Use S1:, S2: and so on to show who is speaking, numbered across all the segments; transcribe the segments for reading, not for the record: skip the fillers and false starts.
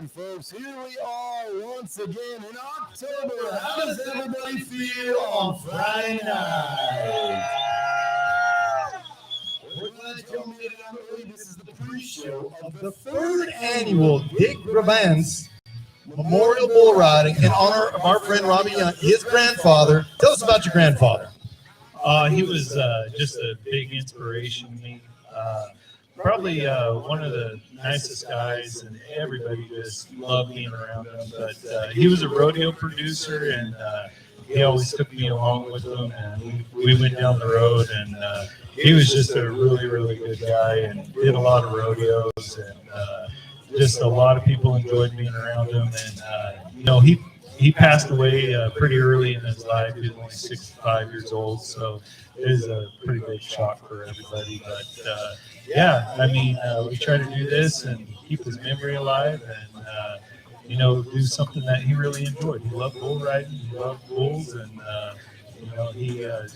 S1: right, folks, here we are once again in October. How does everybody feel on Friday night? We're glad y'all made it out early. This is the pre-show of the third annual Dick Gravance Memorial Bull Riding in honor of our friend Robbie Young, his grandfather. Tell us about your grandfather.
S2: He was just a big inspiration to me. Probably one of the nicest guys, and everybody just loved being around him. But he was a rodeo producer, and he always took me along with him, and we went down the road, and he was just a really, really good guy and did a lot of rodeos, and just a lot of people enjoyed being around him. And, he passed away pretty early in his life. He was only 65 years old, so it was a pretty big shock for everybody. But we try to do this and keep his memory alive, and do something that he really enjoyed. He loved bull riding, he loved bulls, and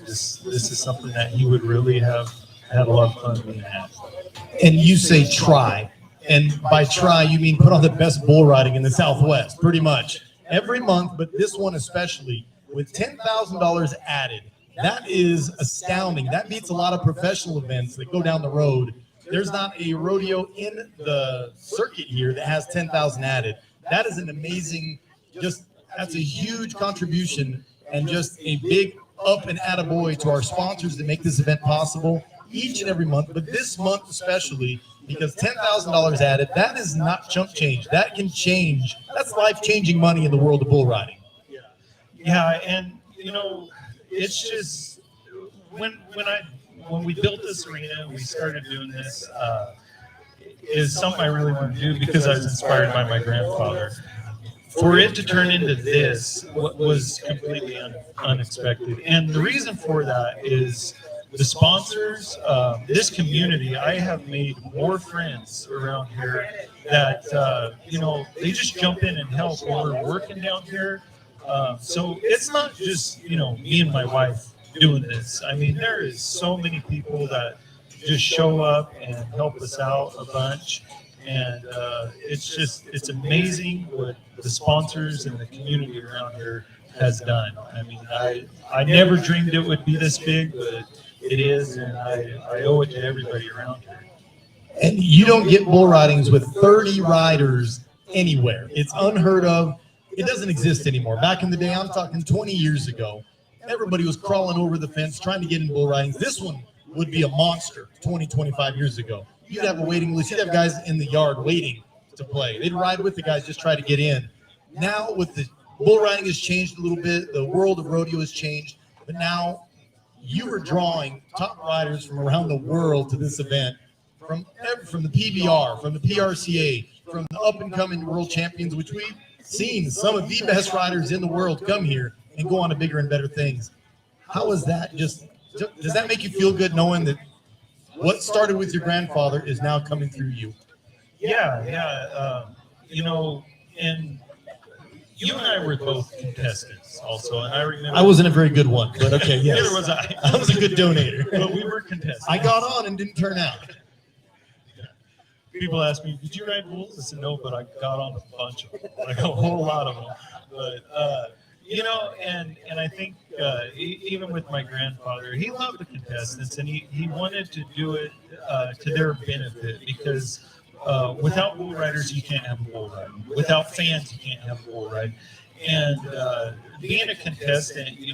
S2: this is something that he would really have had a lot of fun being at.
S1: And you say try, and by try you mean put on the best bull riding in the Southwest, pretty much. Every month, but this one especially, with $10,000 added. That is astounding. That beats a lot of professional events that go down the road. There's not a rodeo in the circuit here that has 10,000 added. That is an amazing, that's a huge contribution, and just a big up and attaboy to our sponsors that make this event possible each and every month, but this month especially, because $10,000 added, that is not chump change. That can change. That's life-changing money in the world of bull riding.
S2: Yeah, and it's just when we built this arena, we started doing this. Is something I really want to do because I was inspired by my grandfather. For it to turn into this was completely unexpected, and the reason for that is the sponsors, this community. I have made more friends around here that, they just jump in and help when we're working down here. So it's not just, me and my wife doing this. I mean, there is so many people that just show up and help us out a bunch. And it's amazing what the sponsors and the community around here has done. I mean, I never dreamed it would be this big, but it is, and I owe it to everybody around here.
S1: And you don't get bull ridings with 30 riders anywhere. It's unheard of. It doesn't exist anymore. Back in the day, I'm talking 20 years ago, everybody was crawling over the fence trying to get in bull ridings. This one would be a monster 20, 25 years ago. You'd have a waiting list. You'd have guys in the yard waiting to play. They'd ride with the guys, just try to get in. Now, with the bull riding has changed a little bit. The world of rodeo has changed, but now you are drawing top riders from around the world to this event, from the PBR, from the PRCA, from the up-and-coming world champions, which we've seen some of the best riders in the world come here and go on to bigger and better things. How is that? Does that make you feel good knowing that what started with your grandfather is now coming through you?
S2: Yeah. And you and I were both contestants also, and I remember...
S1: I wasn't a very good one, but okay, yes.
S2: Neither was I.
S1: I was a good donator.
S2: But we were contestants.
S1: I got on and didn't turn out.
S2: People ask me, did you ride bulls? I said, no, but I got on a bunch of them, like a whole lot of them. But, and I think even with my grandfather, he loved the contestants, and he wanted to do it to their benefit, because without bull riders, you can't have a bull ride. Without fans, you can't have a bull ride. And being a contestant, you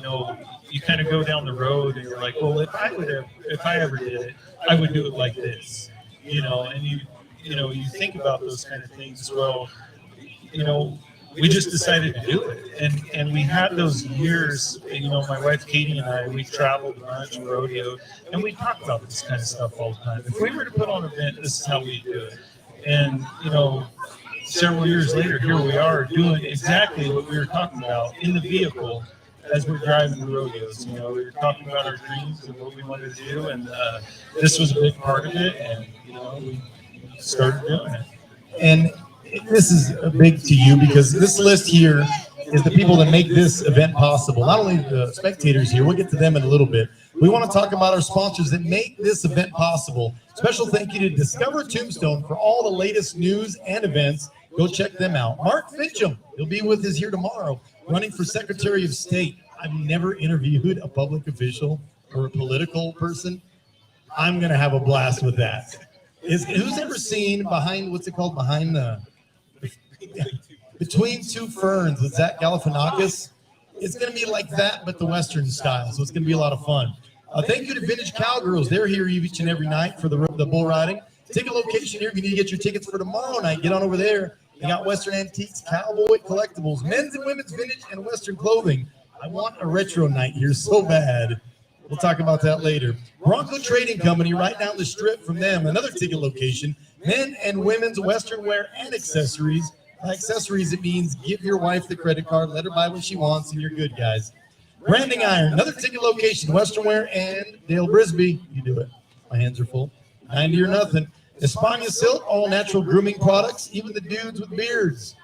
S2: kind of go down the road and you're like, well, if I ever did it, I would do it like this, and you think about those kind of things. Well, we just decided to do it. And we had those years, my wife Katie and I, we traveled a bunch, rodeo, and we talked about this kind of stuff all the time. If we were to put on an event, this is how we do it. And, several years later, here we are doing exactly what we were talking about in the vehicle as we're driving the rodeos. We were talking about our dreams and what we wanted to do, and this was a big part of it, and, we started doing it.
S1: And this is big to you because this list here is the people that make this event possible. Not only the spectators here, we'll get to them in a little bit. We want to talk about our sponsors that make this event possible. Special thank you to Discover Tombstone for all the latest news and events, Go check them out. Mark Finchem, he'll be with us here tomorrow, running for Secretary of State. I've never interviewed a public official or a political person. I'm going to have a blast with that. Who's ever seen behind, what's it called, behind the, Between Two Ferns with Zach Galifianakis? It's going to be like that, but the Western style, so it's going to be a lot of fun. Thank you to Vintage Cowgirls. They're here each and every night for the bull riding. Ticket location here. If you need to get your tickets for tomorrow night, get on over there. They got Western antiques, cowboy collectibles, men's and women's vintage and Western clothing. I want a retro night here so bad. We'll talk about that later. Bronco Trading Company right down the strip from them. Another ticket location. Men and women's Western wear and accessories. By accessories, it means give your wife the credit card, let her buy what she wants, and you're good, guys. Branding Iron, another ticket location, Western Wear and Dale Brisby. You do it. My hands are full. 90 or nothing. Espana Silk, all natural grooming products, even the dudes with beards.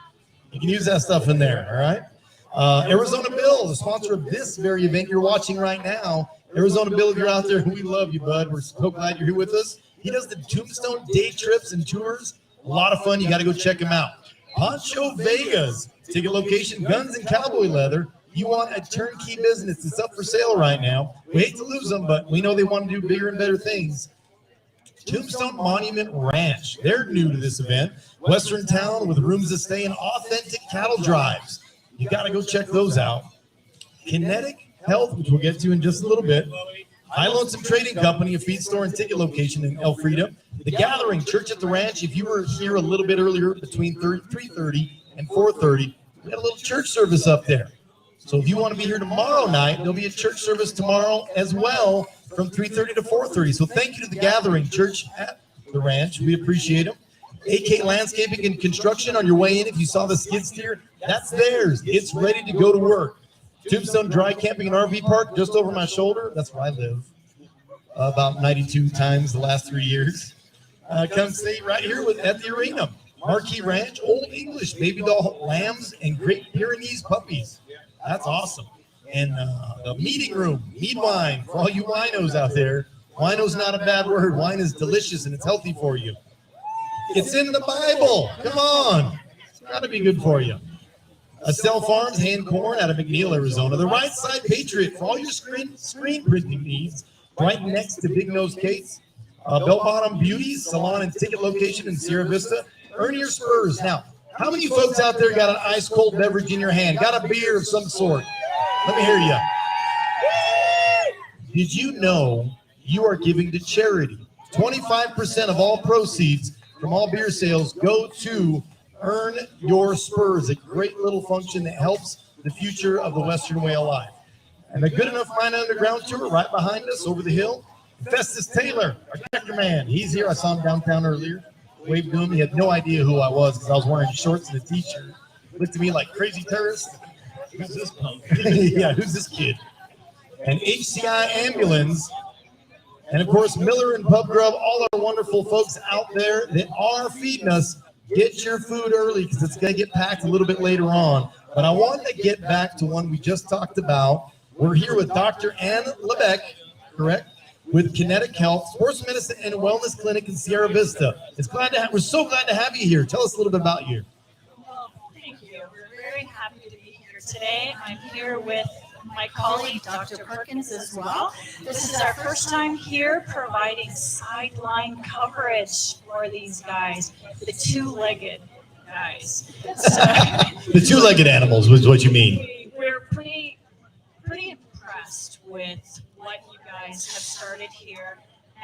S1: You can use that stuff in there, all right? Arizona Bill, the sponsor of this very event you're watching right now. Arizona Bill, if you're out there, we love you, bud. We're so glad you're here with us. He does the Tombstone day trips and tours. A lot of fun. You got to go check him out. Poncho Vegas, ticket location, guns and cowboy leather. You want a turnkey business that's up for sale right now. We hate to lose them, but we know they want to do bigger and better things. Tombstone Monument Ranch. They're new to this event. Western town with rooms to stay and authentic cattle drives. You got to go check those out. Kinetic Health, which we'll get to in just a little bit. High Lonesome Trading Company, a feed store and ticket location in Elfrida. The Gathering, Church at the Ranch. If you were here a little bit earlier, between 3:30 and 4:30, we had a little church service up there. So if you want to be here tomorrow night, there'll be a church service tomorrow as well from 3:30 to 4:30. So thank you to the Gathering, Church at the Ranch. We appreciate them. AK Landscaping and Construction on your way in. If you saw the skid steer, that's theirs. It's ready to go to work. Tombstone Dry Camping and RV Park, just over my shoulder. That's where I live. About 92 times the last 3 years. Come stay right here at the arena. Marquee Ranch, Old English, baby doll lambs, and Great Pyrenees puppies. That's awesome. And the meeting room, mead wine, for all you winos out there. Wino's not a bad word. Wine is delicious and it's healthy for you. It's in the Bible. Come on. It's got to be good for you. Estelle Farms, hand corn out of McNeil, Arizona. The Right Side Patriot for all your screen printing needs. Right next to Big Nose Kate's. Bell Bottom Beauties, salon and ticket location in Sierra Vista. Earn your spurs. Now, how many folks out there got an ice cold beverage in your hand? Got a beer of some sort? Let me hear you. Did you know you are giving to charity? 25% of all proceeds from all beer sales go to Earn Your Spurs, a great little function that helps the future of the Western way of life. And the Good Enough Mine Underground Tour right behind us over the hill. Festus Taylor, our tractor man, he's here. I saw him downtown earlier. Waved to him. He had no idea who I was because I was wearing shorts and a t-shirt. Looked at me like crazy tourist. Who's this punk? Yeah, who's this kid? And HCI Ambulance. And of course, Miller and Pub Grub, all our wonderful folks out there that are feeding us. Get your food early because it's going to get packed a little bit later on. But I want to get back to one we just talked about. We're here with Dr. Ann Lebeck, correct? With Kinetic Health, Sports Medicine and Wellness Clinic in Sierra Vista. We're so glad to have you here. Tell us a little bit about you.
S3: Well, thank you. We're very happy to be here today. I'm here with my colleague, Dr. Perkins, as well. This is our first time here providing sideline coverage for these guys, the two-legged guys. So,
S1: the two-legged animals was what you mean.
S3: We're pretty impressed with what you guys have started here.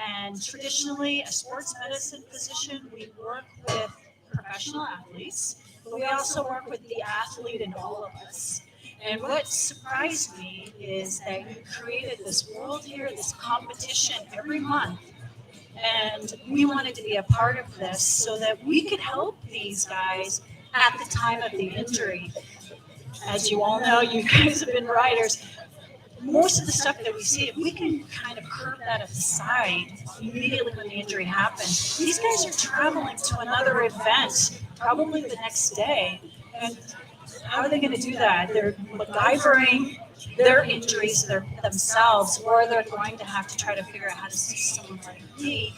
S3: And traditionally, a sports medicine physician, we work with professional athletes, but we also work with the athlete in all of us. And what surprised me is that you created this world here, this competition every month. And we wanted to be a part of this so that we could help these guys at the time of the injury. As you all know, you guys have been riders. Most of the stuff that we see, if we can kind of curb that aside immediately when the injury happens, these guys are traveling to another event, probably the next day. And how are they going to do that? They're MacGyvering their injuries themselves, or they're going to have to try to figure out how to see someone like me.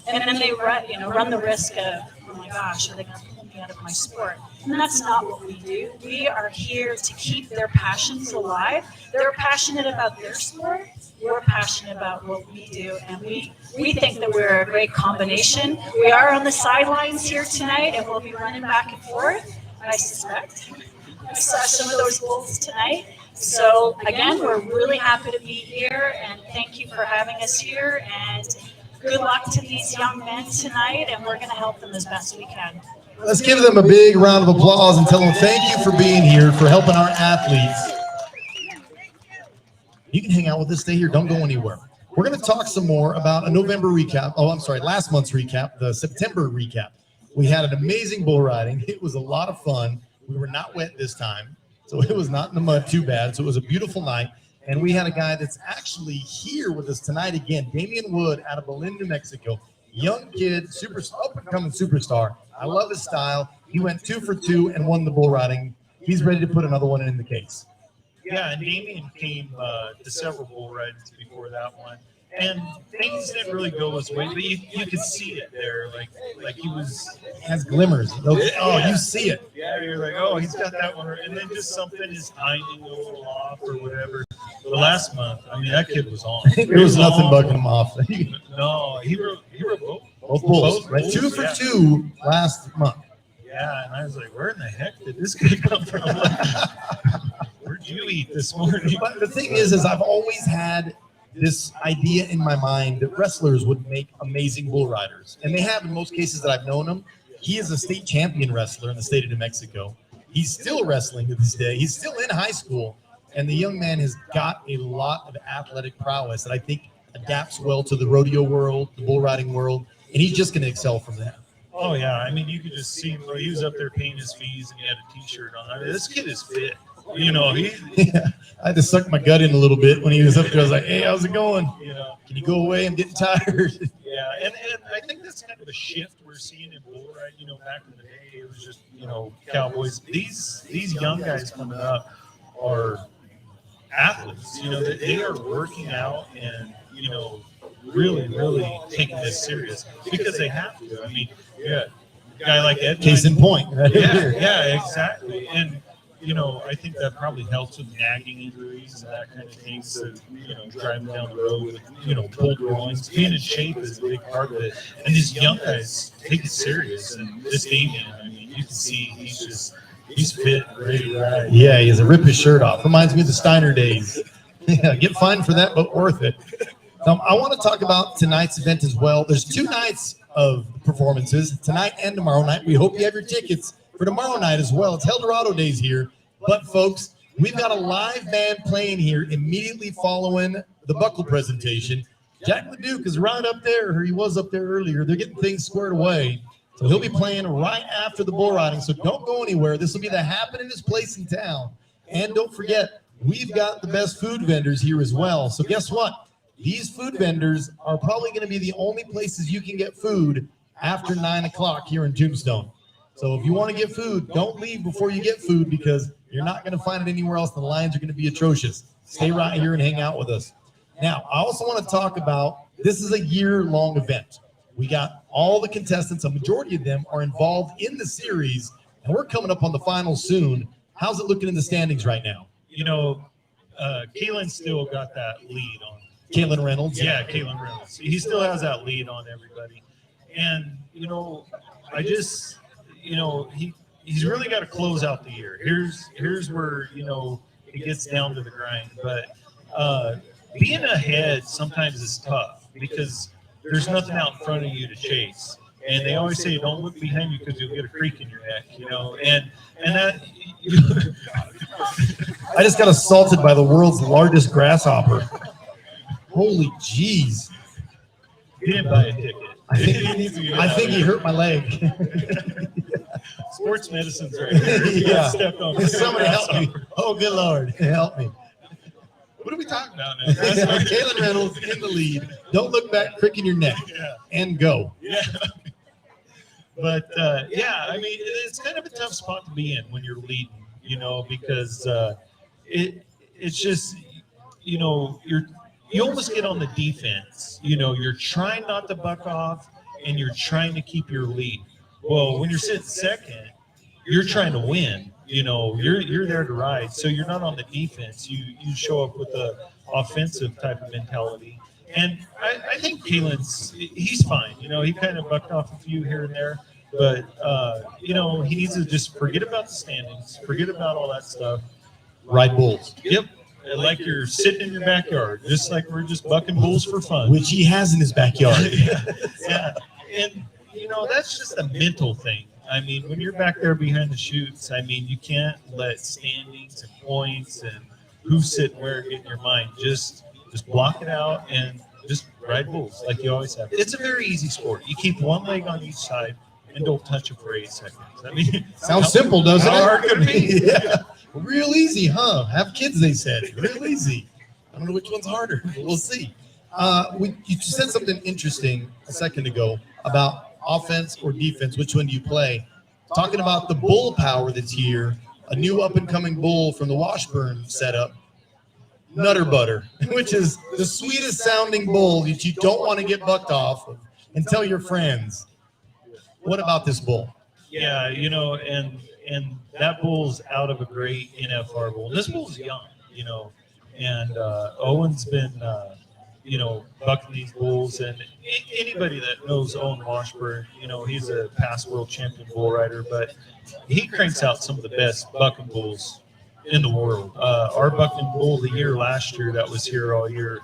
S3: And then they run the risk of, oh my gosh, are they going to pull me me out of my sport. And that's not what we do. We are here to keep their passions alive. They're passionate about their sport. We're passionate about what we do, and we think that we're a great combination. We are on the sidelines here tonight, and we'll be running back and forth, I suspect. I saw some of those bulls tonight. So again, we're really happy to be here, and thank you for having us here, and good luck to these young men tonight, and we're going to help them as best we can.
S1: Let's give them a big round of applause and tell them thank you for being here, for helping our athletes. You can hang out with us, stay here, don't go anywhere. We're going to talk some more about a November recap. Oh, I'm sorry, last month's recap, the September recap. We had an amazing bull riding. It was a lot of fun. We were not wet this time, so it was not in the mud too bad. So it was a beautiful night. And we had a guy that's actually here with us tonight again, Damian Wood out of Berlin, New Mexico. Young kid, super up-and-coming superstar. I love his style. He went 2 for 2 and won the bull riding. He's ready to put another one in the case.
S2: Yeah, and Damien came to several bull rides before that one, and things didn't really go his way, but you could see it there, like he was
S1: has glimmers. You see it.
S2: Yeah, you're like, oh, he's got that one, and then just something, his timing a little off or whatever. The last month, I mean, that kid was on.
S1: There was nothing bugging him off.
S2: No, he wrote
S1: both bulls, right?
S2: bulls,
S1: 2 for 2 last month.
S2: Yeah, and I was like, where in the heck did this kid come from? Where'd you eat this morning?
S1: But the thing is I've always had this idea in my mind that wrestlers would make amazing bull riders. And they have in most cases that I've known him. He is a state champion wrestler in the state of New Mexico. He's still wrestling to this day. He's still in high school. And the young man has got a lot of athletic prowess that I think adapts well to the rodeo world, the bull riding world. And he's just going to excel from that.
S2: Oh, yeah. I mean, you could just see him. He was up there paying his fees, and he had a T-shirt on. I mean, this kid is fit. You know,
S1: yeah, I had to suck my gut in a little bit when he was up there. I was like, hey, how's it going?
S2: You know,
S1: can you go away? I'm getting tired.
S2: Yeah, and I think that's kind of a shift we're seeing in bull riding. You know, back in the day, it was just, cowboys. These young guys coming up are athletes. You know, they are working out and, really, really taking this serious because they have to. I mean, yeah, a guy like Ed.
S1: Case in point. Right?
S2: Yeah, exactly. And, I think that probably helps with nagging injuries and that kind of thing. So, driving down the road with, pulled groins. Being in shape is a big part of it. And these young guys take it serious. And this Damien, I mean, you can see he's fit, ready to ride.
S1: Yeah, he has to rip his shirt off. Reminds me of the Steiner days. Yeah, get fined for that, but worth it. I want to talk about tonight's event as well. There's 2 nights of performances, tonight and tomorrow night. We hope you have your tickets for tomorrow night as well. It's Helldorado days here. But, folks, we've got a live band playing here immediately following the buckle presentation. Jack LeDuc is right up there, or he was up there earlier. They're getting things squared away. So he'll be playing right after the bull riding. So don't go anywhere. This will be the happeningest place in town. And don't forget, we've got the best food vendors here as well. So guess what? These food vendors are probably going to be the only places you can get food after 9 o'clock here in Tombstone. So if you want to get food, don't leave before you get food because you're not going to find it anywhere else. The lines are going to be atrocious. Stay right here and hang out with us. Now, I also want to talk about, this is a year-long event. We got all the contestants, a majority of them are involved in the series, and we're coming up on the finals soon. How's it looking in the standings right now?
S2: Keelan still got that lead on.
S1: Kalen Reynolds?
S2: Yeah, Kalen Reynolds. He still has that lead on everybody. And, I just, he's really got to close out the year. Here's where, it gets down to the grind. But being ahead sometimes is tough because there's nothing out in front of you to chase. And they always say, don't look behind you because you'll get a creak in your neck, and that.
S1: I just got assaulted by the world's largest grasshopper. Holy jeez.
S2: He didn't buy a ticket.
S1: I think he hurt my leg.
S2: Sports medicine's right there.
S1: Yeah.
S2: Stepped on
S1: Somebody help me. Oh, good Lord. Help me.
S2: What are we talking about now?
S1: Kalen Reynolds in the lead. Don't look back, crick in your neck.
S2: Yeah.
S1: And go.
S2: Yeah. But, I mean, it's kind of a tough spot to be in when you're leading, because it's just, you almost get on the defense. You're trying not to buck off, and you're trying to keep your lead. Well, when you're sitting second, you're trying to win. You know, you're there to ride, so you're not on the defense. You show up with a offensive type of mentality. And I think he's fine. You know, he kind of bucked off a few here and there, but you know, he needs to just forget about the standings, forget about all that stuff.
S1: Ride bulls.
S2: Yep. Like you're sitting in your backyard, just like we're just bucking bulls for fun.
S1: Which he has in his backyard.
S2: Yeah. And, you know, that's just a mental thing. I mean, when you're back there behind the chutes, I mean, you can't let standings and points and who's sitting where get in your mind. Just block it out and just ride bulls like you always have. It's a very easy sport. You keep one leg on each side and don't touch it for 8 seconds. I mean,
S1: sounds simple, doesn't it?
S2: How hard could it be?
S1: Yeah. Real easy, huh? Have kids, they said. Real easy. I don't know which one's harder. We'll see. You said something interesting a second ago about offense or defense. Which one do you play? Talking about the bull power that's here, a new up-and-coming bull from the Washburn setup, Nutter Butter, which is the sweetest sounding bull that you don't want to get bucked off of and tell your friends. What about this bull?
S2: Yeah, you know, and that bull's out of a great NFR bull. This bull's young, you know, and Owen's been, you know, bucking these bulls. And anybody that knows Owen Washburn, you know, he's a past world champion bull rider, but he cranks out some of the best bucking bulls in the world. Our bucking bull of the year last year that was here all year,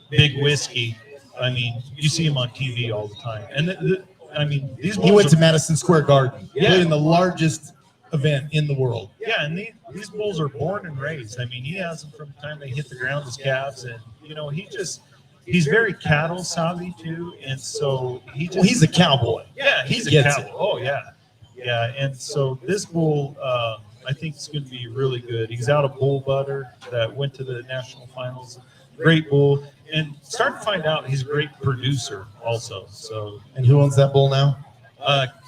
S2: Big Whiskey. I mean, you see him on TV all the time. And I mean, these bulls.
S1: He went to Madison Square Garden.
S2: Yeah.
S1: Played in the largest event in the world.
S2: Yeah, and these bulls are born and raised. I mean, he has them from the time they hit the ground as calves, and you know, he's very cattle savvy too, and so
S1: he's a cowboy.
S2: Yeah, he's a cowboy. Oh yeah, and so this bull, I think is going to be really good. He's out of Bull Butter that went to the national finals. Great bull. And starting to find out he's a great producer also. So,
S1: and who owns that bull now?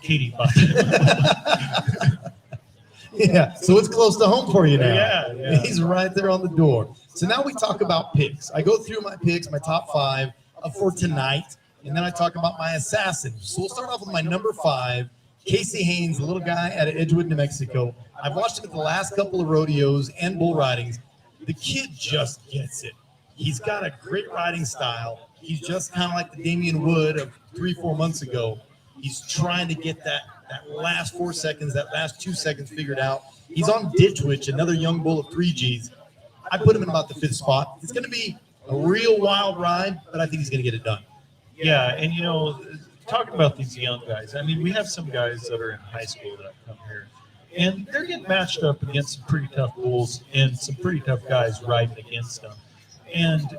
S2: Katie bought it.
S1: Yeah, so it's close to home for you now.
S2: Yeah.
S1: He's right there on the door. So now we talk about picks. I go through my picks, my top 5 for tonight, and then I talk about my assassins. So we'll start off with my number 5, Casey Haynes, the little guy out of Edgewood, New Mexico. I've watched him at the last couple of rodeos and bull ridings. The kid just gets it. He's got a great riding style. He's just kind of like the Damian Wood of 3-4 months ago. He's trying to get that last 4 seconds, that last 2 seconds figured out. He's on Ditch Witch, another young bull of 3Gs. I put him in about the 5th spot. It's going to be a real wild ride, but I think he's going to get it done.
S2: Yeah, and you know, talking about these young guys, I mean, we have some guys that are in high school that come here, and they're getting matched up against some pretty tough bulls and some pretty tough guys riding against them. And,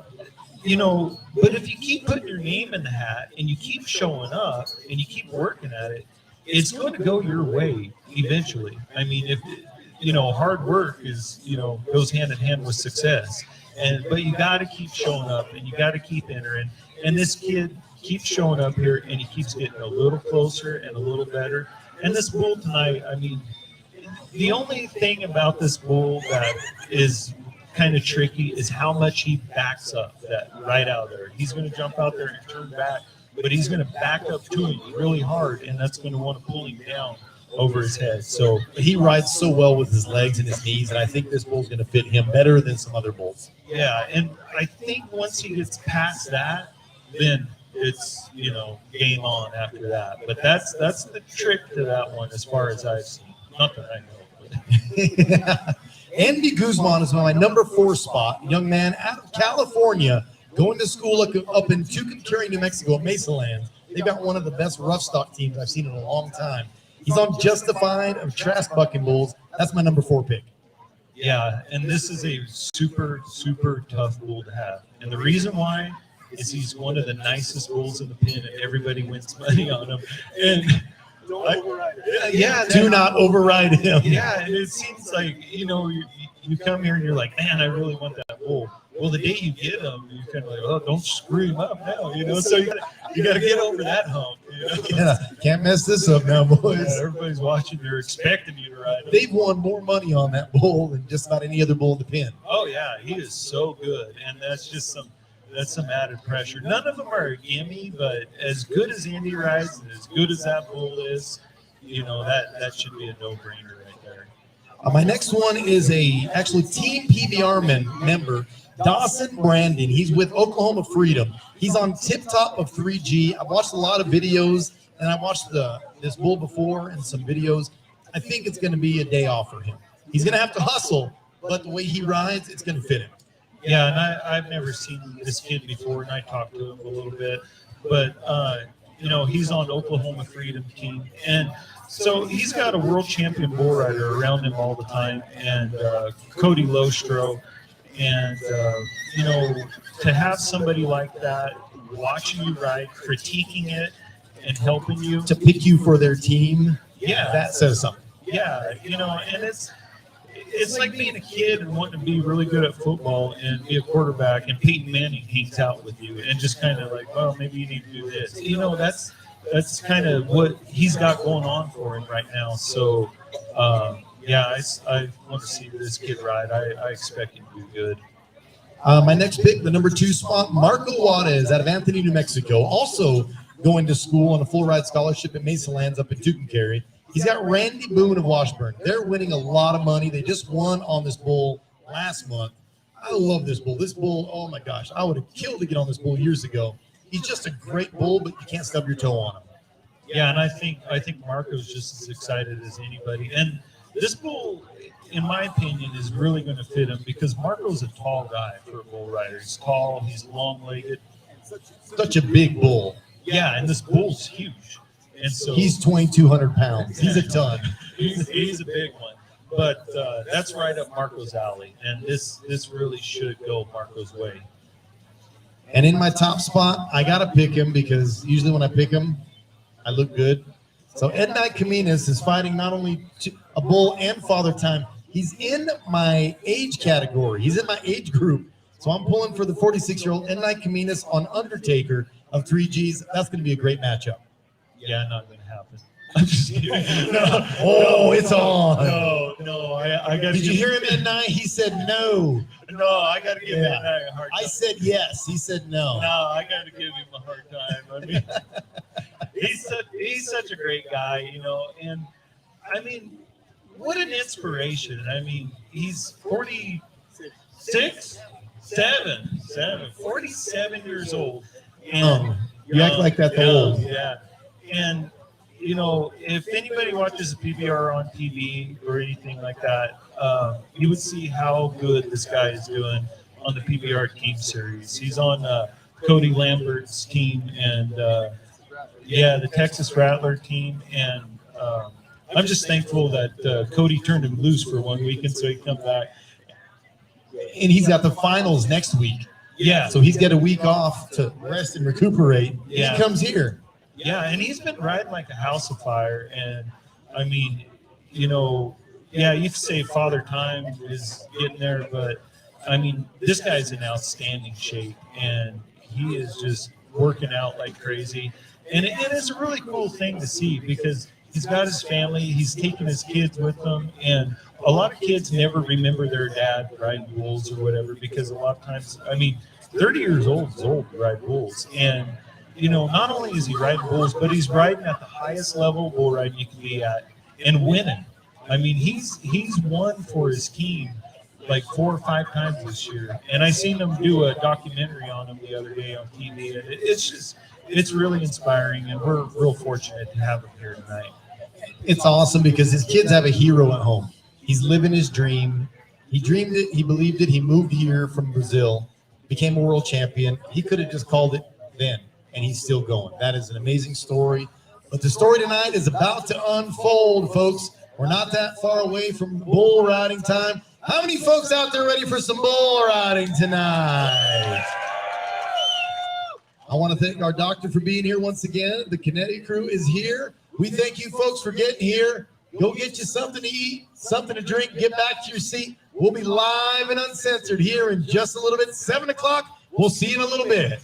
S2: you know, but if you keep putting your name in the hat and you keep showing up and you keep working at it, it's going to go your way eventually. I mean, if, you know, hard work is, you know, goes hand in hand with success. But you got to keep showing up and you got to keep entering. And this kid keeps showing up here and he keeps getting a little closer and a little better. And this bull tonight, I mean, the only thing about this bull that is kind of tricky is how much he backs up that right out there. He's going to jump out there and turn back, but he's going to back up to him really hard, and that's going to want to pull him down over his head. So
S1: he rides so well with his legs and his knees, and I think this bull's going to fit him better than some other bulls.
S2: Yeah, and I think once he gets past that, then it's, you know, game on after that. But that's the trick to that one as far as I've seen. Not that I know. But.
S1: Andy Guzman is on my number 4 spot, young man out of California, going to school up in Tucumcari, New Mexico at Mesa Land. They've got one of the best rough stock teams I've seen in a long time. He's on Justified of Trask Bucking Bulls. That's my number 4 pick.
S2: Yeah, and this is a super, super tough bull to have. And the reason why is he's one of the nicest bulls in the pen, and everybody wins money on him. And
S4: Don't override it.
S2: Yeah,
S1: Do not override him.
S2: Yeah, and it seems like, you know, you come here and you're like, man, I really want that bull. Well, the day you get him, you're kind of like, oh, don't screw him up now, you know. So you got to get over that hump. You know?
S1: Yeah, can't mess this up now, boys.
S2: Yeah, everybody's watching. They're expecting you to ride him.
S1: They've won more money on that bull than just about any other bull in the pen.
S2: Oh yeah, he is so good, and that's just that's some added pressure. None of them are a gimme, but as good as Andy rides and as good as that bull is, that should be a no-brainer right there.
S1: My next one is actually Team PBR member, Dawson Brandon. He's with Oklahoma Freedom. He's on tip top of 3G. I've watched a lot of videos, and I watched this bull before and some videos. I think it's going to be a day off for him. He's going to have to hustle, but the way he rides, it's going to fit him.
S2: Yeah, and I've never seen this kid before, and I talked to him a little bit. But, he's on Oklahoma Freedom team. And so he's got a world champion bull rider around him all the time, and Cody Lostro. And, to have somebody like that watching you ride, critiquing it, and helping you.
S1: To pick you for their team,
S2: yeah,
S1: that says something.
S2: Yeah, and it's like being a kid and wanting to be really good at football and be a quarterback, and Peyton Manning hangs out with you and just kind of like, well, maybe you need to do this. That's kind of what he's got going on for him right now. So, I want to see this kid ride. I expect him to do good.
S1: My next pick, the number 2 spot, Marco Juarez out of Anthony, New Mexico, also going to school on a full ride scholarship at Mesa Lands up in Tucumcari. He's got Randy Boone of Washburn. They're winning a lot of money. They just won on this bull last month. I love this bull. This bull, oh my gosh, I would have killed to get on this bull years ago. He's just a great bull, but you can't stub your toe on him.
S2: Yeah, and I think Marco's just as excited as anybody. And this bull, in my opinion, is really going to fit him because Marco's a tall guy for a bull rider. He's tall, he's long-legged.
S1: Such a big bull.
S2: Yeah, and this bull's huge. And so
S1: he's 2,200 pounds. He's a ton.
S2: he's a big one. But that's right up Marco's alley. And this really should go Marco's way.
S1: And in my top spot, I got to pick him because usually when I pick him, I look good. So Ed Knight Caminas is fighting not only a bull and father time. He's in my age category. He's in my age group. So I'm pulling for the 46-year-old Ed Knight Caminas on Undertaker of 3Gs. That's going to be a great matchup.
S2: Yeah, not going to happen.
S1: I'm just kidding. No, it's on.
S2: No, I got to.
S1: Did you hear him at night? He said no.
S2: No, I got to give him a hard time.
S1: I said yes. He said no.
S2: No, I got to give him a hard time. I mean, he's such a great guy, and I mean, what an inspiration. I mean, he's 47 years old. And
S1: you act like that's old.
S2: Yeah. And, if anybody watches the PBR on TV or anything like that, you would see how good this guy is doing on the PBR team series. He's on Cody Lambert's team and, the Texas Rattler team. And I'm just thankful that Cody turned him loose for 1 weekend so he can come back.
S1: And he's got the finals next week.
S2: Yeah.
S1: So he's got a week off to rest and recuperate.
S2: Yeah.
S1: He comes here.
S2: Yeah, and he's been riding like a house of fire. And, I mean, you could say Father Time is getting there, but, I mean, this guy's in outstanding shape, and he is just working out like crazy. And it is a really cool thing to see because he's got his family, he's taking his kids with him, and a lot of kids never remember their dad riding bulls or whatever because a lot of times, 30 years old is old to ride bulls. And, not only is he riding bulls, but he's riding at the highest level of bull riding you can be at and winning. I mean, he's won for his team like 4 or 5 times this year. And I seen him do a documentary on him the other day on TV. And it's really inspiring, and we're real fortunate to have him here tonight.
S1: It's awesome because his kids have a hero at home. He's living his dream. He dreamed it. He believed it. He moved here from Brazil, became a world champion. He could have just called it then, and he's still going. That is an amazing story. But the story tonight is about to unfold, folks. We're not that far away from bull riding time. How many folks out there ready for some bull riding tonight? I want to thank our doctor for being here once again. The Kinetic crew is here. We thank you folks for getting here. Go get you something to eat, something to drink, get back to your seat. We'll be live and uncensored here in just a little bit. 7 o'clock. We'll see you in a little bit.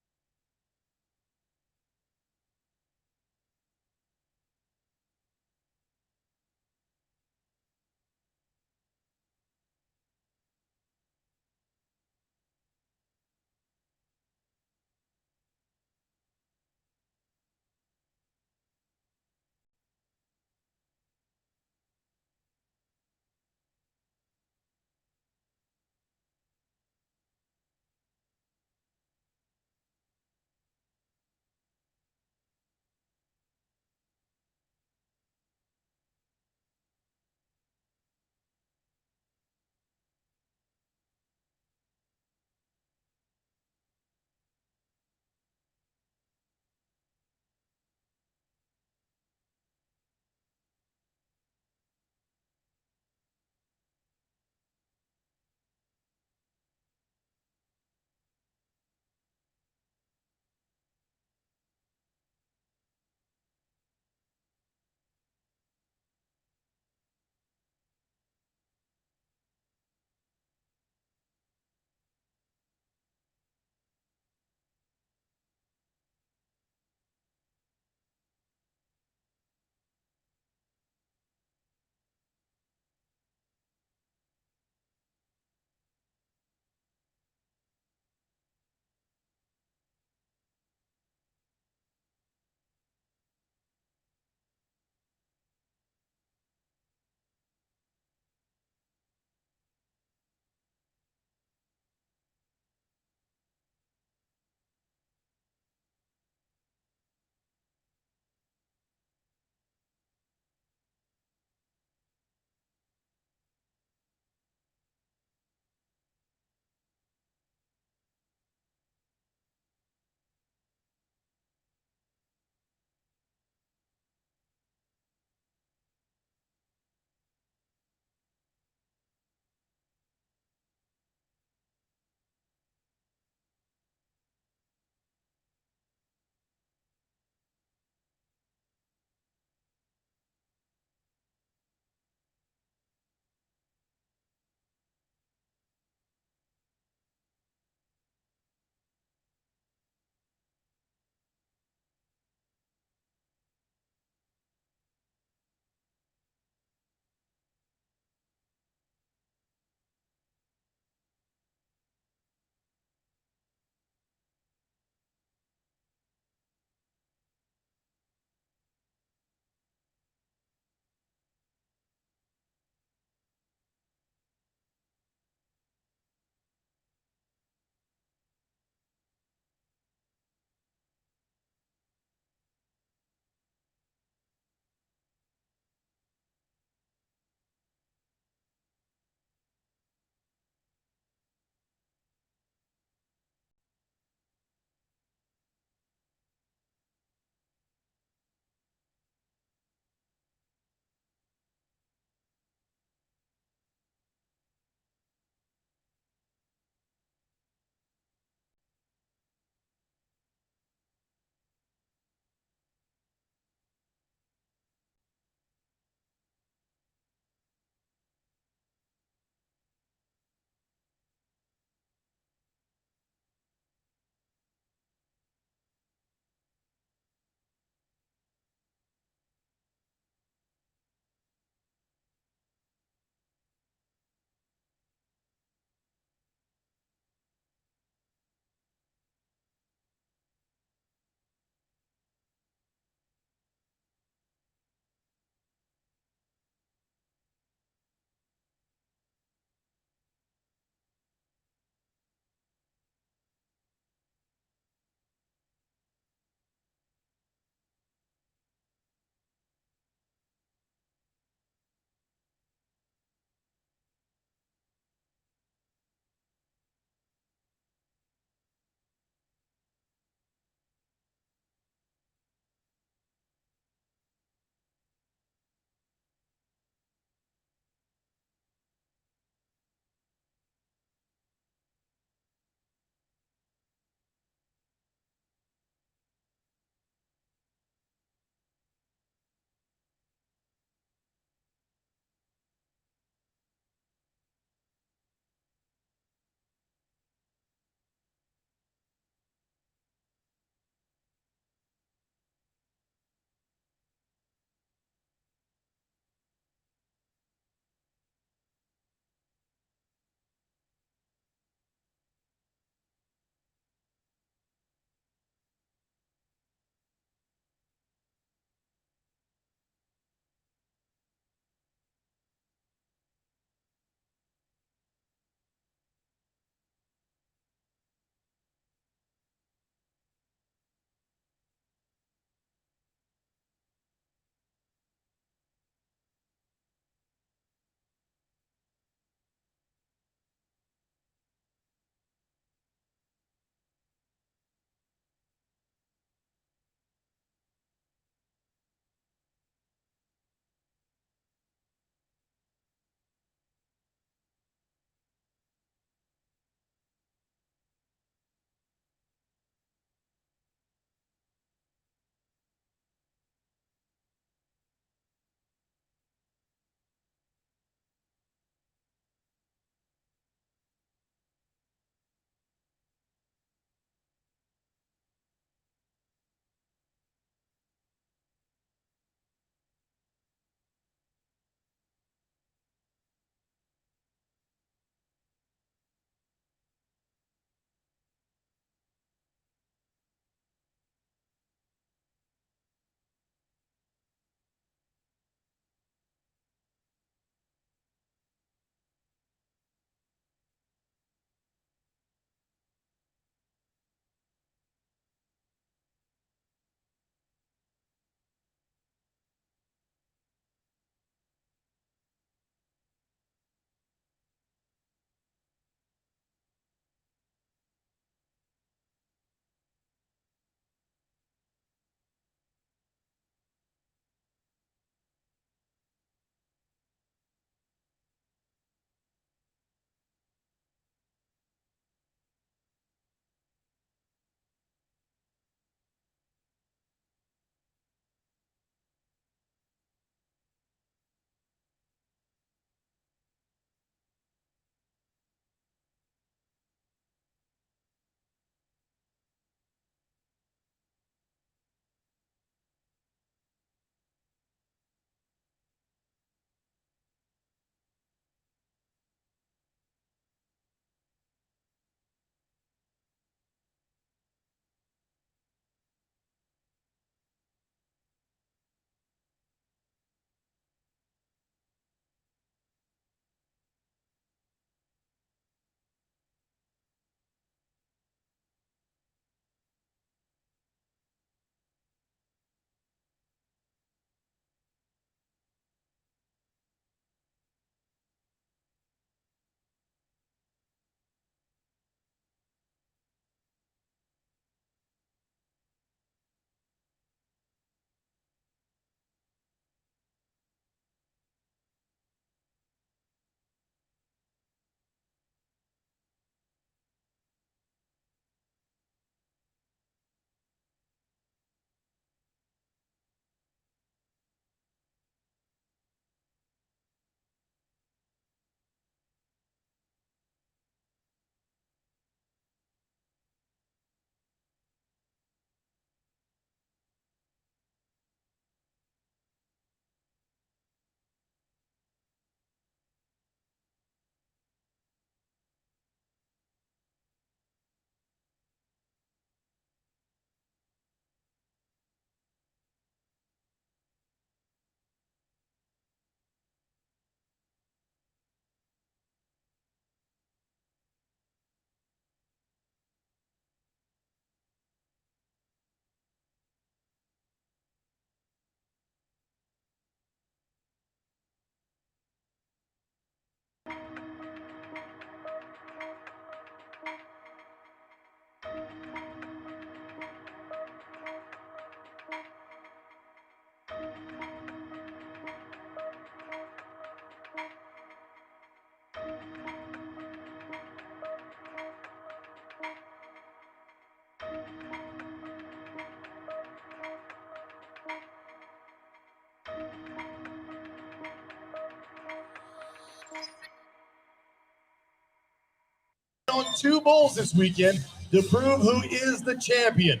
S1: on 2 bulls this weekend to prove who is the champion.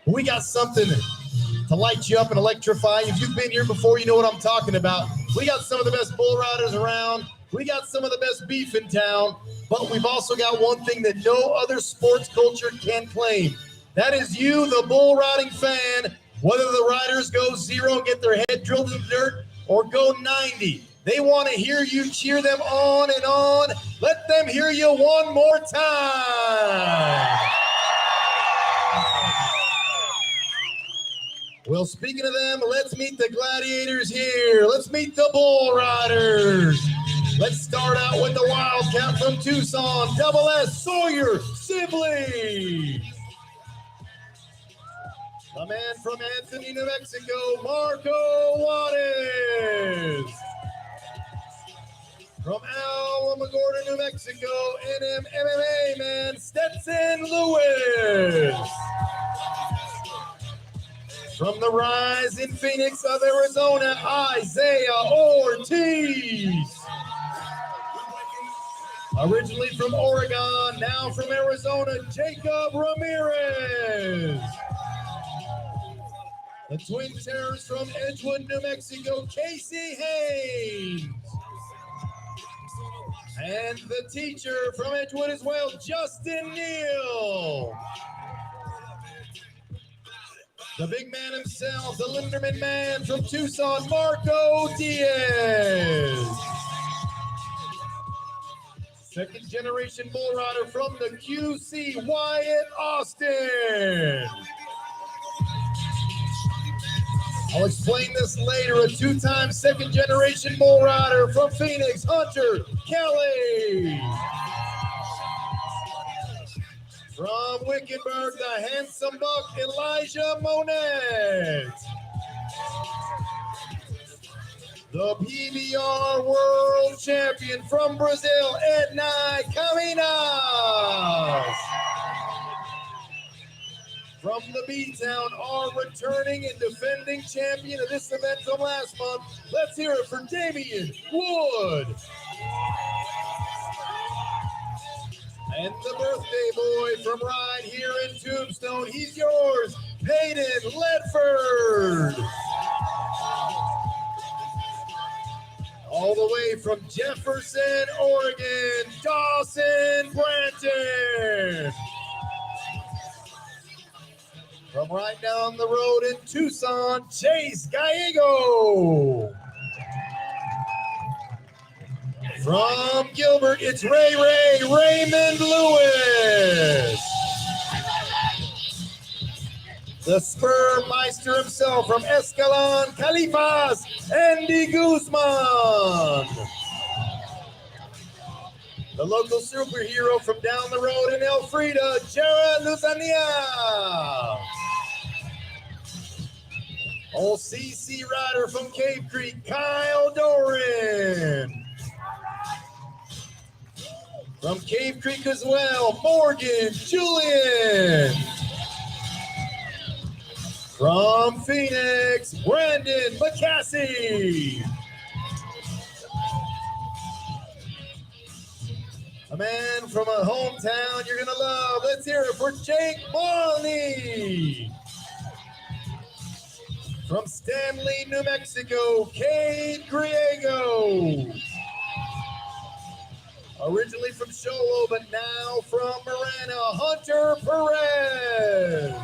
S1: We got something to light you up and electrify. If you've been here before, you know what I'm talking about. We got some of the best bull riders around. We got some of the best beef in town, but we've also got one thing that no other sports culture can claim. That is you, the bull riding fan, whether the riders go 0 and get their head drilled in the dirt or go 90. They want to hear you cheer them on and on. Let them hear you one more time. Well, speaking of them, let's meet the gladiators here. Let's meet the bull riders. Let's start out with the Wildcat from Tucson, Double S Sawyer Sibley. The man from Anthony, New Mexico, Marco Juarez. From Alamogordo, New Mexico, MMA man, Stetson Lewis. From the Rise in Phoenix of Arizona, Isaiah Ortiz. Originally from Oregon, now from Arizona, Jacob Ramirez. The Twin Terrors from Edgewood, New Mexico, Casey Haynes. And the teacher from Edgewood as well, Justin Neal. The big man himself, the Linderman man from Tucson, Marco Diaz. Second generation bull rider from the QC, Wyatt Austin. I'll explain this later. A 2-time second generation bull rider from Phoenix, Hunter Kelly. From Wickenburg, the handsome buck, Elijah Monet. The PBR World Champion from Brazil, Ednei Caminas. From the B-Town, our returning and defending champion of this event from last month. Let's hear it for Damian Wood. And the birthday boy from right here in Tombstone, he's yours, Peyton Ledford. All the way from Jefferson, Oregon, Dawson Branton. From right down the road in Tucson, Chase Gallego. From Gilbert, it's Raymond Lewis. The Spur Meister himself from Escalon, Califas, Andy Guzman. The local superhero from down the road in Elfrida, Jared Luzania. Old CC rider from Cave Creek, Kyle Doran. From Cave Creek as well, Morgan Julian. From Phoenix, Brandon McCassey. A man from a hometown you're going to love. Let's hear it for Jake Marley. From Stanley, New Mexico, Cade Griego. Originally from Sholo, but now from Marana, Hunter Perez.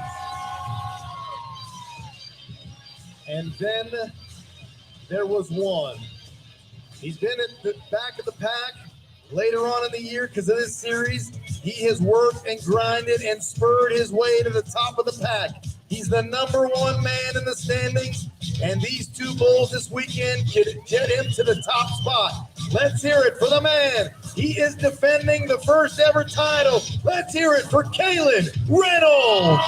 S1: And then there was one. He's been at the back of the pack later on in the year because of this series. He has worked and grinded and spurred his way to the top of the pack. He's the #1 man in the standings, and these 2 bulls this weekend could get him to the top spot. Let's hear it for the man. He is defending the first ever title. Let's hear it for Kalen Reynolds.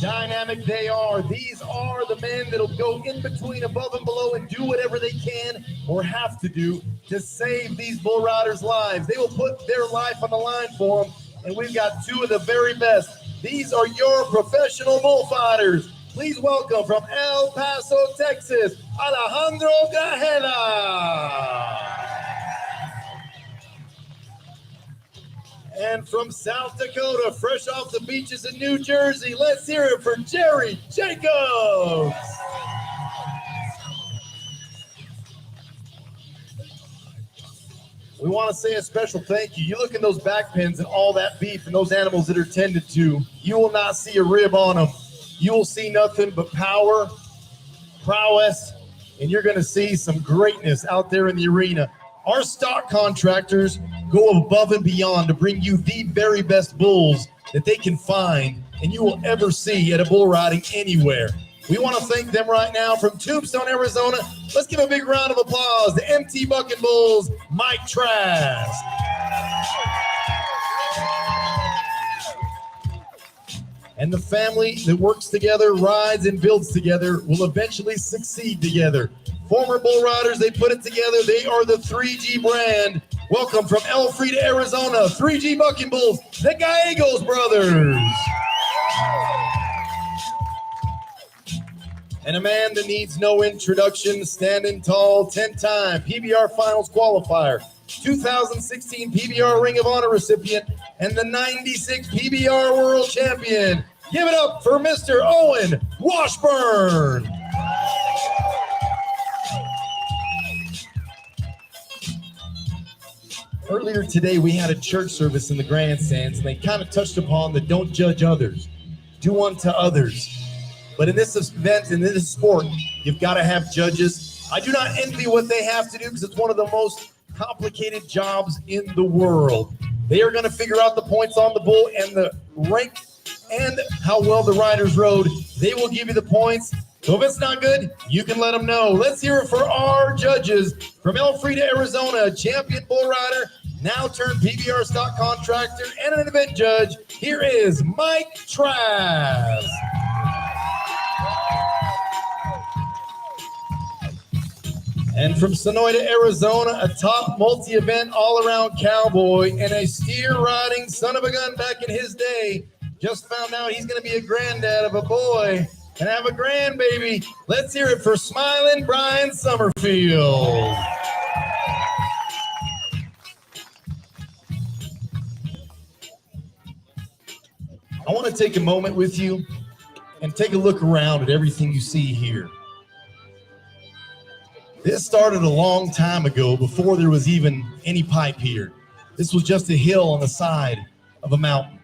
S1: Dynamic they are. These are the men that'll go in between, above and below, and do whatever they can or have to do to save these bull riders' lives. They will put their life on the line for them, and we've got 2 of the very best. These are your professional bullfighters. Please welcome from El Paso, Texas, Alejandro Grajeda. And from South Dakota, fresh off the beaches in New Jersey, let's hear it for Jerry Jacobs. We want to say a special thank you. You look in those back pins and all that beef and those animals that are tended to, you will not see a rib on them. You will see nothing but power, prowess, and you're going to see some greatness out there in the arena. Our stock contractors go above and beyond to bring you the very best bulls that they can find and you will ever see at a bull riding anywhere. We want to thank them right now from Tombstone, Arizona. Let's give a big round of applause to MT Bucking Bulls, Mike Trask. And the family that works together, rides, and builds together will eventually succeed together. Former bull riders, they put it together. They are the 3G brand. Welcome from Elfrida, Arizona, 3G Bucking Bulls, the Gallegos brothers. And a man that needs no introduction, standing tall, 10-time PBR Finals qualifier, 2016 PBR Ring of Honor recipient, and the 96 PBR World Champion. Give it up for Mr. Owen Washburn. Earlier today, we had a church service in the grandstands, and they kind of touched upon the don't judge others, do unto others. But in this event, in this sport, you've got to have judges. I do not envy what they have to do because it's one of the most complicated jobs in the world. They are going to figure out the points on the bull and the rank and how well the riders rode. They will give you the points. So if it's not good, you can let them know. Let's hear it for our judges from Elfrida, Arizona, champion bull rider, now turned PBR stock contractor, and an event judge. Here is Mike Trask. And from Sonoyta, Arizona, a top multi-event all-around cowboy and a steer-riding son of a gun back in his day. Just found out he's going to be a granddad of a boy and have a grandbaby. Let's hear it for smiling Brian Summerfield. I want to take a moment with you and take a look around at everything you see here. This started a long time ago before there was even any pipe here. This was just a hill on the side of a mountain.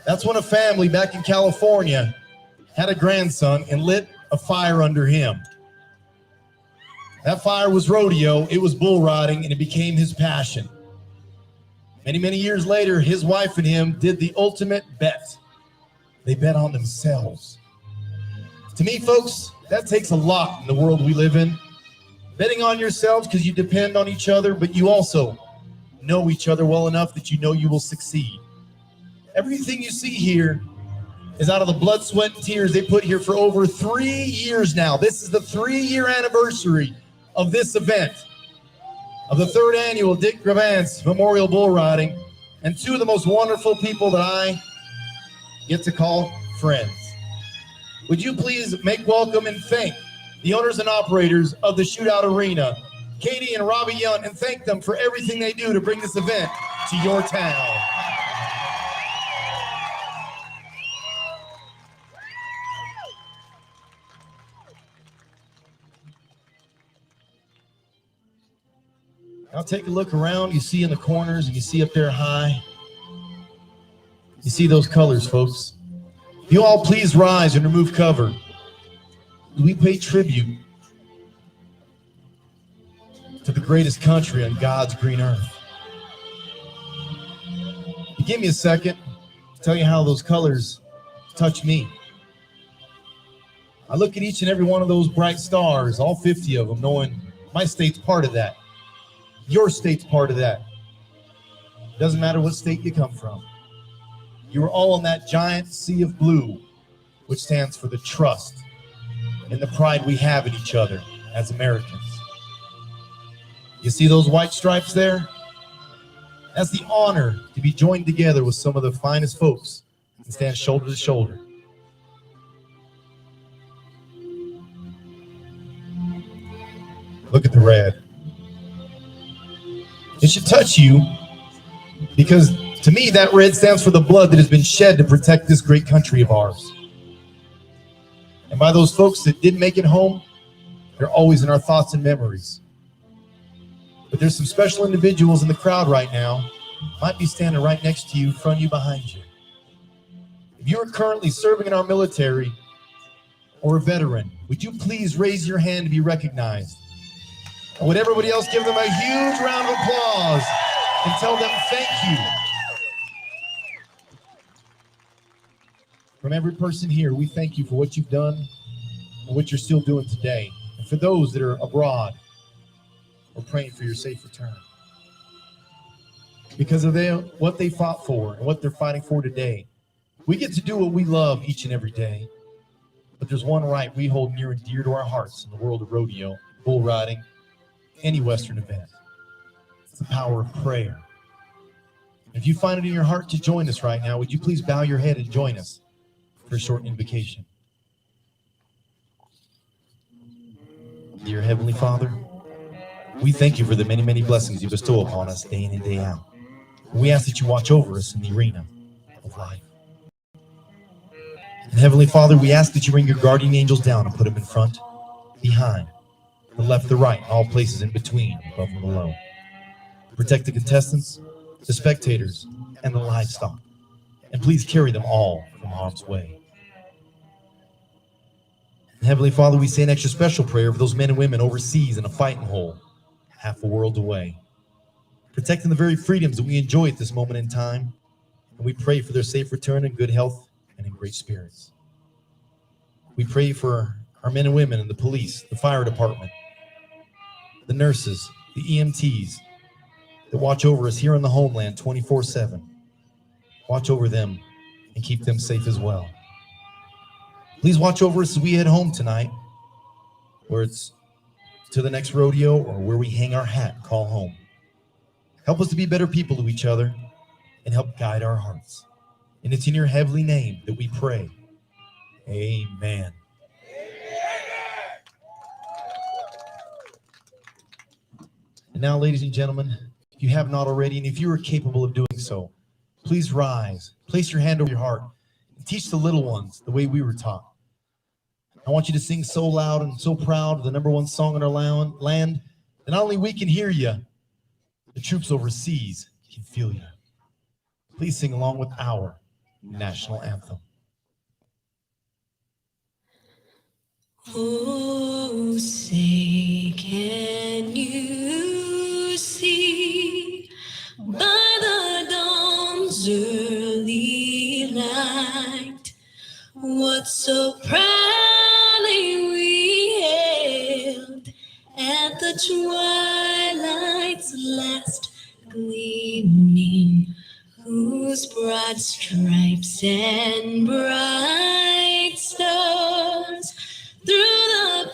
S1: That's when a family back in California had a grandson and lit a fire under him. That fire was rodeo, it was bull riding, and it became his passion. Many, many years later, his wife and him did the ultimate bet. They bet on themselves. To me, folks, that takes a lot in the world we live in. Betting on yourselves because you depend on each other, but you also know each other well enough that you know you will succeed. Everything you see here is out of the blood, sweat, and tears they put here for over 3 years now. This is the 3-year anniversary of this event, of the 3rd annual Dick Gravance Memorial Bull Riding, and 2 of the most wonderful people that I get to call friends. Would you please make welcome and thank the owners and operators of the Shootout Arena, Katie and Robbie Young, and thank them for everything they do to bring this event to your town. Now take a look around. You see in the corners and you see up there high. You see those colors, folks. If you all please rise and remove cover. We pay tribute to the greatest country on God's green earth. Give me a second to tell you how those colors touch me. I look at each and every one of those bright stars, all 50 of them, knowing my state's part of that. Your state's part of that. Doesn't matter what state you come from. You are all in that giant sea of blue, which stands for the trust and the pride we have in each other as Americans. You see those white stripes there? That's the honor to be joined together with some of the finest folks and stand shoulder to shoulder. Look at the red. It should touch you because to me that red stands for the blood that has been shed to protect this great country of ours. And by those folks that didn't make it home, they're always in our thoughts and memories. But there's some special individuals in the crowd right now, might be standing right next to you, in front of you, behind you. If you are currently serving in our military or a veteran, would you please raise your hand to be recognized? And would everybody else give them a huge round of applause and tell them thank you. From every person here, we thank you for what you've done and what you're still doing today. And for those that are abroad, we're praying for your safe return. Because of what they fought for and what they're fighting for today, we get to do what we love each and every day. But there's one right we hold near and dear to our hearts in the world of rodeo, bull riding, any Western event. It's the power of prayer. If you find it in your heart to join us right now, would you please bow your head and join us for a short invocation? Dear Heavenly Father, we thank you for the many, many blessings you bestow upon us day in and day out. We ask that you watch over us in the arena of life. And Heavenly Father, we ask that you bring your guardian angels down and put them in front, behind, the left, the right, all places in between, above and below. Protect the contestants, the spectators, and the livestock. And please carry them all from harm's way. And Heavenly Father, we say an extra special prayer for those men and women overseas in a fighting hole, half a world away. Protecting the very freedoms that we enjoy at this moment in time. And we pray for their safe return in good health and in great spirits. We pray for our men and women in the police, the fire department, the nurses, the EMTs that watch over us here in the homeland 24/7. Watch over them and keep them safe as well. Please watch over us as we head home tonight, where it's to the next rodeo or where we hang our hat, call home. Help us to be better people to each other and help guide our hearts. And it's in your heavenly name that we pray. Amen. And now, ladies and gentlemen, if you have not already, and if you are capable of doing so, please rise, place your hand over your heart, and teach the little ones the way we were taught. I want you to sing so loud and so proud, the #1 song in our land, that not only we can hear you, the troops overseas can feel you. Please sing along with our national anthem.
S5: Oh, say, can you see by the dawn's early light what so proudly we hailed at the twilight's last gleaming, whose broad stripes and bright stars through the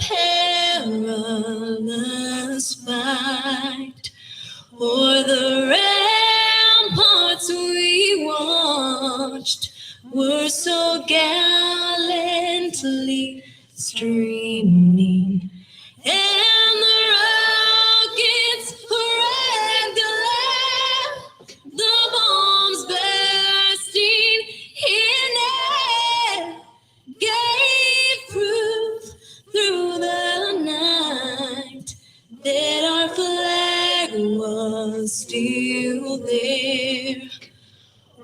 S5: perilous fight o'er the ramparts we watched were so gallantly streaming, and the rockets regular, the bombs bursting in air, gave proof through the night that our flag was still there.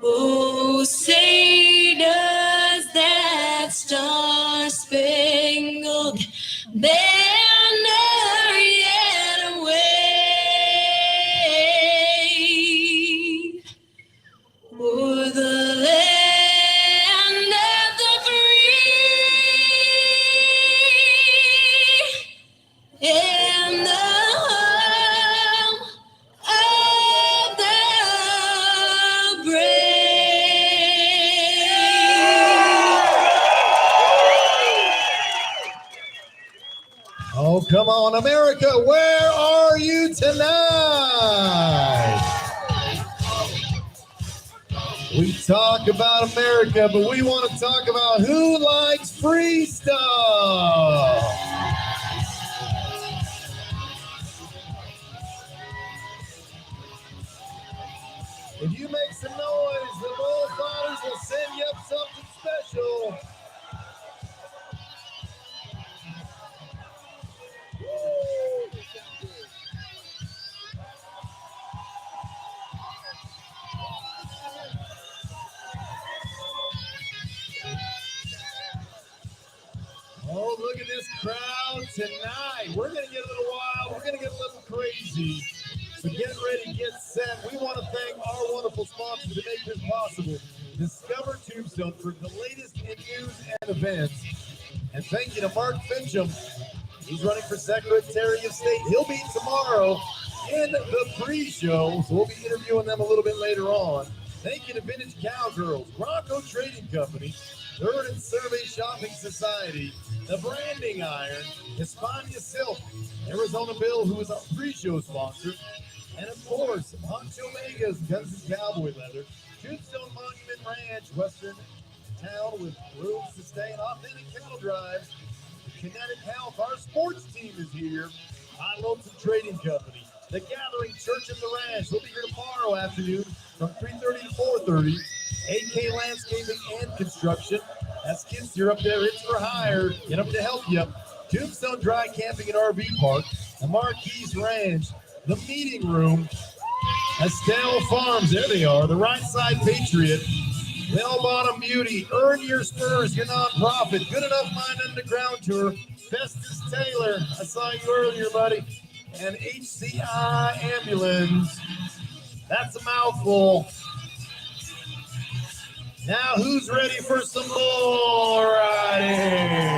S5: Oh, say does that star-spangled banner yet wave o'er the land of the free and the home of the brave?
S1: Oh, come on, America, where are you tonight? talk about America, but we want to talk about who likes free stuff. If you make some noise, the bullfighters will send you up something special. Oh, look at this crowd tonight. We're going to get a little wild. We're going to get a little crazy. So get ready, get set. We want to thank our wonderful sponsors to make this possible. Discover Tombstone for the latest in news and events. And thank you to Mark Finchem. He's running for Secretary of State. He'll be tomorrow in the pre-show, so we'll be interviewing them a little bit later on. Thank you to Vintage Cowgirls, Bronco Trading Company, Third and Survey Shopping Society, The Branding Iron, Hispania Silk, Arizona Bill, who is our pre-show sponsor, and of course, Honcho Vegas, Guns and Cowboy Leather, Tombstone Monument Ranch, Western Town with rooms to stay and authentic cattle drives. Kinetic Health, our sports team is here. High Lonesome Trading Company, The Gathering Church of the Ranch. We'll be here tomorrow afternoon from 3:30 to 4:30. AK Landscaping and Construction. That's kids here up there. It's for hire. Get them to help you. Tombstone Dry Camping and RV Park. The Marquise Ranch. The Meeting Room. Estelle Farms. There they are. The Right Side Patriot. Bell Bottom Beauty. Earn Your Spurs. Your nonprofit. Good Enough Mind Underground Tour. Festus Taylor. I saw you earlier, buddy. And HCI Ambulance. That's a mouthful. Now, who's ready for some bull riding?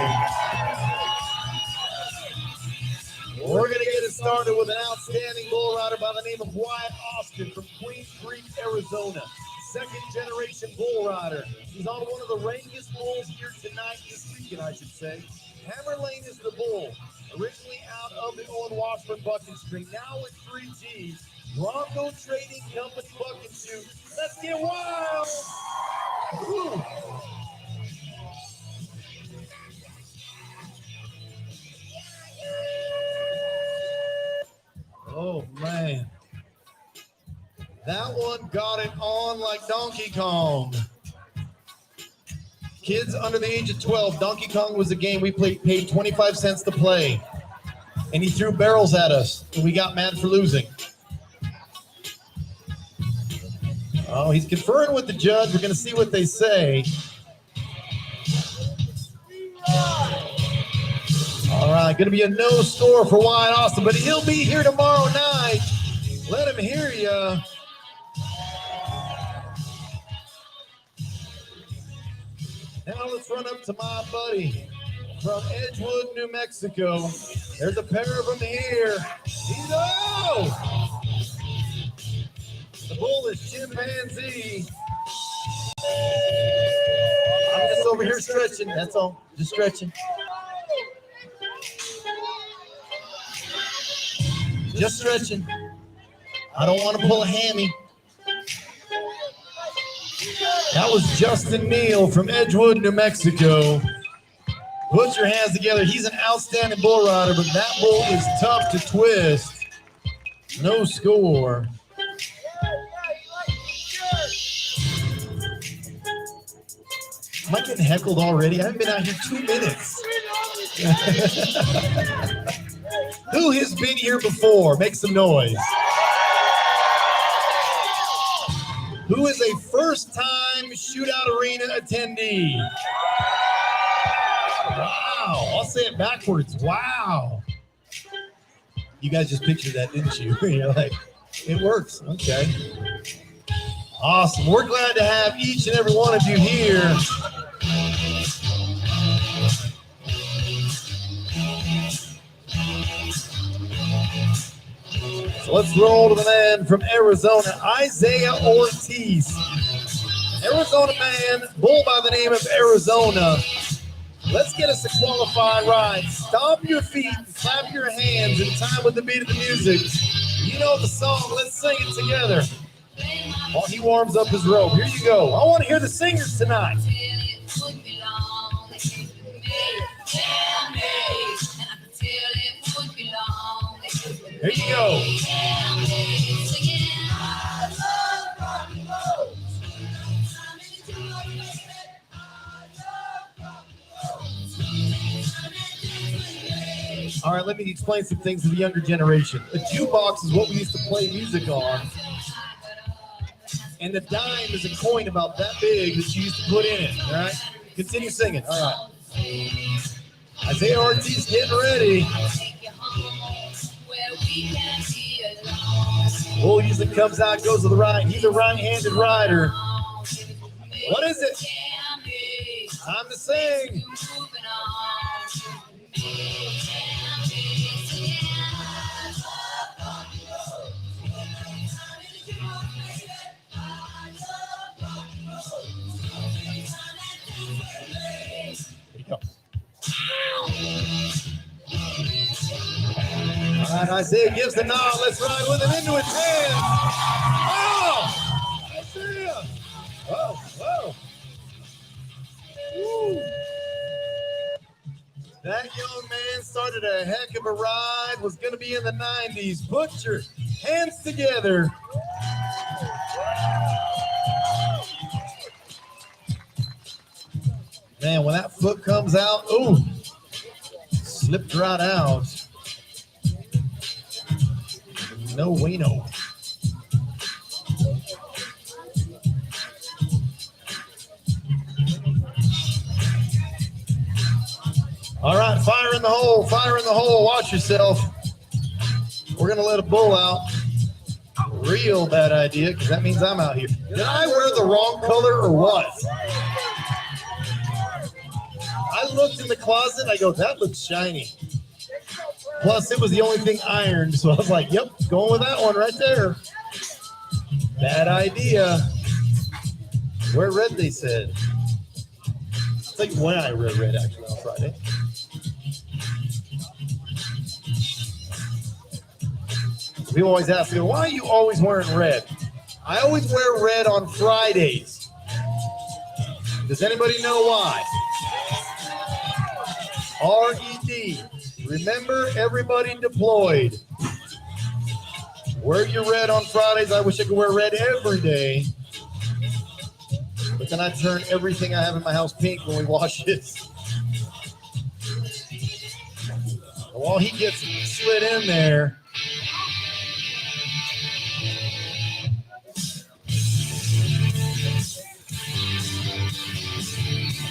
S1: We're going to get it started with an outstanding bull rider by the name of Wyatt Austin from Queen Creek, Arizona. Second-generation bull rider. He's on one of the rainiest bulls here tonight, this weekend, I should say. Hammer Lane is the bull. Originally out of the Owen Washburn bucking string, now with 3G. Bronco Trading Company bucking shoot. Let's get wild! Ooh. Oh, man. That one got it on like Donkey Kong. Kids under the age of 12, Donkey Kong was a game we paid 25 cents to play. And he threw barrels at us, and we got mad for losing. Oh, he's conferring with the judge. We're going to see what they say. All right, going to be a no score for Wyatt Austin, but he'll be here tomorrow night. Let him hear you. Now let's run up to my buddy from Edgewood, New Mexico. There's a pair of them here. The bull is Chimpanzee. I'm just over here stretching. That's all. Just stretching. Just stretching. I don't want to pull a hammy. That was Justin Neal from Edgewood, New Mexico. Put your hands together. He's an outstanding bull rider, but that bull is tough to twist. No score. Am I getting heckled already? I haven't been out here 2 minutes. Who has been here before? Make some noise. Who is a first-time Shootout Arena attendee? Wow. I'll say it backwards. Wow. You guys just pictured that, didn't you? You're like, it works. Okay. Awesome. We're glad to have each and every one of you here. So let's roll to the man from Arizona, Isaiah Ortiz. Arizona man, bull by the name of Arizona. Let's get us a qualified ride. Stomp your feet, clap your hands in time with the beat of the music. You know the song. Let's sing it together. while he warms up his robe. Here you go. I want to hear the singers tonight. Here you go. All right, let me explain some things to the younger generation. A jukebox is what we used to play music on. And the dime is a coin about that big that you used to put in it, all right? Continue singing. All right. Isaiah Ortiz getting ready. Bull usually comes out, goes to the right. He's a right-handed rider. What is it? Time to sing. All right, Isaiah gives the nod. Let's ride with him into his hands. Oh, Isaiah. Whoa, whoa. Woo. That young man started a heck of a ride, was going to be in the 90s. Put your hands together. Man, when that foot comes out, ooh, slipped right out. No wino. All right, fire in the hole, fire in the hole. Watch yourself. We're going to let a bull out. Real bad idea, because that means I'm out here. Did I wear the wrong color or what? I looked in the closet, I go, that looks shiny. Plus, it was the only thing ironed, so I was like, yep, going with that one right there. Bad idea. Wear red, they said. I'll tell you when I wear red, actually, on Friday. People always ask me, why are you always wearing red? I always wear red on Fridays. Does anybody know why? R-E-D. Remember, everybody deployed. Wear your red on Fridays. I wish I could wear red every day. But then I turn everything I have in my house pink when we wash it. While he gets slid in there,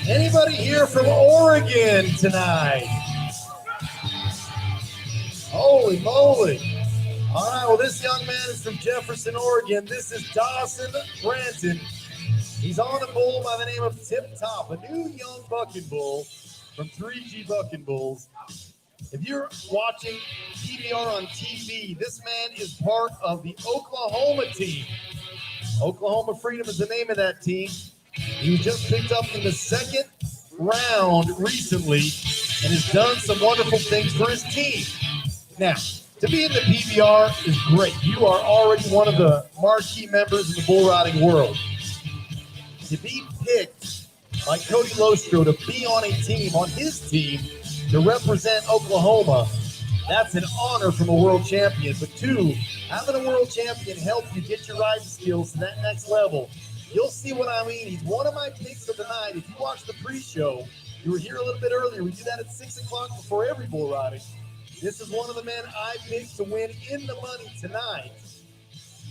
S1: anybody here from Oregon tonight? Holy moly. All right, well, this young man is from Jefferson, Oregon. This is Dawson Branton. He's on a bull by the name of Tip Top, a new young bucking bull from 3G Bucking Bulls. If you're watching PBR on TV, this man is part of the Oklahoma team. Oklahoma Freedom is the name of that team. He was just picked up in the second round recently and has done some wonderful things for his team. Now, to be in the PBR is great. You are already one of the marquee members in the bull riding world. To be picked by Cody Lostro to be on a team, on his team, to represent Oklahoma, that's an honor from a world champion. But two, having a world champion help you get your riding skills to that next level. You'll see what I mean. He's one of my picks of the night. If you watch the pre-show, you were here a little bit earlier. We do that at 6 o'clock before every bull riding. This is one of the men I picked to win in the money tonight.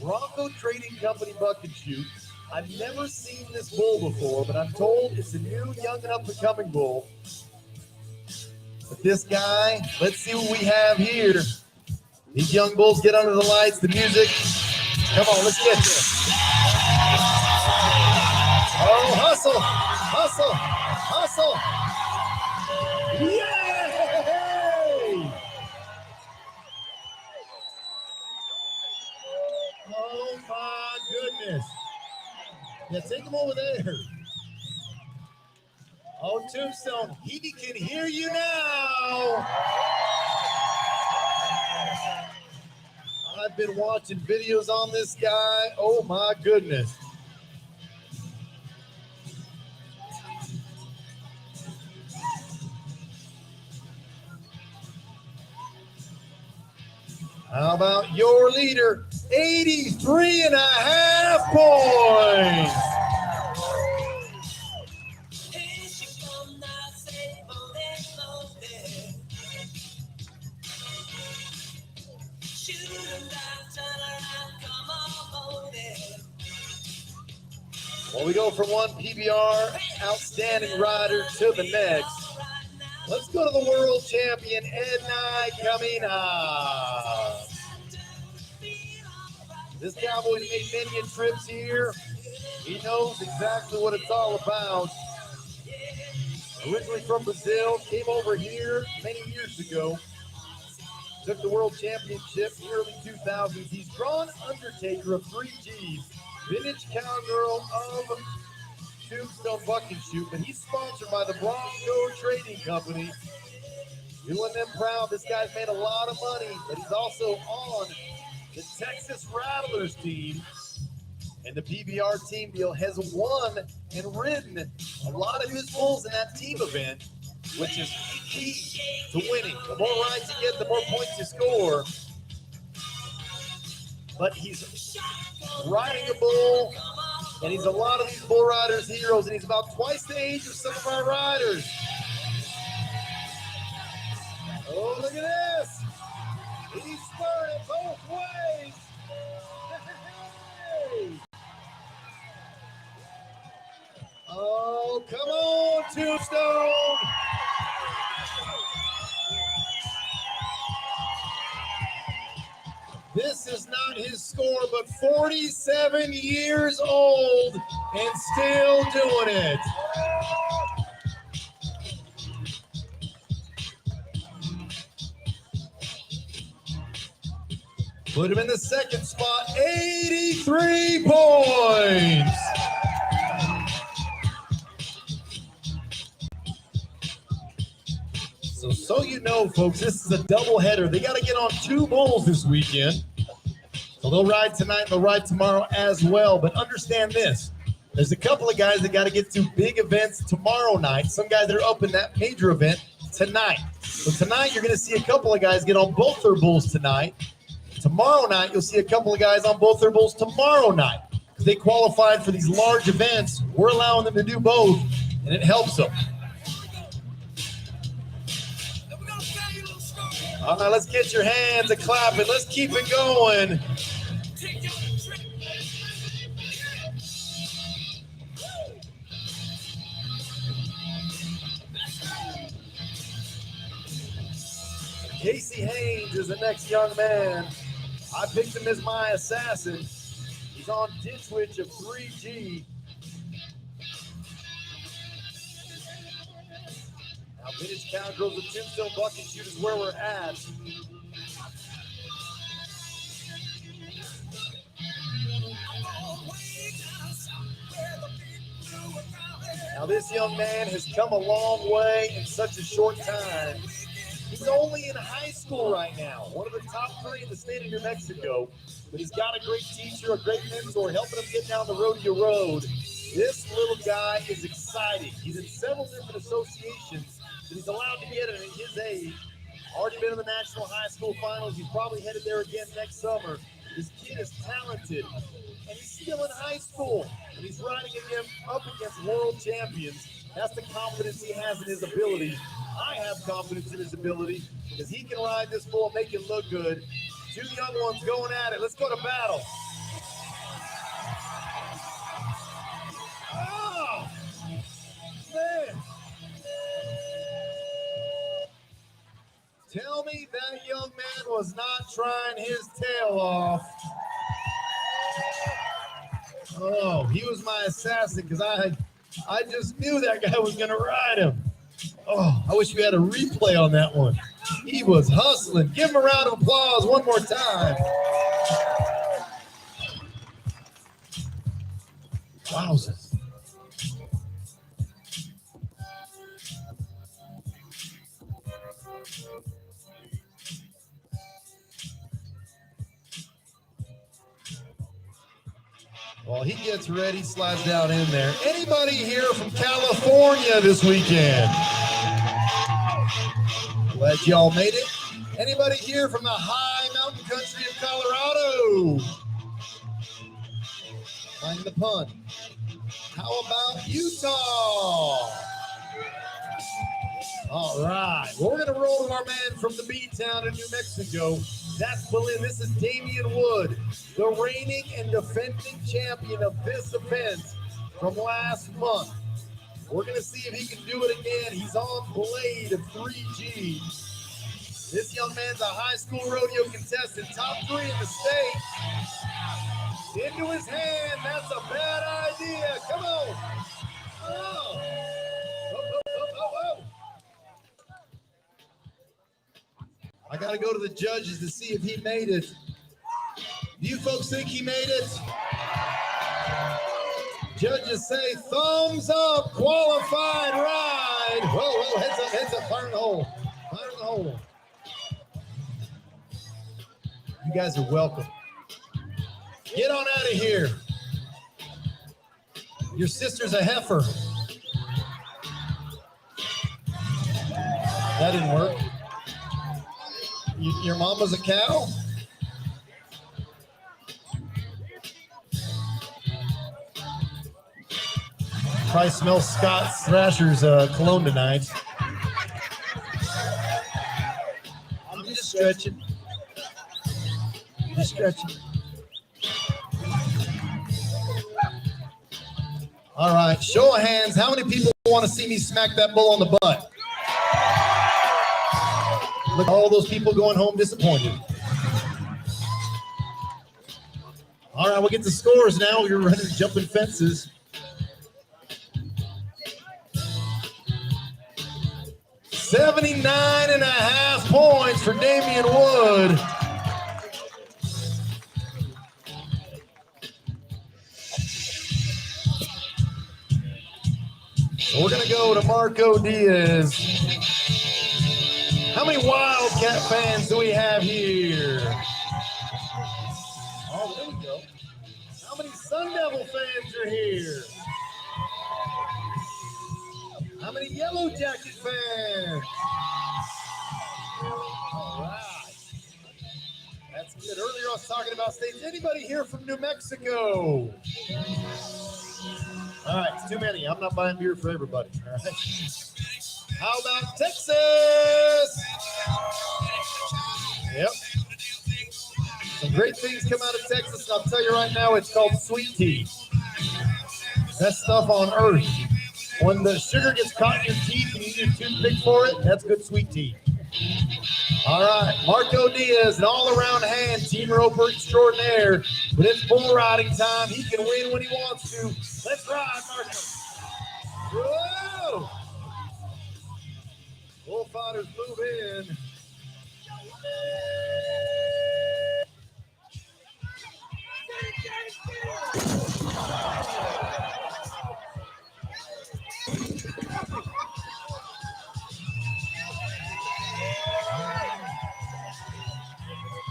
S1: Bronco Trading Company buck and shoot. I've never seen this bull before, but I'm told it's a new, young, and up-and-coming bull. But this guy, let's see what we have here. These young bulls get under the lights, the music. Come on, let's get this. Oh, hustle, hustle, hustle. Yay! Oh, my goodness. Yeah, take him over there. Oh, Tombstone, he can hear you now. I've been watching videos on this guy. Oh my goodness. How about your leader? 83.5 points. Well, we go from one PBR outstanding rider to the next. Let's go to the world champion, Ed Nye, coming up. This cowboy's made many trips here. He knows exactly what it's all about. Originally from Brazil, came over here many years ago. Took the world championship in the early 2000s. He's drawn Undertaker of 3Gs, vintage cowgirl of Tombstone Buck and Shoot, but he's sponsored by the Bronco Trading Company. Doing them proud. This guy's made a lot of money, but he's also on the Texas Rattlers team. And the PBR team deal has won and ridden a lot of his bulls in that team event, which is key to winning. The more rides you get, the more points you score. But he's riding a bull, and he's a lot of these bull riders' heroes, and he's about twice the age of some of our riders. Oh, look at this. He's spurring both ways. Hey. Oh, come on, Tombstone. This is not his score, but 47 years old and still doing it. Put him in the second spot, 83 points. So you know, folks, this is a doubleheader. They got to get on two bulls this weekend. So they'll ride tonight and they'll ride tomorrow as well. But understand this. There's a couple of guys that got to get to big events tomorrow night. Some guys that are up in that major event tonight. So tonight you're going to see a couple of guys get on both their bulls tonight. Tomorrow night you'll see a couple of guys on both their bulls tomorrow night. Because they qualified for these large events. We're allowing them to do both, and it helps them. All right, let's get your hands a clapping. Let's keep it going. Casey Haynes is the next young man. I picked him as my assassin. He's on Ditch Witch of 3G. Now, vintage Cowgirls with Tombstone Buck and Shoot is where we're at. Now, this young man has come a long way in such a short time. He's only in high school right now, one of the top 3 in the state of New Mexico. But he's got a great teacher, a great mentor, helping him get down the rodeo road. This little guy is exciting. He's in several different associations that he's allowed to get in at his age. Already been in the National High School Finals. He's probably headed there again next summer. This kid is talented, and he's still in high school. And he's riding again up against world champions. That's the confidence he has in his ability. I have confidence in his ability because he can ride this bull and make it look good. 2 young ones going at it. Let's go to battle. Oh, man. Tell me that young man was not trying his tail off. Oh, he was my assassin because I just knew that guy was going to ride him. Oh, I wish we had a replay on that one. He was hustling. Give him a round of applause one more time. Wowzers. While he gets ready, slides down in there. Anybody here from California this weekend? Glad y'all made it. Anybody here from the high mountain country of Colorado? Mind the pun. How about Utah? All right. Well, we're going to roll with our man from the beach town in New Mexico. That's Berlin. This is Damian Wood, the reigning and defending champion of this event from last month. We're going to see if he can do it again. He's on blade of 3G. This young man's a high school rodeo contestant, top 3 in the state. Into his hand. That's a bad idea. Come on. Oh. I got to go to the judges to see if he made it. Do you folks think he made it? Judges say thumbs up, qualified ride. Whoa, heads up, fire in the hole. Fire in the hole. You guys are welcome. Get on out of here. Your sister's a heifer. That didn't work. Your mama's a cow? Probably smells Scott Thrasher's cologne tonight. I'm just stretching. Just stretching. All right, show of hands. How many people want to see me smack that bull on the butt? Look at all those people going home disappointed. All right, we'll get the scores now. You're running jumping fences. $79.5 points for Damian Wood. So we're going to go to Marco Diaz. How many Wildcat fans do we have here? Oh, there we go. How many Sun Devil fans are here? How many Yellow Jacket fans? All right. That's good. Earlier I was talking about states. Anybody here from New Mexico? All right, it's too many. I'm not buying beer for everybody. All right. How about Texas? Yep. Some great things come out of Texas, and I'll tell you right now, it's called sweet tea. Best stuff on earth. When the sugar gets caught in your teeth and you need a toothpick for it, that's good sweet tea. All right, Marco Diaz, an all-around hand, team roper extraordinaire. But it's bull riding time. He can win when he wants to. Let's ride, Marco. Whoa! Bullfighters move in.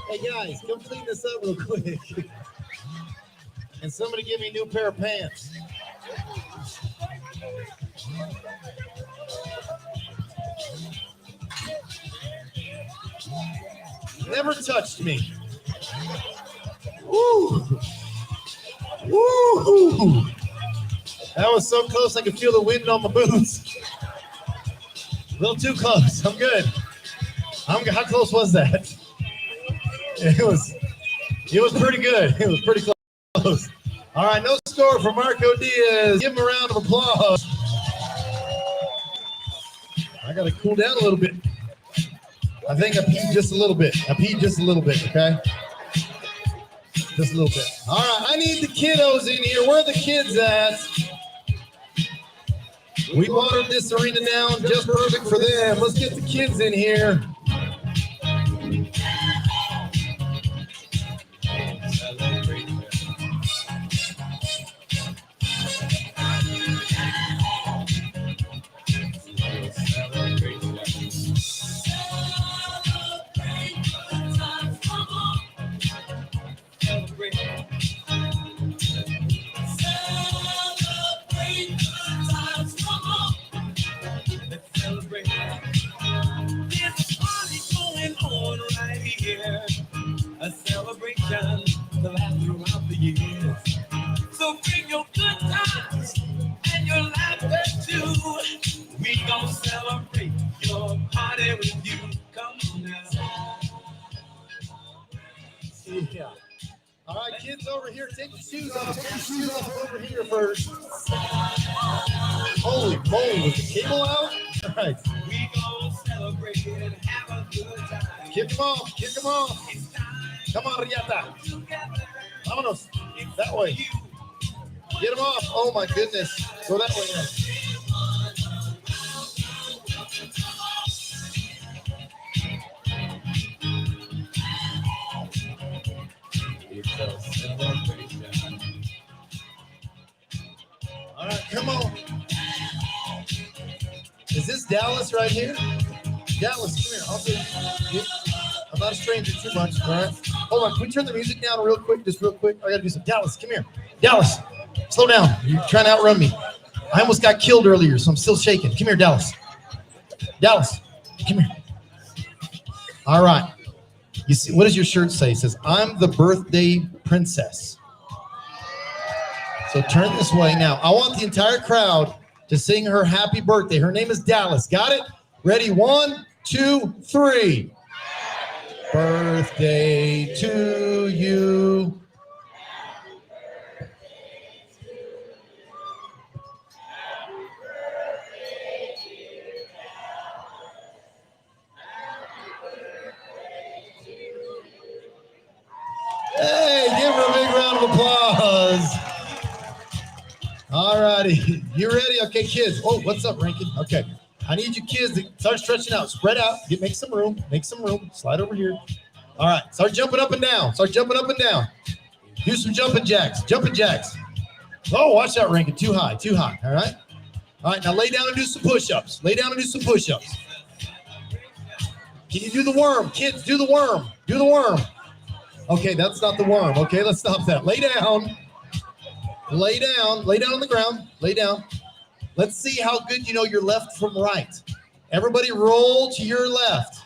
S1: Hey guys, come clean this up real quick. And somebody give me a new pair of pants. Never touched me. Woo! Woo! That was so close I could feel the wind on my boots. A little too close. I'm good. How close was that? It was pretty good. It was pretty close. All right, no score for Marco Diaz. Give him a round of applause. I got to cool down a little bit. I think I peed just a little bit. Okay? Just a little bit. All right, I need the kiddos in here. Where are the kids at? We watered this arena down just perfect for them. Let's get the kids in here.
S6: gonna celebrate your party with you. Come on now.
S1: Yeah. All right, kids over here, take your shoes off. Take your shoes off over here first. Holy moly, was the cable out? All right.
S6: We gonna celebrate and have a good time.
S1: Kick them off. Kick them off. Come on, Riata. Vámonos. That way. Get them off. Oh, my goodness. Go that way now. All right, come on. Is this Dallas right here? Dallas, come here. I'm not a stranger too much. All right. Hold on. Can we turn the music down real quick? Just real quick. I got to do some. Dallas, come here. Dallas, slow down. You're trying to outrun me. I almost got killed earlier, so I'm still shaking. Come here, Dallas. Dallas, come here. All right. You see, what does your shirt say? It says, I'm the birthday princess. So turn this way. Now, I want the entire crowd to sing her happy birthday. Her name is Dallas. Got it? Ready? 1, 2, 3. Birthday to you. Hey, give her a big round of applause. All righty. You ready? Okay, kids. Oh, what's up, Rankin? Okay. I need you kids to start stretching out. Spread out. Make some room. Make some room. Slide over here. All right. Start jumping up and down. Start jumping up and down. Do some jumping jacks. Jumping jacks. Oh, watch out, Rankin. Too high. Too high. All right. All right. Now lay down and do some push-ups. Lay down and do some push-ups. Can you do the worm? Kids, do the worm. Do the worm. Okay, that's not the worm. Okay, let's stop that. Lay down. Lay down. Lay down on the ground. Lay down. Let's see how good you know your left from right. Everybody roll to your left.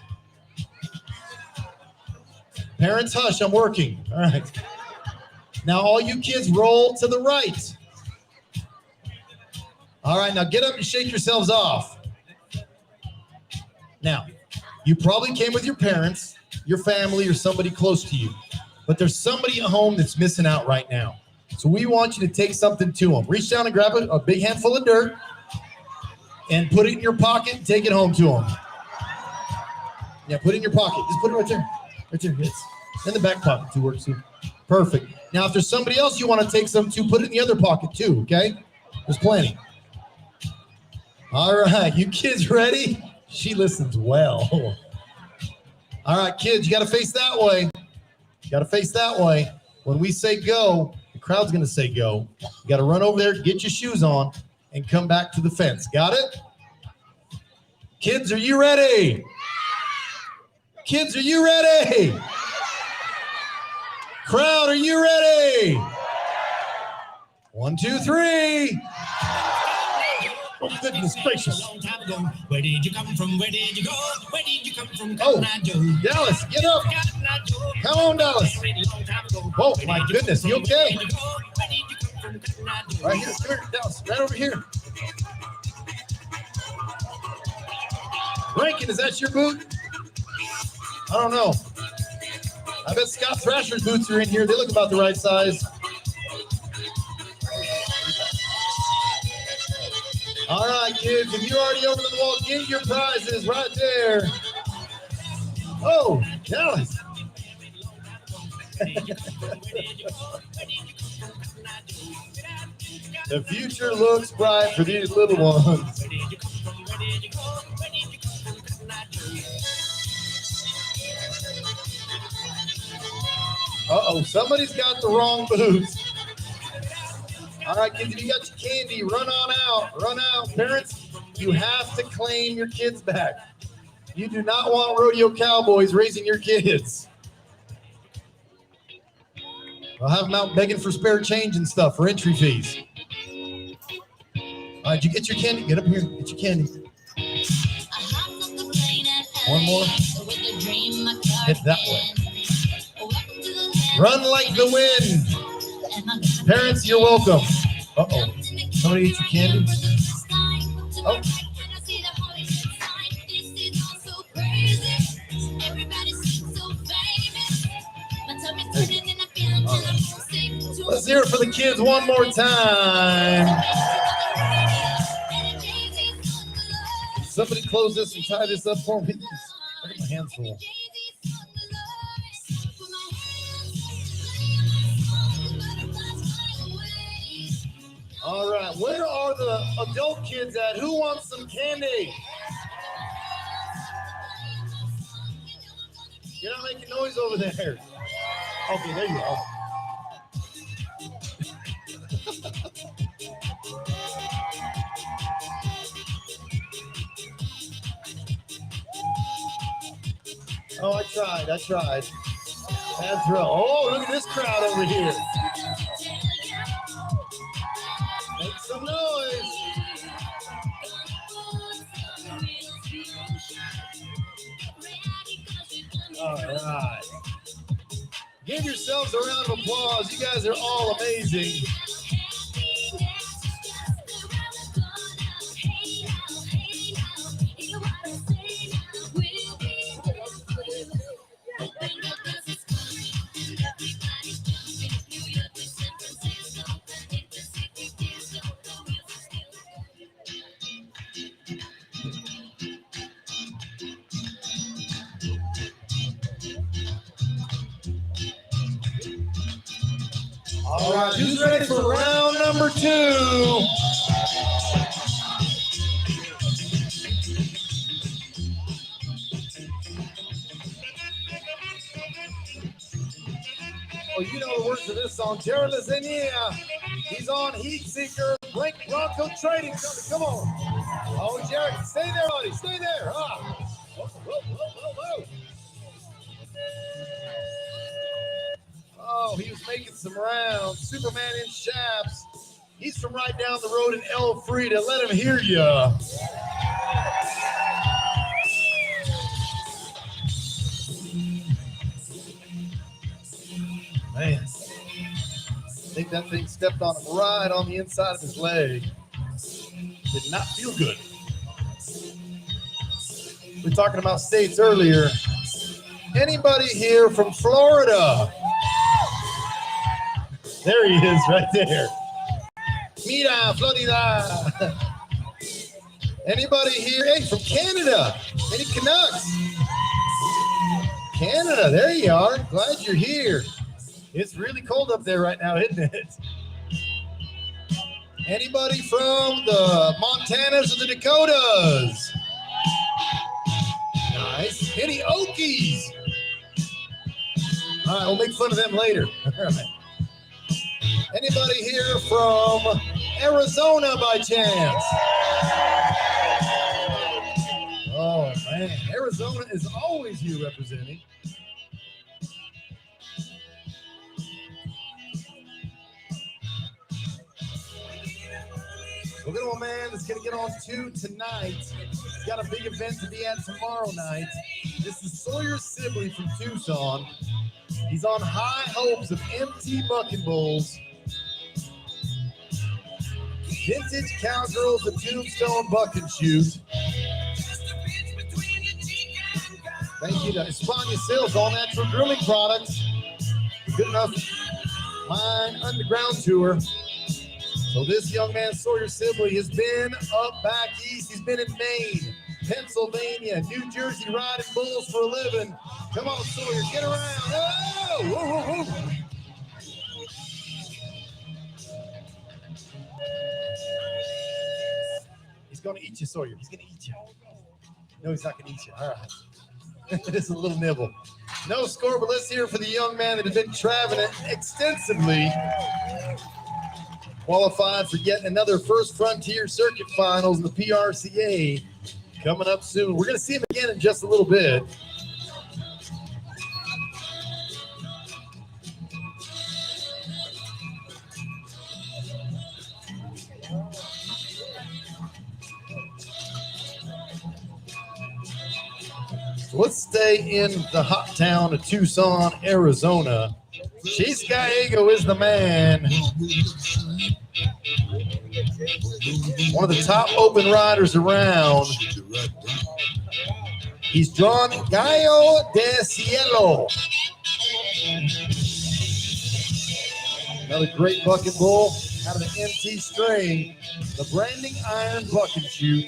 S1: Parents, hush, I'm working. All right. Now all you kids roll to the right. All right, now get up and shake yourselves off. Now, you probably came with your parents, your family, or somebody close to you. But there's somebody at home that's missing out right now. So we want you to take something to them. Reach down and grab a big handful of dirt and put it in your pocket and take it home to them. Yeah, put it in your pocket. Just put it right there. Right there. It's in the back pocket too. Works too. Perfect. Now, if there's somebody else you want to take some to, put it in the other pocket too, okay? There's plenty. All right, you kids ready? She listens well. All right, kids, you got to face that way. You got to face that way. When we say go, the crowd's going to say go. You got to run over there, get your shoes on, and come back to the fence. Got it? Kids, are you ready? Kids, are you ready? Crowd, are you ready? 1, 2, 3. Oh, goodness gracious.
S6: Where did you come from? Where did you go? Where did you come from?
S1: Oh, Dallas, get up. Come on, Dallas. Oh, my goodness. You okay? Right here. Come here, Dallas. Right over here. Rankin, is that your boot? I don't know. I bet Scott Thrasher's boots are in here. They look about the right size. All right, kids, if you're already over the wall, get your prizes right there. Oh, Dallas. The future looks bright for these little ones. Uh-oh, somebody's got the wrong boots. All right, kids, if you got your candy, run on out. Run out. Parents, you have to claim your kids back. You do not want rodeo cowboys raising your kids. I'll have them out begging for spare change and stuff for entry fees. All right, you get your candy. Get up here. Get your candy. One more. Hit that way. Run like the wind. Parents, you're welcome. Uh-oh. Somebody eat your candy? Oh. Let's hear it for the kids one more time. Somebody close this and tie this up for me. I got my hands full. All right, where are the adult kids at? Who wants some candy? You're not making noise over there. Okay, there you go. Oh, I tried. That's right. Oh, look at this crowd over here. Make some noise. All right. Give yourselves a round of applause. You guys are all amazing. All right, who's ready for round number 2? Oh, you know the words of this song. Jared Lazania, he's on Heat Seeker, Bronco Trading. Come on. Oh, Jared, stay there, buddy. Stay there. Ah. Whoa, whoa, whoa, whoa. Oh, he was making some rounds. Superman in Shaps. He's from right down the road in Elfrida. Let him hear ya. Man, I think that thing stepped on him right on the inside of his leg. Did not feel good. We were talking about states earlier. Anybody here from Florida? There he is, right there. Mira, Florida. Anybody here? Hey, from Canada? Any Canucks? Canada, there you are. Glad you're here. It's really cold up there right now, isn't it? Anybody from the Montanas or the Dakotas? Nice. Any Okies? All right, we'll make fun of them later. All right. Anybody here from Arizona by chance? Oh, man. Arizona is always here representing. Look at a man that's going to get on 2 tonight. He's got a big event to be at tomorrow night. This is Sawyer Sibley from Tucson. He's on high hopes of empty bucking bowls. Vintage Cowgirls, the Tombstone Buck and Shoot. Thank you to Espana Sales, all natural grooming products. Good enough. Mine Underground Tour. So this young man, Sawyer Sibley, has been up back east. He's been in Maine, Pennsylvania, New Jersey, riding bulls for a living. Come on, Sawyer, get around. Oh! Whoa, whoa, whoa. He's going to eat you, Sawyer. He's going to eat you. No, he's not going to eat you. All right. This is a little nibble. No score, but let's hear it for the young man that has been traveling extensively. Qualified for yet another First Frontier Circuit Finals in the PRCA coming up soon. We're going to see him again in just a little bit. So let's stay in the hot town of Tucson, Arizona. Chase Gallego is the man. One of the top open riders around. He's drawn Gallo de Cielo. Another great bucket bull out of the MT strain, the Branding Iron Bucket Shoot.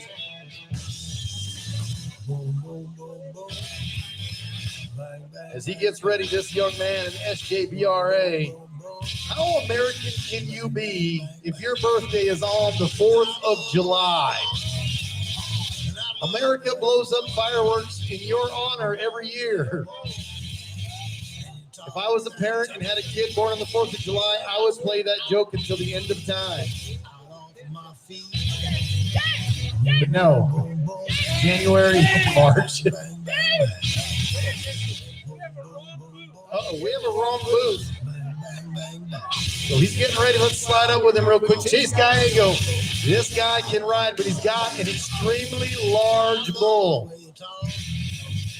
S1: As he gets ready, this young man in SJBRA, how American can you be if your birthday is on the 4th of July? America blows up fireworks in your honor every year. If I was a parent and had a kid born on the 4th of July, I would play that joke until the end of time. But no, January, March. Uh-oh, we have a wrong boot. So he's getting ready. Let's slide up with him real quick. Chase Gallego. This guy can ride, but he's got an extremely large bull.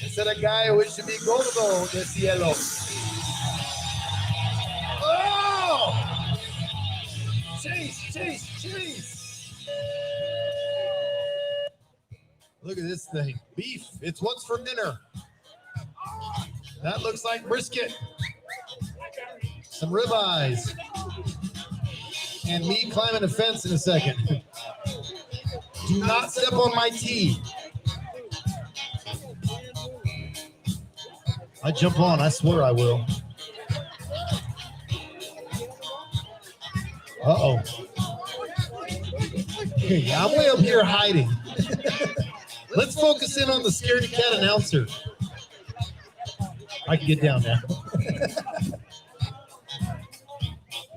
S1: Instead of Gallo, it should be Gordo de Cielo. Oh! Chase. Look at this thing. Beef. It's what's for dinner. That looks like brisket. Some ribeyes. And me climbing a fence in a second. Do not step on my tee. I jump on. I swear I will. Uh-oh. Hey, I'm way up here hiding. Let's focus in on the scaredy cat announcer. I can get down now.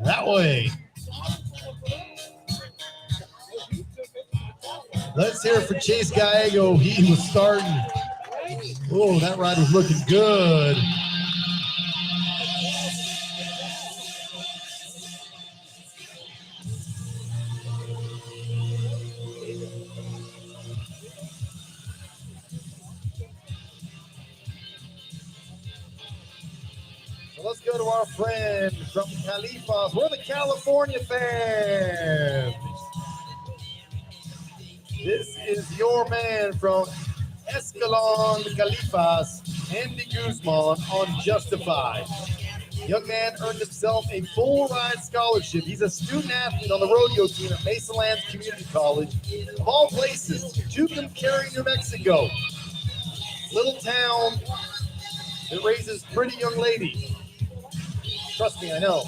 S1: That way. Let's hear it for Chase Gallego. He was starting. Oh, that ride was looking good. Let's go to our friend from Califas. We're the California fans. This is your man from Escalon, Califas, Andy Guzman on Justified. Young man earned himself a full ride scholarship. He's a student athlete on the rodeo team at Mesalands Community College. Of all places, Tucumcari, New Mexico. Little town that raises pretty young ladies. Trust me, I know.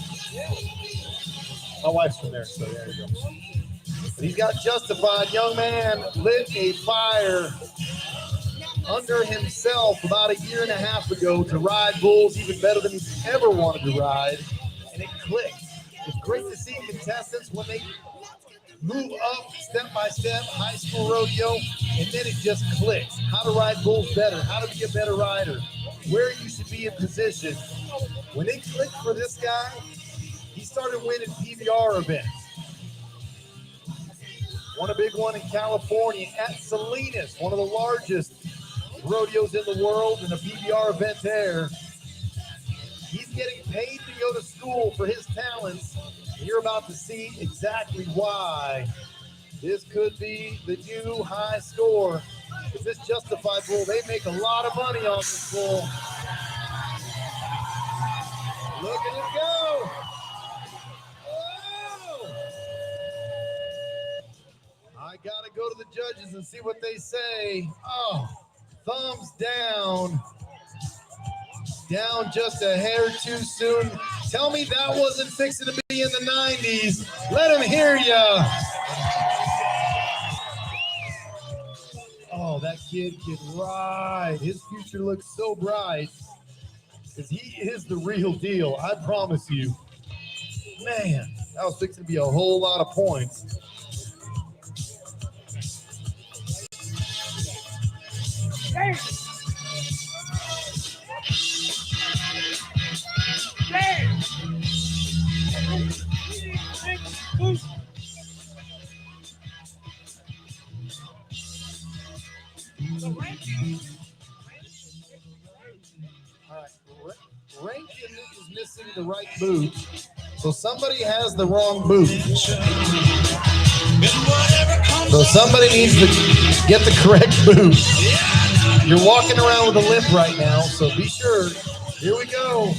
S1: My wife's from there, so there you go. But he's got Justified. Young man lit a fire under himself about 1.5 years ago to ride bulls even better than he's ever wanted to ride, and it clicked. It's great to see contestants when they move up step by step, high school rodeo, and then it just clicks. How to ride bulls better, how to be a better rider, where you should be in position. When it clicked for this guy, he started winning PBR events. Won a big one in California at Salinas, one of the largest rodeos in the world, and a PBR event there. He's getting paid to go to school for his talents. And you're about to see exactly why this could be the new high score. Because this Justified bull, they make a lot of money on this bull. Look at him go. Oh! I got to go to the judges and see what they say. Oh, thumbs down. Down just a hair too soon. Tell me that wasn't fixing to be in the 90s. Let him hear ya. Oh, that kid can ride. His future looks so bright because he is the real deal. I promise you. Man, that was fixing to be a whole lot of points. Hey. Rankin is missing the right boot, so somebody has the wrong boot. So somebody needs to get the correct boot. You're walking around with a limp right now, so be sure. Here we go.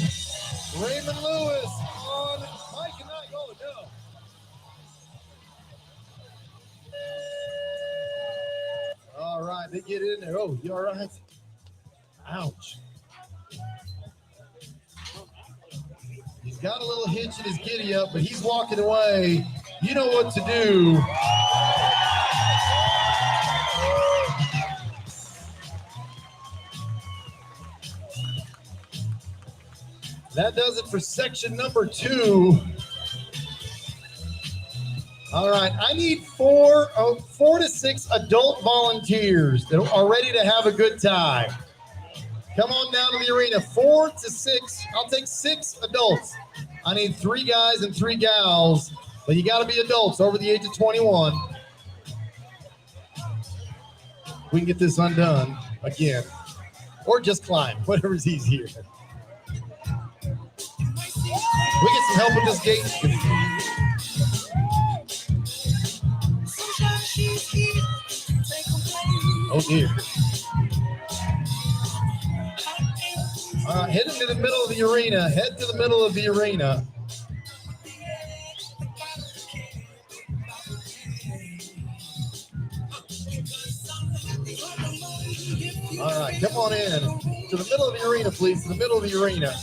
S1: Raymond Lewis on Mike and they get in there. Oh, you all right? Ouch. He's got a little hitch in his giddy up, but he's walking away. You know what to do. That does it for section number 2. All right, I need 4 to 6 adult volunteers that are ready to have a good time. Come on down to the arena, 4 to 6. I'll take 6 adults. I need 3 guys and 3 gals, but you got to be adults over the age of 21. We can get this undone again, or just climb, whatever's easier. We get some help with this gate. Oh dear. All right, head into the middle of the arena. Head to the middle of the arena. All right, come on in to the middle of the arena, please. To the middle of the arena.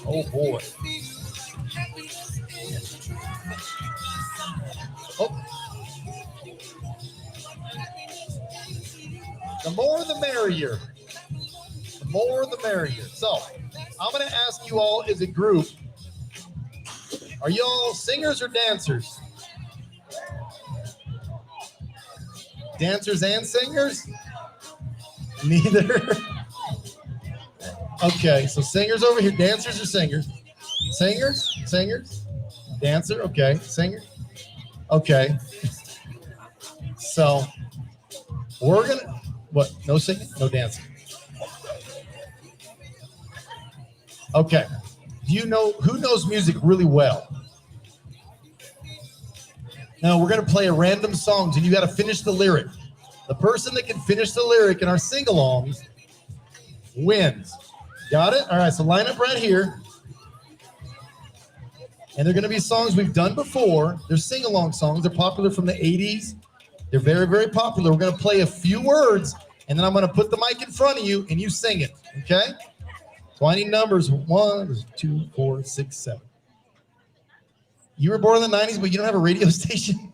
S1: Oh boy. Oh. The more the merrier. The more the merrier. So, I'm going to ask you all as a group, are you all singers or dancers? Dancers and singers? Neither. Okay, so singers over here, dancers or singers? Singers? Dancer, okay. Singer? Okay. So, we're going to, what, no singing, no dancing? Okay. Do you know, who knows music really well? Now, we're going to play a random songs, and you got to finish the lyric. The person that can finish the lyric in our sing-alongs wins. Got it? All right, so line up right here. And they're going to be songs we've done before. They're sing-along songs. They're popular from the 80s. They're very, very popular. We're going to play a few words, and then I'm going to put the mic in front of you, and you sing it, okay? So I need numbers 1, 2, 4, 6, 7. You were born in the 90s, but you don't have a radio station?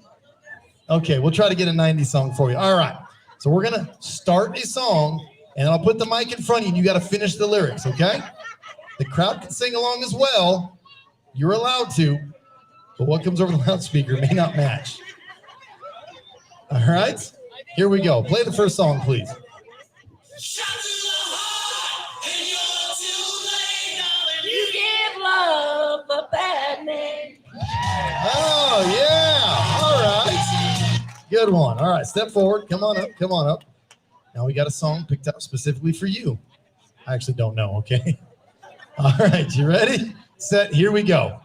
S1: Okay, we'll try to get a 90s song for you. All right, so we're going to start a song, and I'll put the mic in front of you, and you got to finish the lyrics, okay? The crowd can sing along as well. You're allowed to, but what comes over the loudspeaker may not match. All right, here we go. Play the first song, please.
S5: You give love a bad name.
S1: Oh, yeah. All right. Good one. All right, step forward. Come on up. Come on up. Now we got a song picked up specifically for you. I actually don't know, okay? All right, you ready? Set, here we go.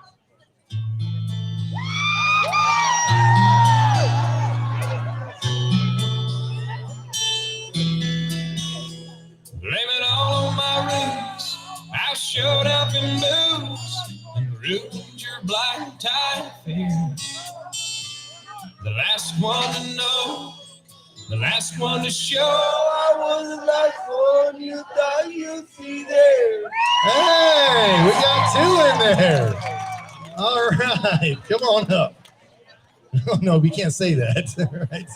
S6: Blame it all on my roots. I showed up in booze and ruined your black tie affair. The last one to know, the last one to show. I was the last one you thought you'd see there.
S1: Hey, we got 2 in there. All right, come on up. Oh, no, we can't say that. All right.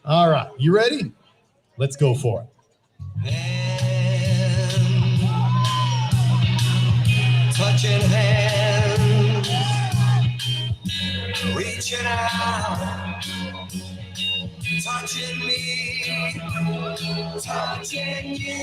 S1: All right, you ready? Let's go for it.
S6: Touching hands, reaching out, touching me, touching you.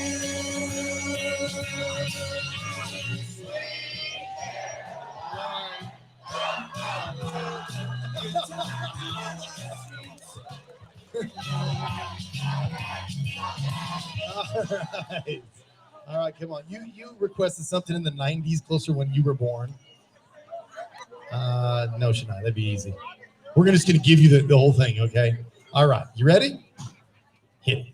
S1: All right, come on. You requested something in the 90s, closer when you were born. No, Shania, that'd be easy. We're just going to give you the whole thing, okay? All right, you ready? Hit it.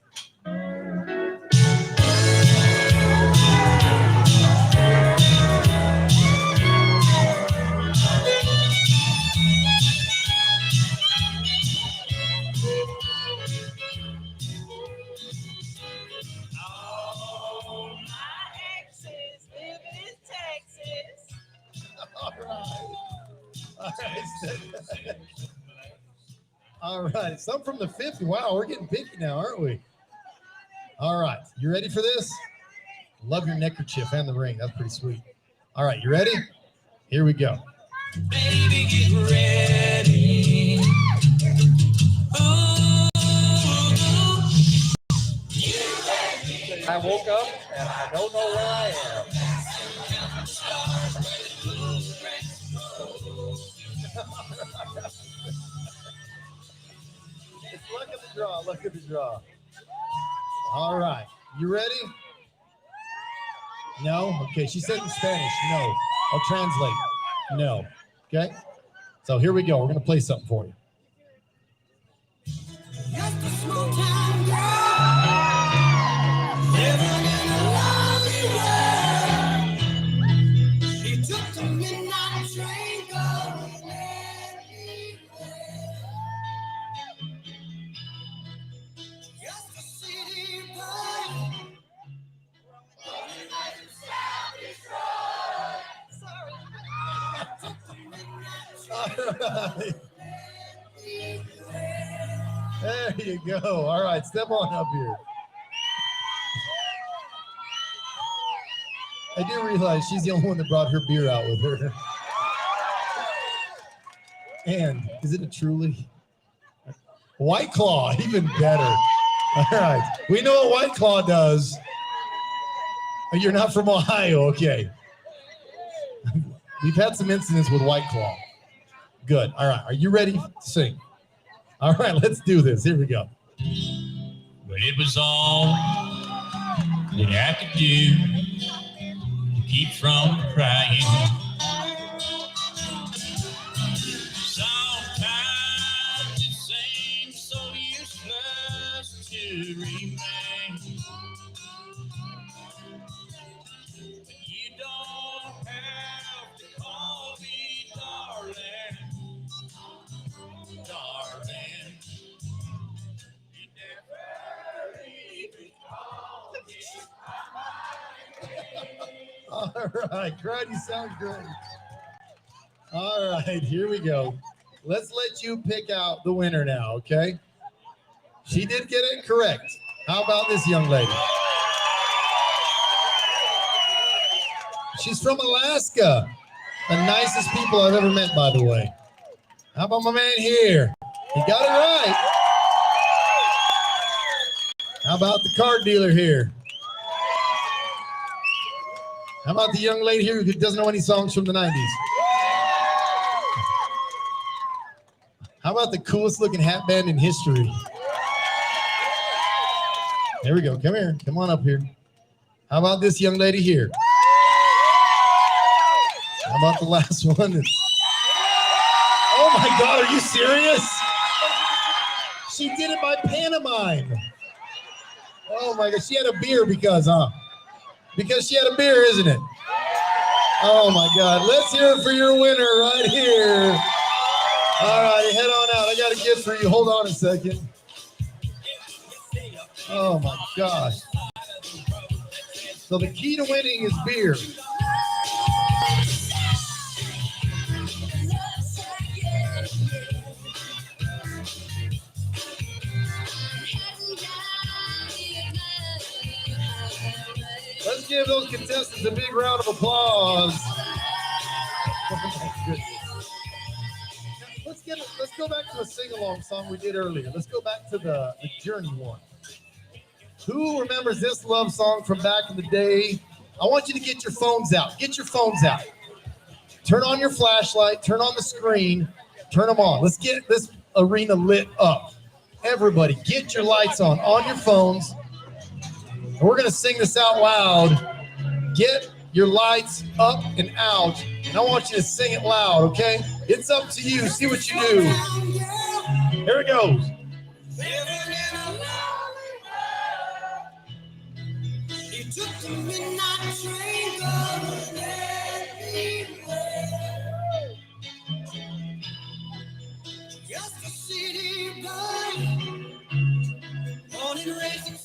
S1: All right. Some from the 50s. Wow, we're getting picky now, aren't we? All right. You ready for this? Love your neckerchief and the ring. That's pretty sweet. All right. You ready? Here we go.
S6: Baby, get ready.
S7: I woke up and I don't know where I am.
S1: It's luck of the draw. Luck of the draw. All right. You ready? No? Okay. She said in Spanish. No. I'll translate. No. Okay. So here we go. We're going to play something for you.
S6: Just a small town girl, living in a lonely world. She took the midnight train going anywhere. Just a city boy.
S1: All right. There you go. All right. Step on up here. I do realize she's the only one that brought her beer out with her. And is it a Truly? White Claw, even better. All right. We know what White Claw does. You're not from Ohio. Okay. We've had some incidents with White Claw. Good. All right. Are you ready to sing? All right. Let's do this. Here we go.
S6: But it was all that I could do to keep from crying. Sometimes it seems so useless to remain. But you don't have to call me darling, darling. You never even call me.
S1: All right. Crowd, you sound great. All right. Here we go. Let's let you pick out the winner now, okay? She did get it correct. How about this young lady? She's from Alaska. The nicest people I've ever met, by the way. How about my man here? He got it right. How about the card dealer here? How about the young lady here who doesn't know any songs from the 90s? How about the coolest looking hat band in history? There we go. Come here. Come on up here. How about this young lady here? How about the last one? Oh my God, are you serious? She did it by pantomime. Oh my God, she had a beer because she had a beer, isn't it? Oh my God, let's hear it for your winner right here. All right, head on out. I got a gift for you. Hold on a second. Oh my gosh. So the key to winning is beer. Let's give those contestants a big round of applause. Oh my goodness. Let's go back to a sing-along song we did earlier. Let's go back to the Journey one. Who remembers this love song from back in the day? I want you to get your phones out. Get your phones out. Turn on your flashlight. Turn on the screen. Turn them on. Let's get this arena lit up. Everybody, get your lights on your phones. And we're going to sing this out loud. Get your lights up and out. And I want you to sing it loud, okay? It's up to you. See what you do. Here it goes.
S6: He took the midnight train going anywhere. Just a city boy, born and raised in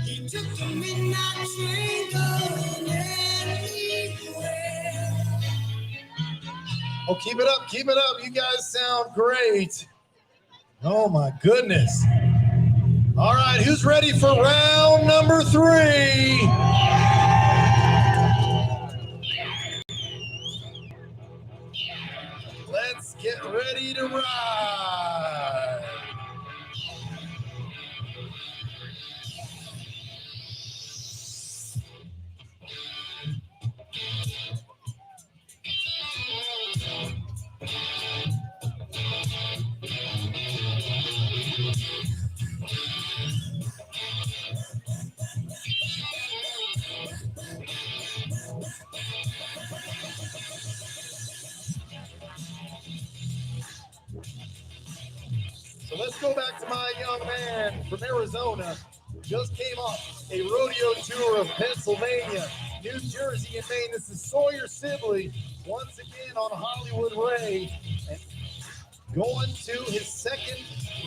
S6: he took the midnight train going anywhere.
S1: Oh, keep it up. Keep it up. You guys sound great. Oh, my goodness. All right, who's ready for round number 3? Let's get ready to ride. So let's go back to my young man from Arizona. Just came off a rodeo tour of Pennsylvania, New Jersey, and Maine. This is Sawyer Sibley once again on Hollywood Ray, and going to his second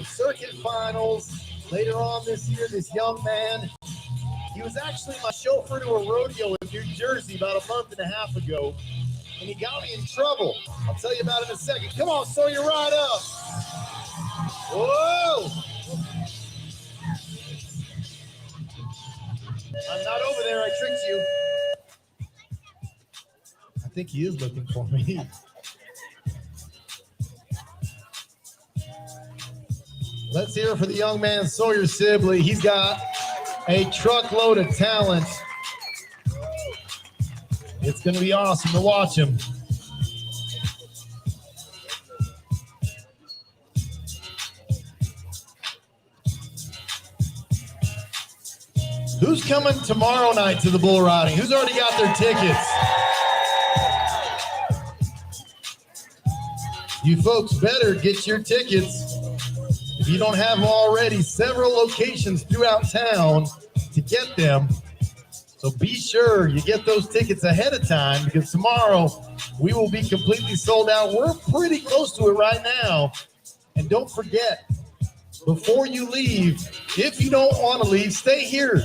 S1: circuit finals later on this year. This young man, he was actually my chauffeur to a rodeo in New Jersey about a month and a half ago, and he got me in trouble. I'll tell you about it in a second. Come on, Sawyer, ride up. Whoa! I'm not over there. I tricked you. I think he is looking for me. Let's hear it for the young man, Sawyer Sibley. He's got a truckload of talent. It's going to be awesome to watch him. Who's coming tomorrow night to the bull riding? Who's already got their tickets? You folks better get your tickets. If you don't have them already, several locations throughout town to get them. So be sure you get those tickets ahead of time, because tomorrow we will be completely sold out. We're pretty close to it right now. And don't forget, before you leave, if you don't want to leave, stay here.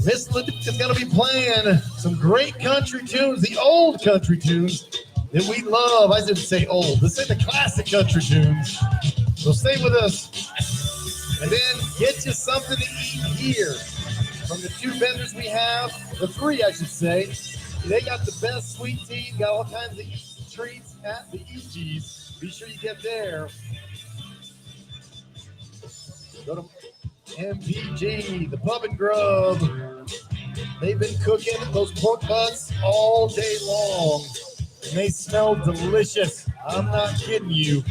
S1: Miss Linda is going to be playing some great country tunes, the old country tunes that we love. I didn't say old. Let's say the classic country tunes. So stay with us. And then get you something to eat here from the 2 vendors we have, the 3, I should say. They got the best sweet tea, got all kinds of treats at the EG's. Be sure you get there. Go to MPG, the Pub and Grub. They've been cooking those pork butts all day long, and they smell delicious. I'm not kidding you.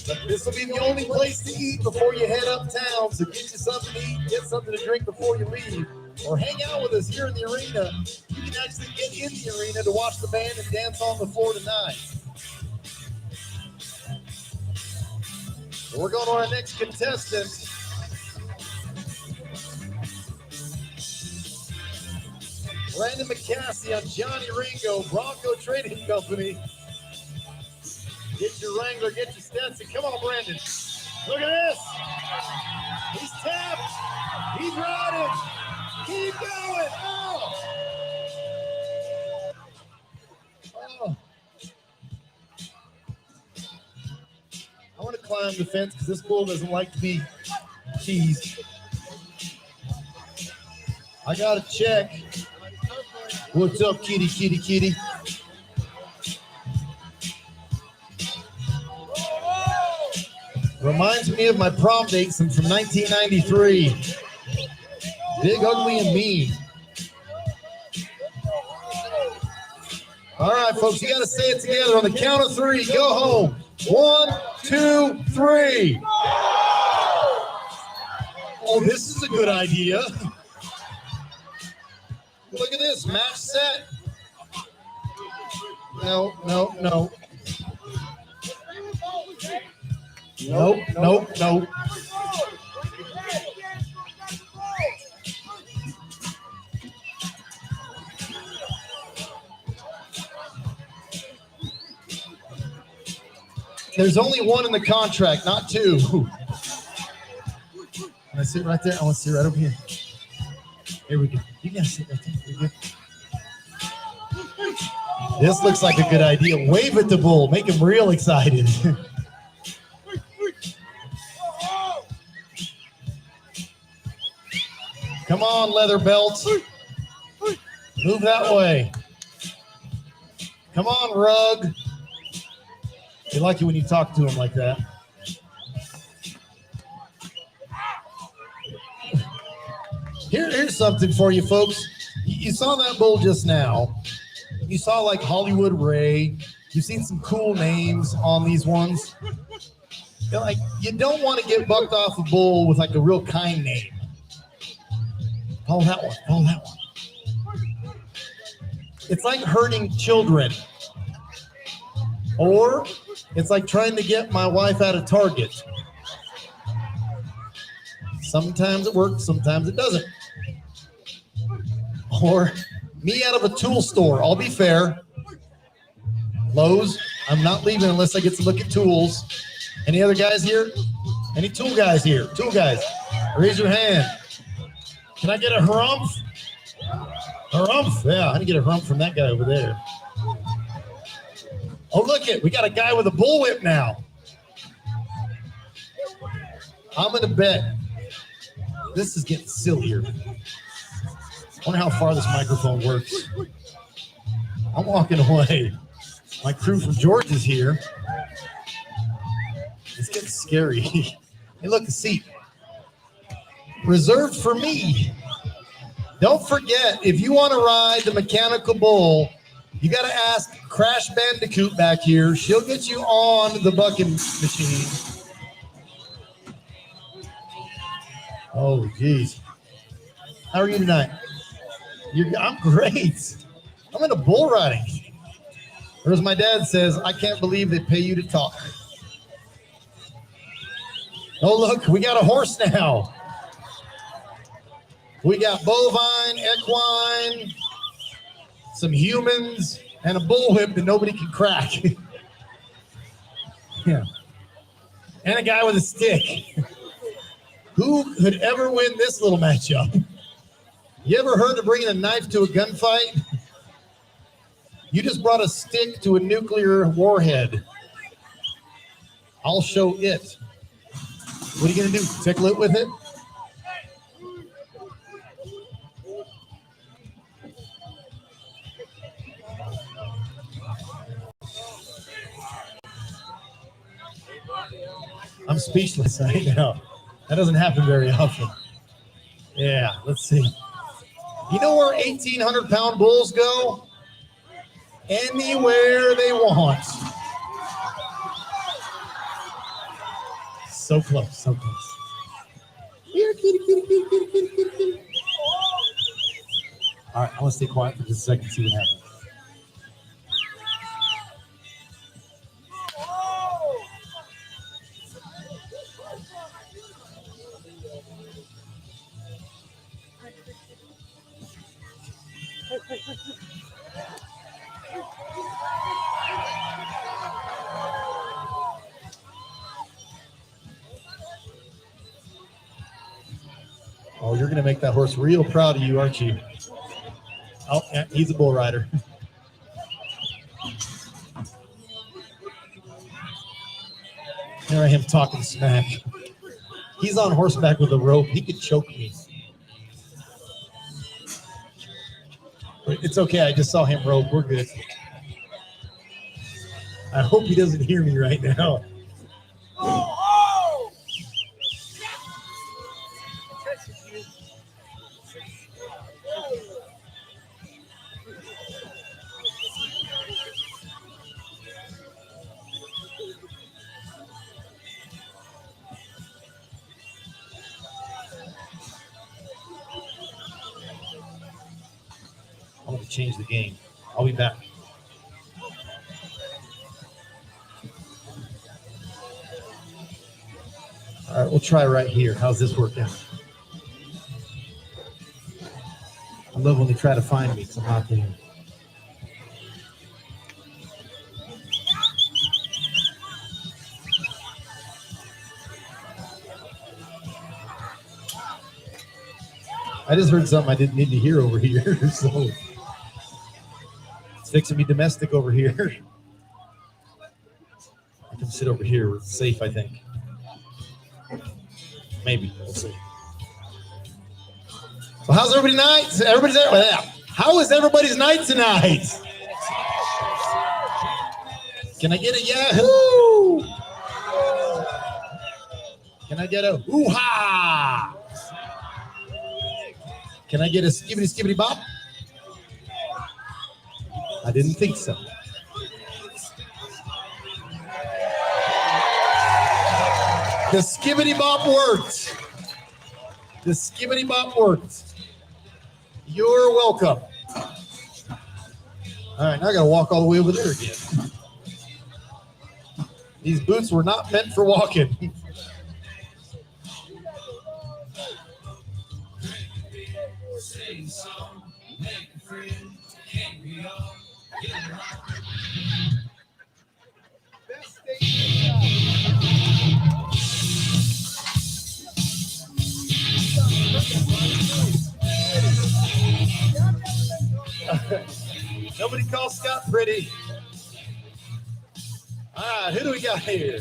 S1: But this will be the only place to eat before you head uptown, so get you something to eat, get something to drink before you leave, or hang out with us here in the arena. You can actually get in the arena to watch the band and dance on the floor tonight. So we're going to our next contestant. Brandon McCaskey on Johnny Ringo, Bronco Trading Company. Get your Wrangler, get your Stetson. Come on, Brandon. Look at this. He's tapped. He's riding. Keep going. Oh. I want to climb the fence because this bull doesn't like to be teased. I got to check. What's up, kitty, kitty, kitty? Reminds me of my prom dates from 1993. Big, ugly, and mean. All right, folks, you got to say it together on the count of 3. Go home. 1, 2, 3. Oh, this is a good idea. Look at this, match set. No. Nope. There's only 1 in the contract, not 2. Can I sit right there? I want to sit right over here. Here we go. You can sit right there. Here we go. This looks like a good idea. Wave at the bull. Make him real excited. Come on, leather belt. Move that way. Come on, rug. They like you when you talk to him like that. Here's something for you folks. You saw that bull just now. You saw like Hollywood Ray. You've seen some cool names on these ones. You're like, you don't want to get bucked off a bull with like a real kind name. Follow that one. Follow that one. It's like hurting children. Or it's like trying to get my wife out of Target. Sometimes it works, sometimes it doesn't. Or me out of a tool store. I'll be fair. Lowe's, I'm not leaving unless I get to look at tools. Any other guys here? Any tool guys here? Tool guys, raise your hand. Can I get a harumph? Harumph? Yeah, I didn't get a harumph from that guy over there. Oh, look it. We got a guy with a bullwhip now. I'm going to bet this is getting sillier. I wonder how far this microphone works. I'm walking away. My crew from Georgia's here. It's getting scary. Hey, look, a seat. Reserved for me. Don't forget, if you want to ride the mechanical bull, you got to ask Crash Bandicoot back here. She'll get you on the bucking machine. Oh, geez. How are you tonight? I'm great. I'm into bull riding. Or as my dad says, I can't believe they pay you to talk. Oh, look, we got a horse now. We got bovine, equine, some humans, and a bullwhip that nobody can crack. Yeah. And a guy with a stick. Who could ever win this little matchup? You ever heard of bringing a knife to a gunfight? You just brought a stick to a nuclear warhead. I'll show it. What are you going to do? Tickle it with it? I'm speechless right now. That doesn't happen very often. Yeah, let's see. You know where 1,800-pound bulls go? Anywhere they want. So close, so close. Here, kitty, kitty, kitty, kitty, kitty, kitty, kitty. All right, I want to stay quiet for just a second, see what happens. Oh, you're going to make that horse real proud of you, aren't you? Oh, yeah, he's a bull rider. Here I am talking smack. He's on horseback with a rope. He could choke me. But it's okay. I just saw him rope. We're good. I hope he doesn't hear me right now. I want to change the game. I'll be back. All right, we'll try right here. How's this work out? I love when they try to find me because I'm not there. I just heard something I didn't need to hear over here, so It's fixing to be domestic over here. I can sit over here. It's safe, I think. Maybe. We'll see. Well, how's everybody's night? Everybody's there? Well, how is everybody's night tonight? Can I get a yahoo? Can I get a hoo-ha? Can I get a skibbity bop? I didn't think so. The skibbity bop worked. The skibbity bop worked. You're welcome. All right, now I got to walk all the way over there again. These boots were not meant for walking. Nobody calls Scott pretty. All right, who do we got here?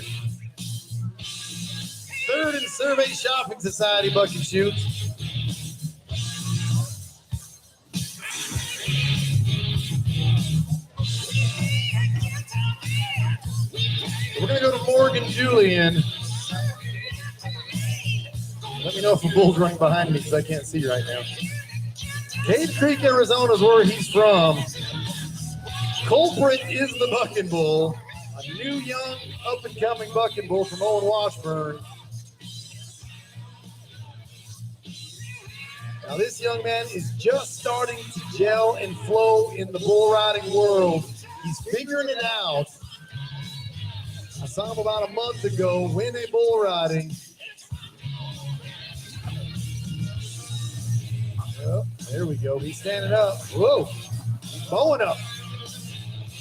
S1: Third and Survey Shopping Society buck and shoot. We're going to go to Morgan Julian. Let me know if a bull's running behind me because I can't see right now. Cave Creek, Arizona is where he's from. Culprit is the bucking bull. A new, young, up-and-coming bucking bull from Owen Washburn. Now, this young man is just starting to gel and flow in the bull riding world. He's figuring it out. I saw him about a month ago win a bull riding. Oh, there we go. He's standing up. Whoa. He's bowing up.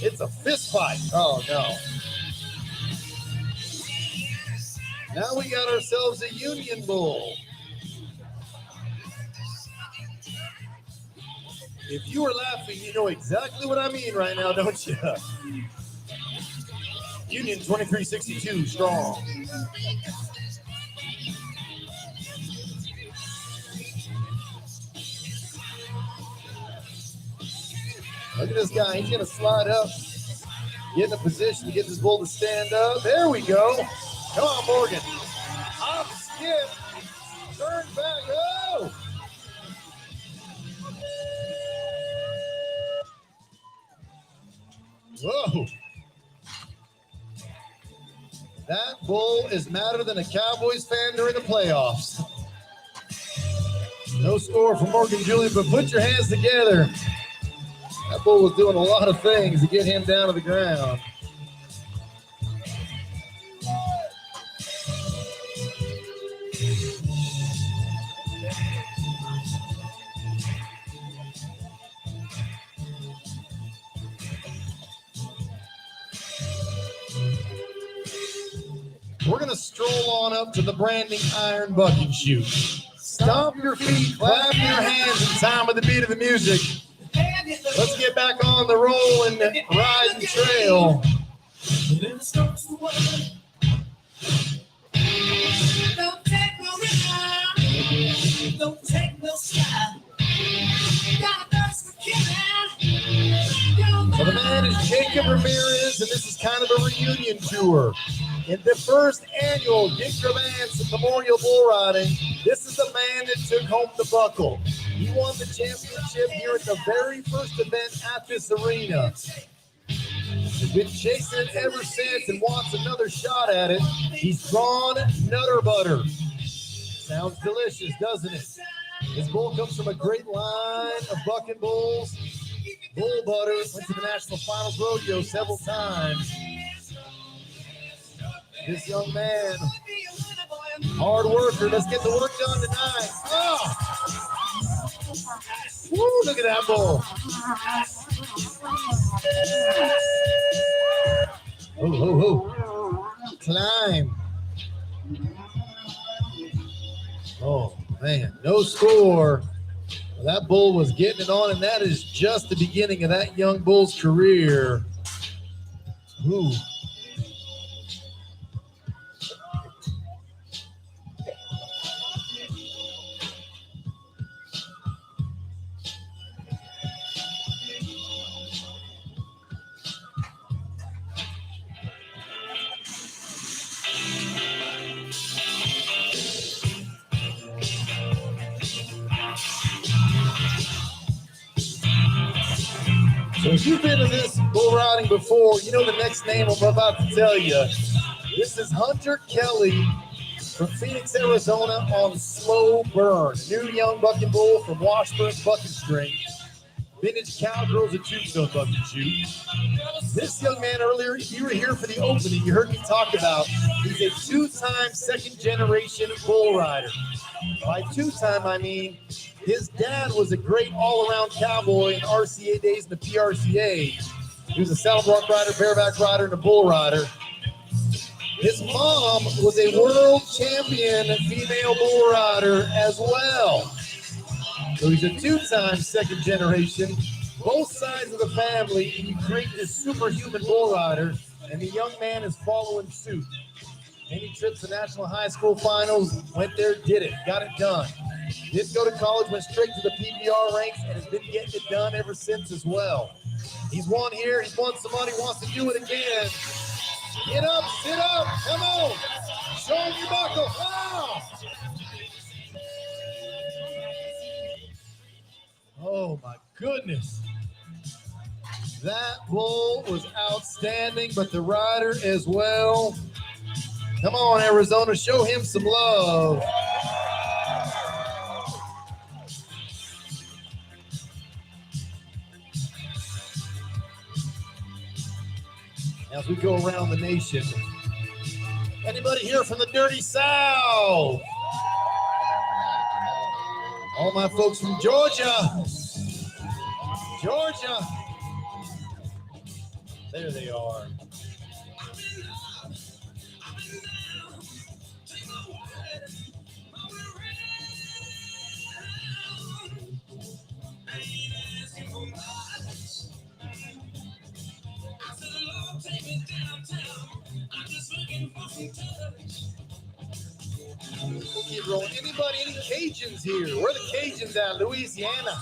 S1: It's a fist fight. Oh, no. Now we got ourselves a Union bull. If you are laughing, you know exactly what I mean right now, don't you? Union 2362 strong. Look at this guy. He's going to slide up, get in a position to get this bull to stand up. There we go. Come on, Morgan. Hop, skip, turn back. Oh! Whoa. That bull is madder than a Cowboys fan during the playoffs. No score for Morgan Julian, but put your hands together. That bull was doing a lot of things to get him down to the ground. We're going to stroll on up to the branding iron bucking shoot. Stomp your feet, clap your hands in time with the beat of the music. Let's get back on the roll and ride the trail. Don't take no style. Well, the man is Jacob Ramirez, and this is kind of a reunion tour. In the first annual Gravance Memorial Bull Riding, this is the man that took home the buckle. He won the championship here at the very first event at this arena. He's been chasing it ever since and wants another shot at it. He's drawn Nutter Butter. Sounds delicious, doesn't it? This bull comes from a great line of bucking bulls. Bull Butter went to the National Finals Rodeo several times. This young man, hard worker. Let's get the work done tonight. Oh! Woo, look at that bull. Oh. Climb. Oh, man. No score That bull was getting it on, and that is just the beginning of that young bull's career. Ooh. So if you've been to this bull riding before, you know the next name I'm about to tell you. This is Hunter Kelly from Phoenix, Arizona on Slow Burn. New young bucking bull from Washburn Bucking String. Vintage Cowgirls and Tombstone bucking shoe. This young man earlier, if you were here for the opening, you heard me talk about, he's a two-time second-generation bull rider. By two-time, I mean his dad was a great all-around cowboy in RCA days in the PRCA. He was a saddle block rider, bareback rider, and a bull rider. His mom was a world champion female bull rider as well. So he's a two-time second generation, both sides of the family, and you create this superhuman bull rider, and the young man is following suit. Any trips to national high school finals, went there, did it, got it done. Didn't go to college, went straight to the PBR ranks, and has been getting it done ever since as well. He's won here, he's won some money, wants to do it again. Get up, sit up, come on. Show him your buckle, wow. Oh my goodness. That bull was outstanding, but the rider as well. Come on, Arizona, show him some love. As we go around the nation, anybody here from the Dirty South? All my folks from Georgia. Georgia. There they are. We'll keep rolling. Anybody, any Cajuns here? Where are the Cajuns at? Louisiana.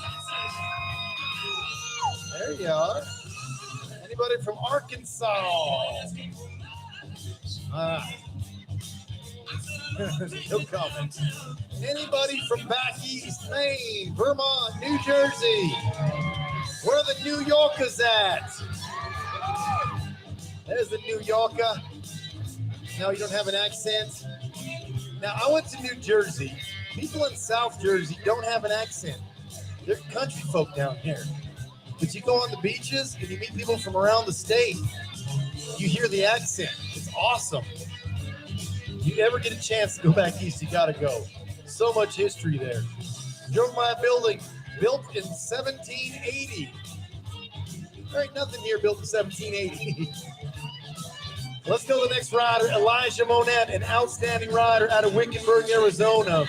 S1: There you are. Anybody from Arkansas? No comment. Anybody from back east, Maine, Vermont, New Jersey? Where are the New Yorkers at? There's the New Yorker. No, you don't have an accent. Now, I went to New Jersey. People in South Jersey don't have an accent. They're country folk down here. But you go on the beaches and you meet people from around the state. You hear the accent. It's awesome. If you ever get a chance to go back east, you got to go. So much history there. Drove by a building built in 1780. There ain't nothing here built in 1780. Let's go to the next rider, Elijah Monette, an outstanding rider out of Wickenburg, Arizona.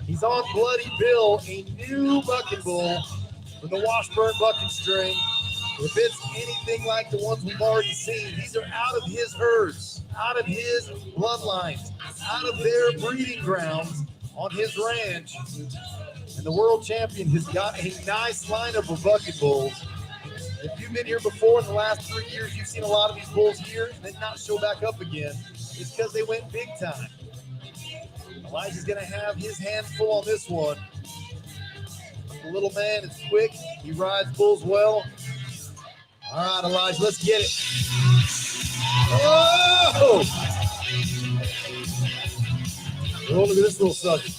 S1: He's on Bloody Bill, a new bucking bull from the Washburn Bucking String. If it's anything like the ones we've already seen, these are out of his herds, out of his bloodlines, out of their breeding grounds on his ranch. And the world champion has got a nice lineup of bucking bulls. If you've been here before in the last 3 years, you've seen a lot of these bulls here and then not show back up again. It's because they went big time. Elijah's going to have his hands full on this one. The little man is quick. He rides bulls well. All right, Elijah, let's get it. Oh! Oh, look at this little sucker.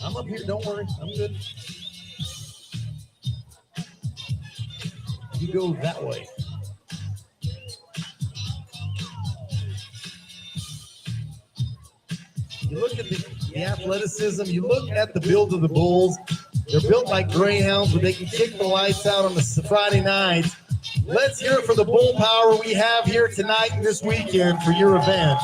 S1: I'm up here, don't worry, I'm good. You go that way. You look at the athleticism, you look at the build of the bulls. They're built like greyhounds where they can kick the lights out on the Friday nights Let's hear it for the bull power we have here tonight and this weekend for your event.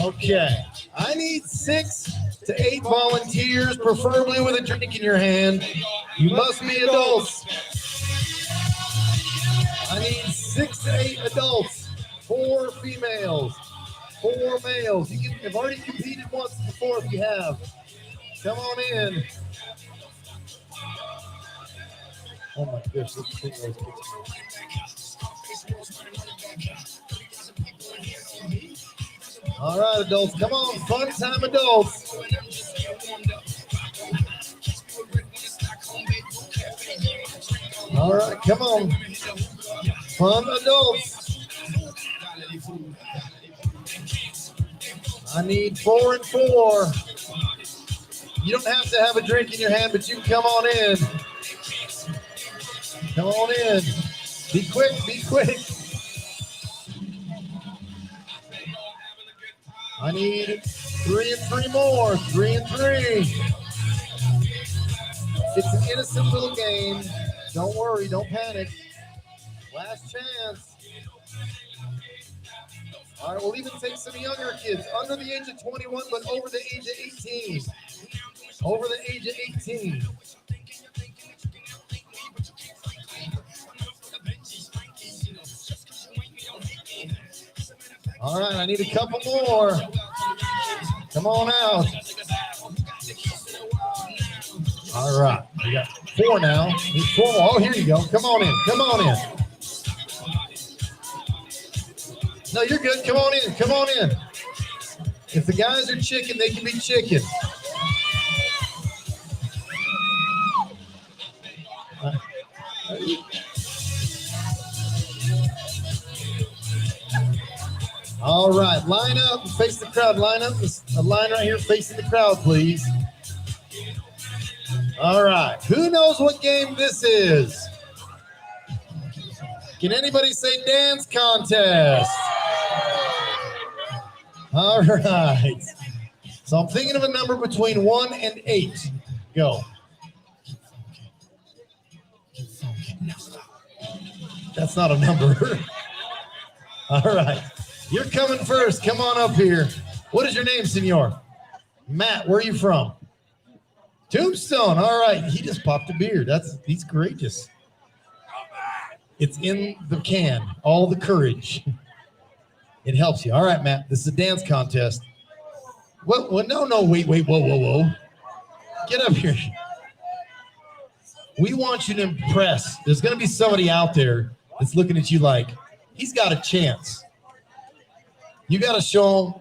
S1: Okay, I need 6 to 8 volunteers, preferably with a drink in your hand. You must be adults. I need 6 to 8 adults, 4 females, 4 males. You've already competed once before if you have. Come on in. Oh my gosh, this thing was all right, adults, come on, fun time adults. All right, come on, fun adults. I need 4 and 4. You don't have to have a drink in your hand, but you can come on in. Come on in. Be quick, be quick. I need 3 and 3 more. 3 and 3. It's an innocent little game. Don't worry, don't panic. Last chance. All right, we'll even take some younger kids, under the age of 21, but over the age of 18. Over the age of 18. All right, I need a couple more. Come on out. All right, we got 4 now. Need 4 more. Oh, here you go. Come on in. Come on in. No, you're good. Come on in. Come on in. If the guys are chicken, they can be chicken. All right, line up, face the crowd. Line up, a line right here facing the crowd, please. All right, who knows what game this is? Can anybody say dance contest? All right. So I'm thinking of a number between 1 and 8. Go. That's not a number. All right. You're coming first. Come on up here. What is your name, senor? Matt, where are you from? Tombstone. All right. He just popped a beer. He's courageous. It's in the can. All the courage. It helps you. All right, Matt. This is a dance contest. Well, no, wait, whoa. Get up here. We want you to impress. There's going to be somebody out there that's looking at you like, he's got a chance. You got to show them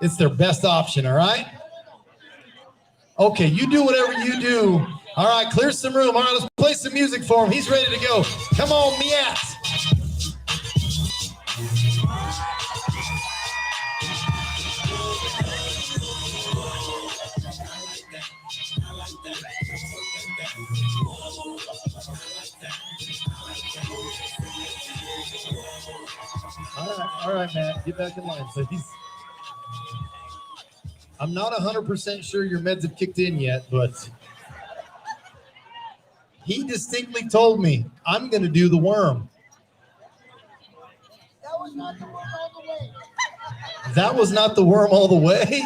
S1: it's their best option, all right? Okay, you do whatever you do. All right, clear some room. All right, let's play some music for him. He's ready to go. Come on, Miat. All right, Matt, get back in line, please. I'm not 100% sure your meds have kicked in yet, but he distinctly told me, I'm going to do the worm.
S8: That was not the worm all the way.
S1: That was not the worm all the way?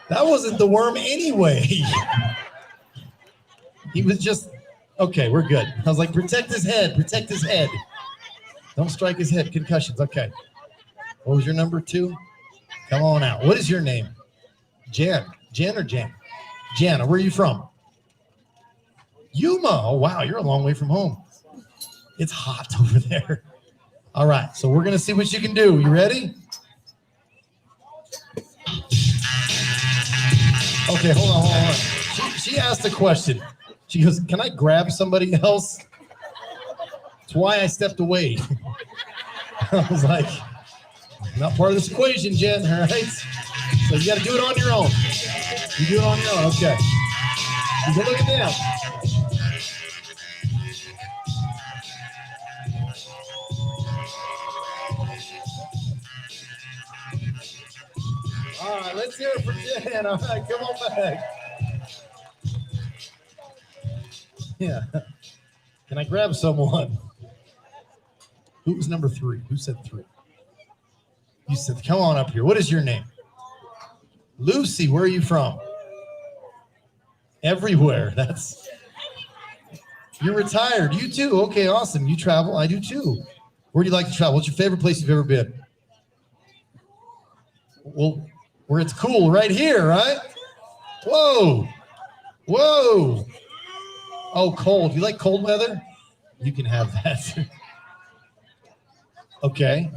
S1: That wasn't the worm anyway. He was just, okay, we're good. I was like, protect his head, protect his head. Don't strike his head, concussions, okay. What was your number 2? Come on out. What is your name? Jen or Jan? Jana, where are you from? Yuma. Oh, wow, you're a long way from home. It's hot over there. All right, so we're going to see what you can do. You ready? Okay, hold on. She asked a question. She goes, can I grab somebody else? That's why I stepped away. I was like, not part of this equation, Jen, all right? So you got to do it on your own. You do it on your own, okay. You can look at them. All right, let's hear it for Jen. All right, come on back. Yeah. Can I grab someone? Who was number 3? Who said 3? You said, come on up here. What is your name? Lucy, where are you from? Everywhere. You're retired. You too. Okay, awesome. You travel. I do too. Where do you like to travel? What's your favorite place you've ever been? Well, where it's cool, right here, right? Whoa. Whoa. Oh, cold. You like cold weather? You can have that. Okay,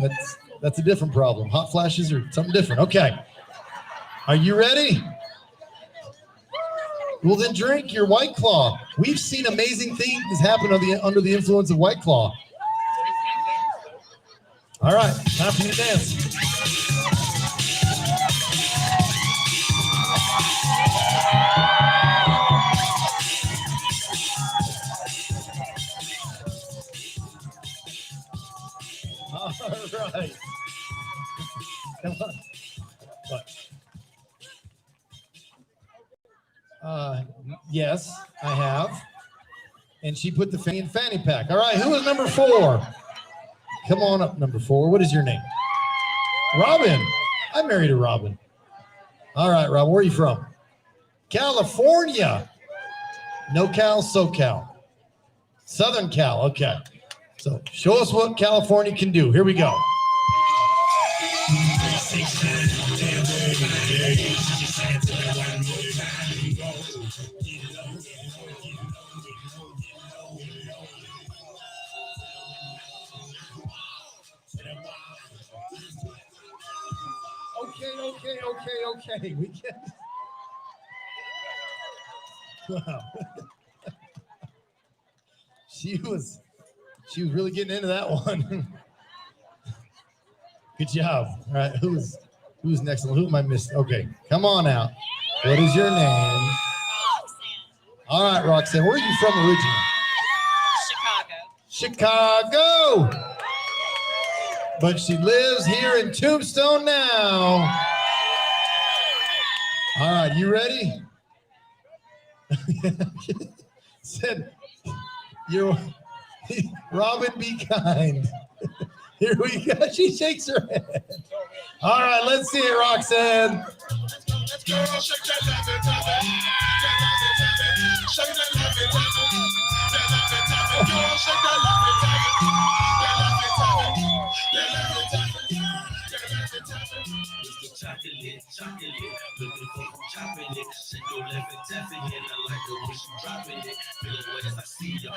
S1: that's a different problem. Hot flashes are something different. Okay. Are you ready? Well, then drink your White Claw. We've seen amazing things happen under the influence of White Claw. All right, time for you to dance. All right. Come on. What? Yes, I have. And she put the fanny pack. All right, who is number 4? Come on up, number 4. What is your name? Robin. I married a Robin. All right, Robin, where are you from? California. No Cal, SoCal. Southern Cal, okay. So show us what California can do. Here we go. Okay. We can. Wow. She was really getting into that one. Good job. All right, who's next? Who am I missing? Okay, come on out. What is your name?
S3: Roxanne.
S1: All right, Roxanne. Where are you from originally? Chicago. But she lives here in Tombstone now. All right, you ready? Said, you're Robin, be kind. Here we go. She shakes her head. All right, let's see it, Roxanne.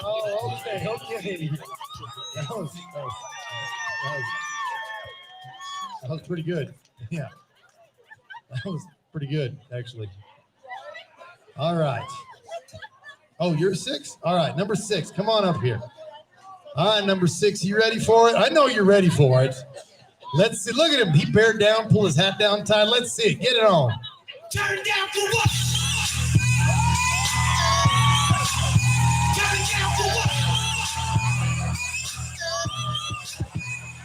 S1: Oh, okay. That was pretty good. Yeah. That was pretty good, actually. All right. Oh, you're 6? All right, number 6. Come on up here. All right, number 6. You ready for it? I know you're ready for it. Let's see. Look at him. He bared down, pull his hat down tight. Let's see it. Get it on.
S6: Turn down for what? Turn down for what?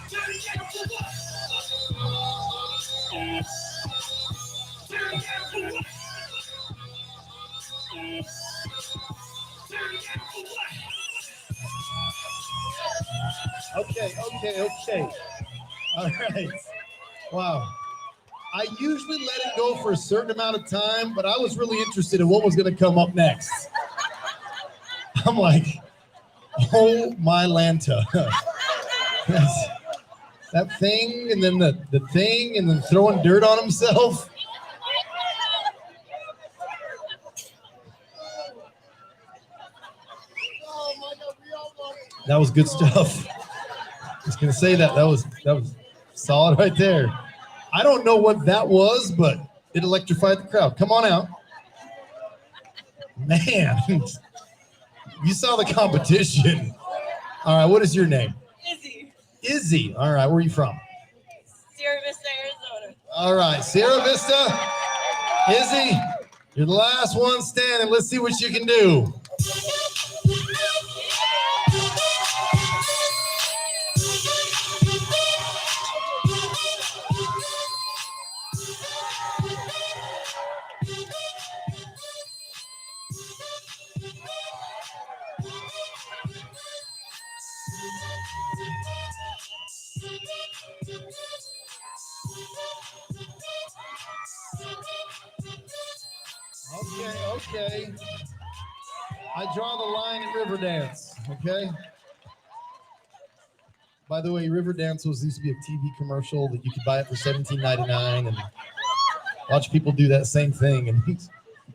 S6: Turn down for what? Turn down for what? Turn down for what?
S1: Okay. All right. Wow. I usually let it go for a certain amount of time, but I was really interested in what was going to come up next. I'm like, oh my Lanta. That thing, and then the thing, and then throwing dirt on himself. That was good stuff. I was going to say that was solid right there. I don't know what that was, but it electrified the crowd. Come on out. Man, you saw the competition. All right, what is your name? Izzy. All right, where are you from?
S9: Sierra Vista, Arizona.
S1: All right, Sierra Vista. Izzy, you're the last one standing. Let's see what you can do. Okay. I draw the line at Riverdance. Okay. By the way, Riverdance used to be a TV commercial that you could buy it for $17.99 and watch people do that same thing, and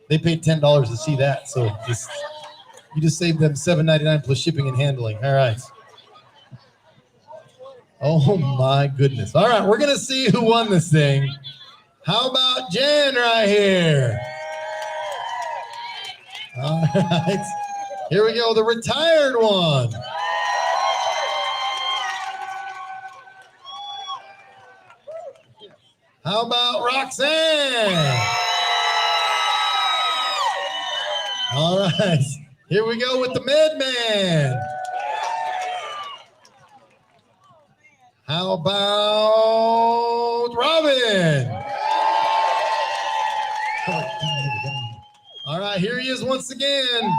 S1: they paid $10 to see that. So you just saved them $7.99 plus shipping and handling. All right. Oh my goodness. All right, we're gonna see who won this thing. How about Jen right here? All right. Here we go, the retired one. How about Roxanne? All right. Here we go with the Madman. How about Robin? All right, here he is once again.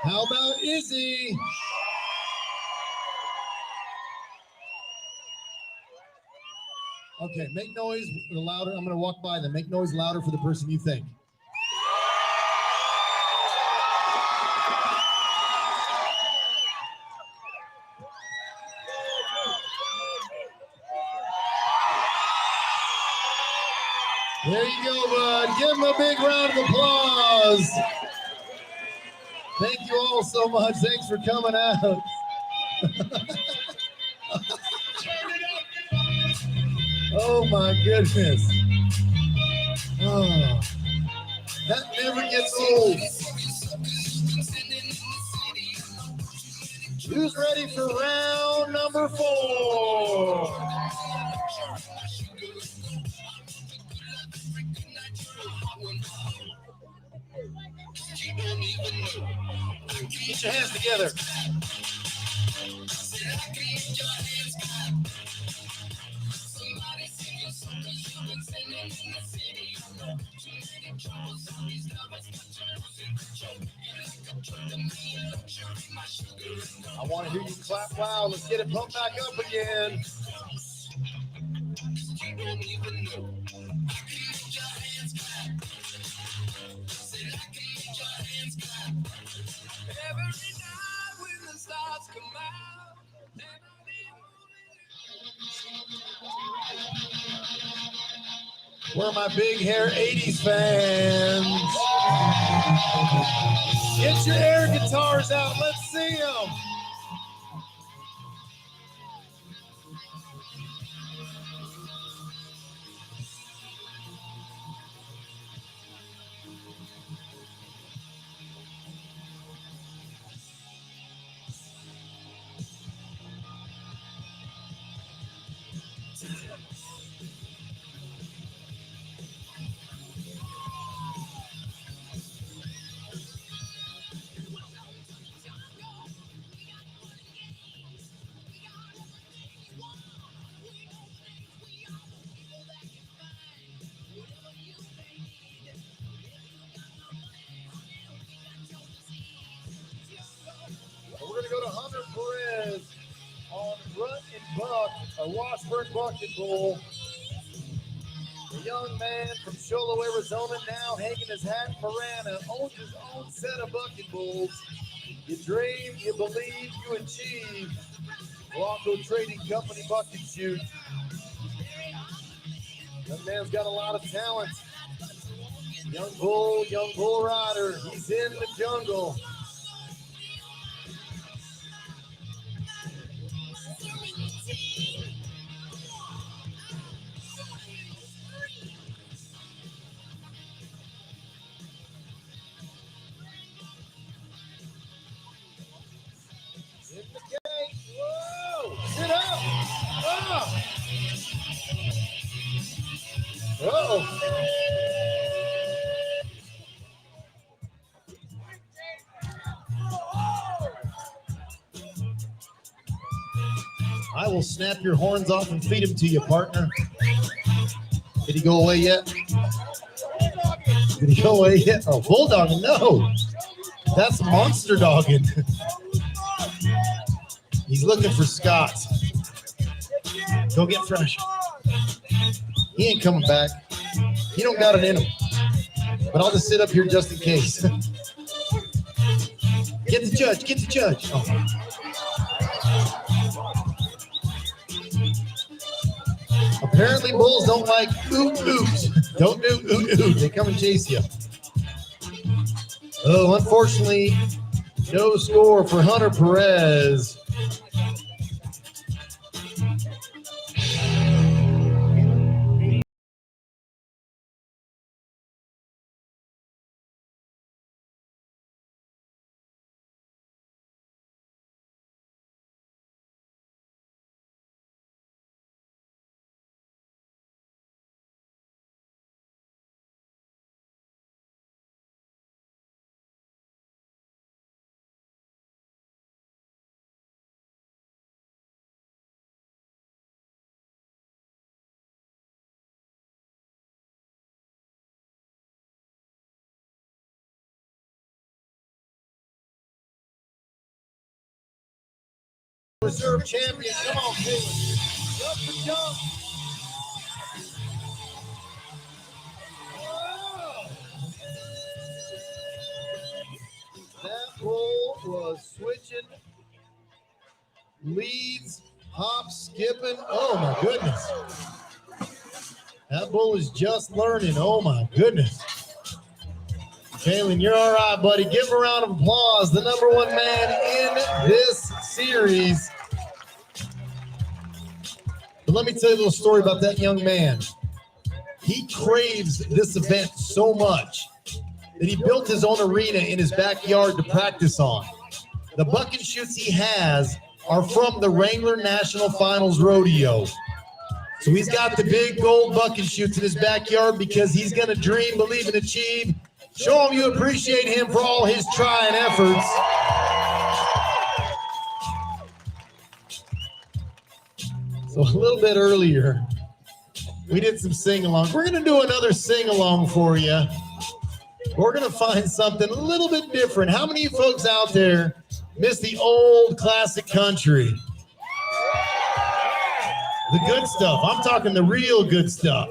S1: How about Izzy? Okay, make noise louder. I'm going to walk by them. Make noise louder for the person you think. There you go, bud. Give him a big round of applause. Thank you all so much. Thanks for coming out. Oh my goodness. Oh, that never gets old. Who's ready for round number 4? Get your hands together. I want to hear you clap loud. Let's get it pumped back up again. Where are my big hair 80s fans? Get your air guitars out. Let's see them. We're going to go to Hunter Perez on Rut and Buck, a Washburn Bucket Bowl. The young man from Sholo, Arizona, now hanging his hat in Marana, owns his own set of bucket bowls. You dream, you believe, you achieve. Bronco Trading Company bucket shoot. Young man's got a lot of talent. Young bull rider. He's in the jungle. Whoa! Sit up! Oh! Uh-oh. I will snap your horns off and feed them to you, partner. Did he go away yet? Did he go away yet? Oh, bulldogging, no. That's monster dogging. He's looking for Scott. Go get fresh. He ain't coming back. He don't got it in him. But I'll just sit up here just in case. Get the judge. Get the judge. Oh. Apparently, bulls don't like oot oot. Don't do oot oot. They come and chase you. Oh, unfortunately, no score for Hunter Perez. Reserve champion. Come on, Caleb. Jump for jump. Wow. That bull was switching, leads, hop, skipping. Oh, my goodness. That bull is just learning. Oh, my goodness. Kalen, you're all right, buddy. Give him a round of applause. The number one man in this series. But let me tell you a little story about that young man. He craves this event so much that he built his own arena in his backyard to practice on. The bucket shoots he has are from the Wrangler National Finals Rodeo. So he's got the big gold bucket shoots in his backyard because he's going to dream, believe, and achieve. Show him you appreciate him for all his trying efforts. So a little bit earlier, we did some sing-along. We're going to do another sing-along for you. We're going to find something a little bit different. How many of you folks out there miss the old classic country? The good stuff. I'm talking the real good stuff.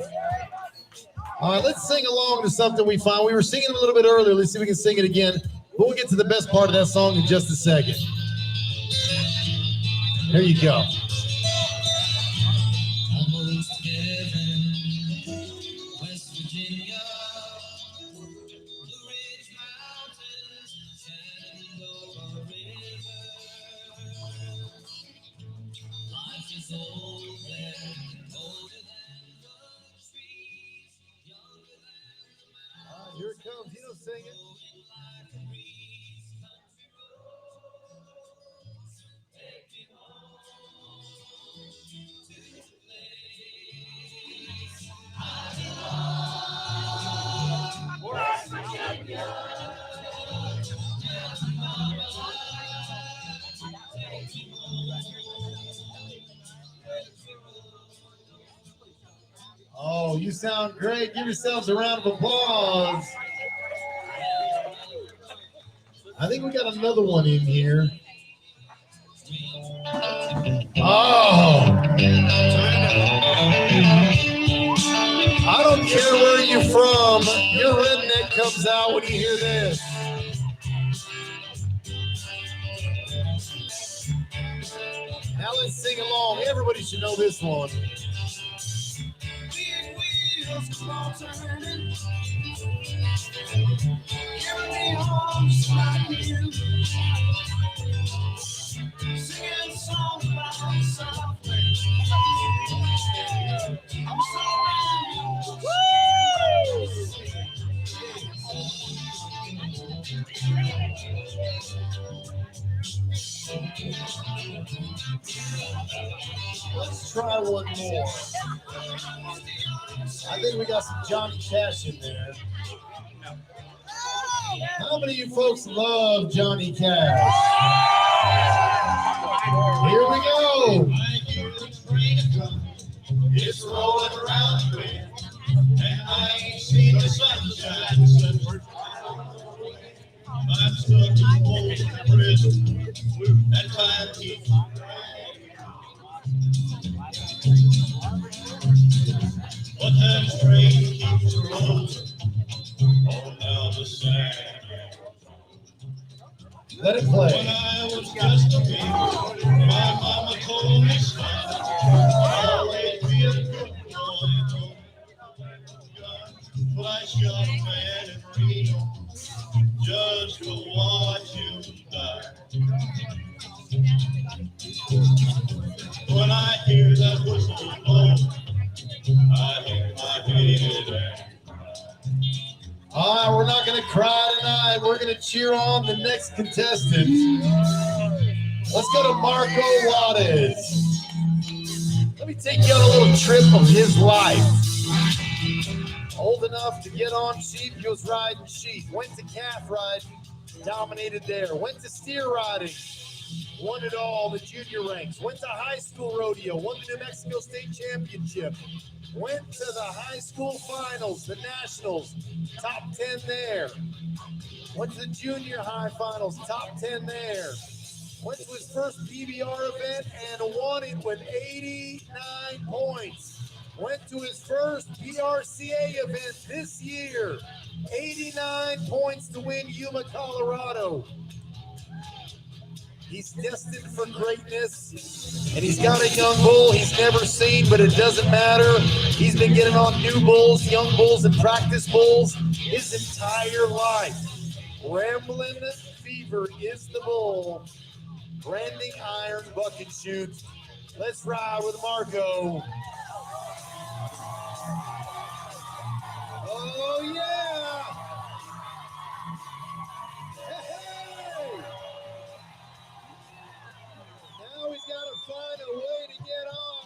S1: All right, let's sing along to something we found. We were singing a little bit earlier. Let's see if we can sing it again. But we'll get to the best part of that song in just a second. There you go. Here it comes. You don't sing it. Oh, you sound great. Give yourselves a round of applause. I think we got another one in here. Oh. I don't care where you're from. Your redneck comes out when you hear this. Now let's sing along. Everybody should know this one.
S10: Singing songs about something. I'm so
S1: Let's try one more. I think we got some Johnny Cash in there. How many of you folks love Johnny Cash? Here we go.
S10: It's rolling around the bend, and I ain't seen the sunshine since I'm stuck in old prison. That time keeps but that train keeps rolling on down the sand.
S1: Let it
S10: When
S1: play.
S10: I was just a baby, my mama told me, son, always be a good boy. Flash young man in Reno, just to watch you die. When I hear that whistle blow, I hang my head and
S1: All right, we're not going to cry tonight. We're going to cheer on the next contestant. Let's go to Marco Juarez. Let me take you on a little trip of his life. Old enough to get on sheep, he was riding sheep. Went to calf riding, dominated there. Went to steer riding, won it all, the junior ranks. Went to high school rodeo, won the New Mexico State Championship. Went to the high school finals, the nationals, top 10 there. Went to the junior high finals, top 10 there. Went to his first PBR event and won it with 89 points. Went to his first PRCA event this year, 89 points to win Yuma, Colorado. He's destined for greatness, and he's got a young bull he's never seen, but it doesn't matter. He's been getting on new bulls, young bulls, and practice bulls his entire life. Ramblin' Fever is the bull. Branding iron, buck and shoot. Let's ride with Marco. Oh, yeah. Hey. Now he's got to find a way to get on.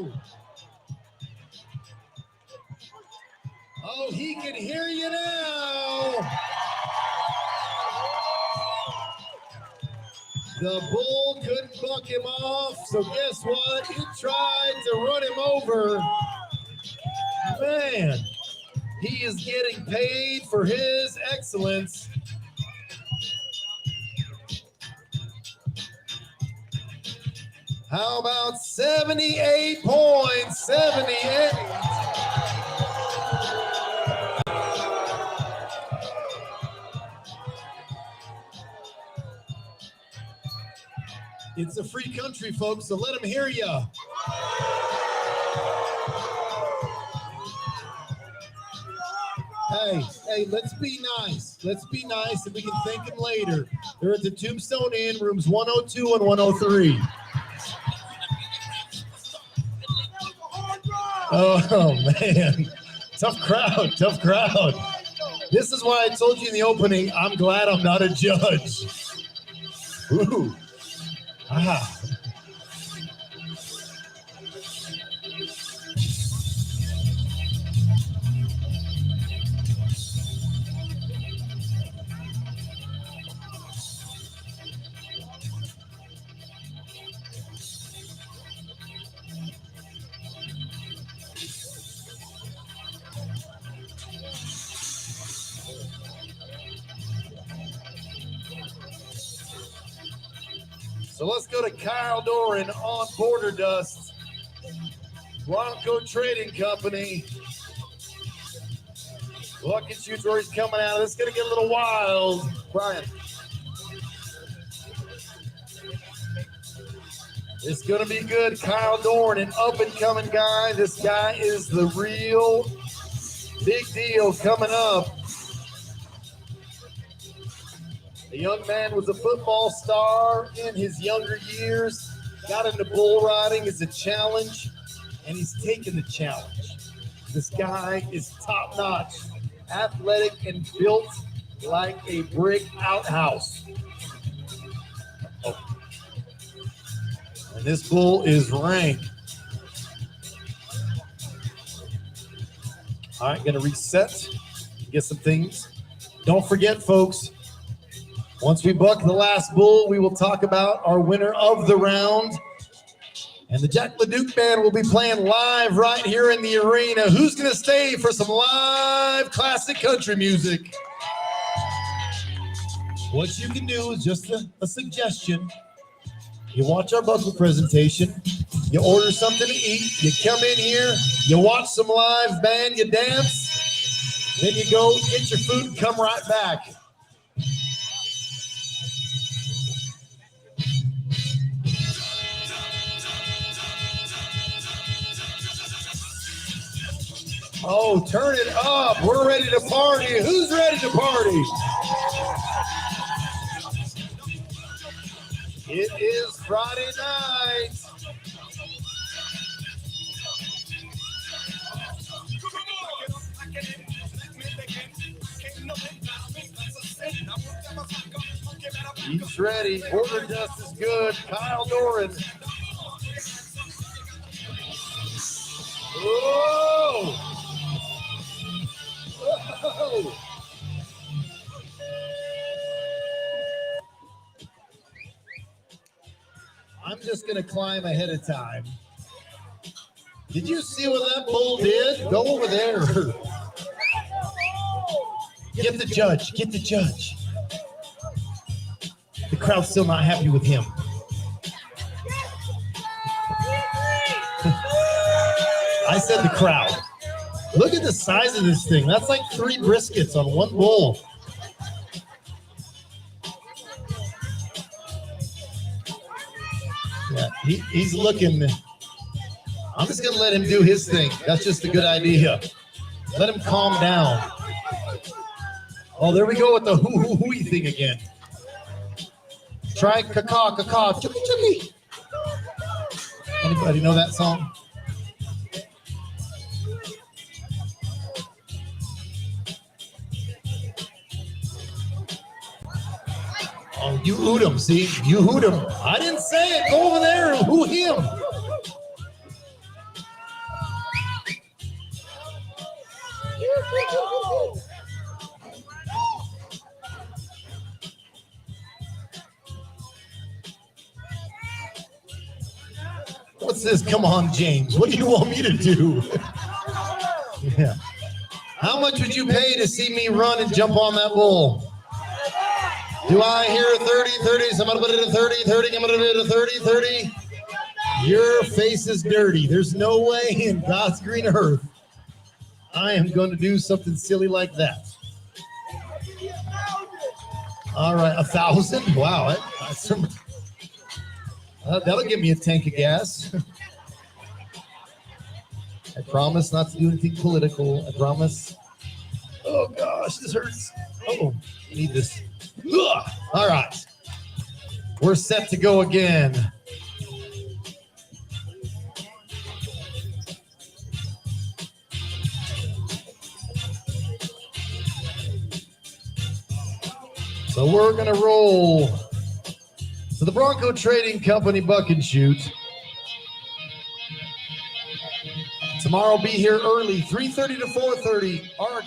S1: Whoa. Oh, he can hear you now. The bull couldn't buck him off, so guess what? He tried to run him over. Man, he is getting paid for his excellence. How about 78 points? 78. It's a free country, folks, so let them hear you. Hey, let's be nice. Let's be nice, and we can thank them later. They're at the Tombstone Inn, rooms 102 and 103. Oh, man. Tough crowd, tough crowd. This is why I told you in the opening, I'm glad I'm not a judge. Ooh. Ah. So let's go to Kyle Doran on Border Dust. Bronco Trading Company. Lucky shoots where he's coming out. This is going to get a little wild. Brian. It's going to be good. Kyle Doran, an up-and-coming guy. This guy is the real big deal coming up. The young man was a football star in his younger years, got into bull riding as a challenge, and he's taken the challenge. This guy is top-notch, athletic, and built like a brick outhouse. Oh. And this bull is ranked. All right, going to reset, get some things. Don't forget, folks, once we buck the last bull, we will talk about our winner of the round. And the Jack LeDuc Band will be playing live right here in the arena. Who's going to stay for some live classic country music? What you can do is just a suggestion. You watch our buckle presentation. You order something to eat, you come in here, you watch some live band, you dance, then you go get your food and come right back. Oh, turn it up. We're ready to party. Who's ready to party? It is Friday night. He's ready. Order just as good. Kyle Doran. Whoa! Whoa! I'm just going to climb ahead of time. Did you see what that bull did? Go over there. Get the judge. Get the judge. The crowd's still not happy with him. I said the crowd. Look at the size of this thing. That's like 3 briskets on one bull. Yeah, he's looking. I'm just going to let him do his thing. That's just a good idea. Let him calm down. Oh, there we go with the hoo-hoo-hoo thing again. Try caw-caw, chooky chooky. Anybody know that song? Oh, you hoot him, see? You hoot him. I didn't say it. Go over there and hoot him. What's this? Come on, James. What do you want me to do? Yeah. How much would you pay to see me run and jump on that bull? Do I hear a 30? Somebody put it at 30. I'm going to put it at 30. Your face is dirty. There's no way in God's green earth I am going to do something silly like that. All right, 1,000? Wow. That'll give me a tank of gas. I promise not to do anything political. I promise. Oh, gosh, this hurts. Oh, I need this. Ugh. All right. We're set to go again. So we're going to roll to the Bronco Trading Company Buck and Shoot. Tomorrow will be here early, 3:30 to 4:30. Our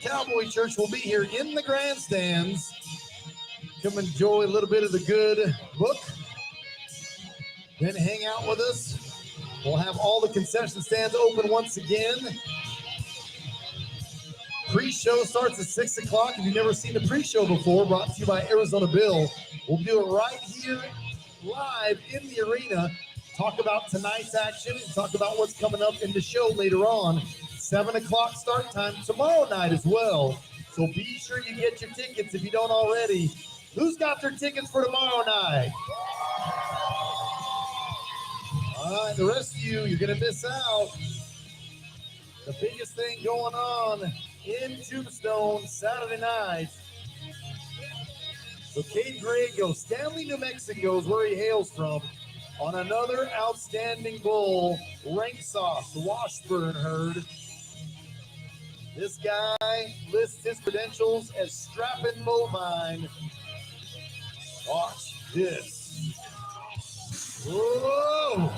S1: Cowboy Church will be here in the grandstands. Come enjoy a little bit of the good book. Then hang out with us. We'll have all the concession stands open once again. Pre-show starts at 6 o'clock. If you've never seen the pre-show before, brought to you by Arizona Bill, we'll do it right here live in the arena. Talk about tonight's action and talk about what's coming up in the show later on. 7 o'clock start time tomorrow night as well. So be sure you get your tickets if you don't already. Who's got their tickets for tomorrow night? All right, the rest of you, you're going to miss out. The biggest thing going on in Tombstone Saturday night. So Cade Griego, Stanley, New Mexico is where he hails from, on another outstanding bull, rank sauce, the Washburn herd. This guy lists his credentials as strapping bovine. Watch this. Whoa!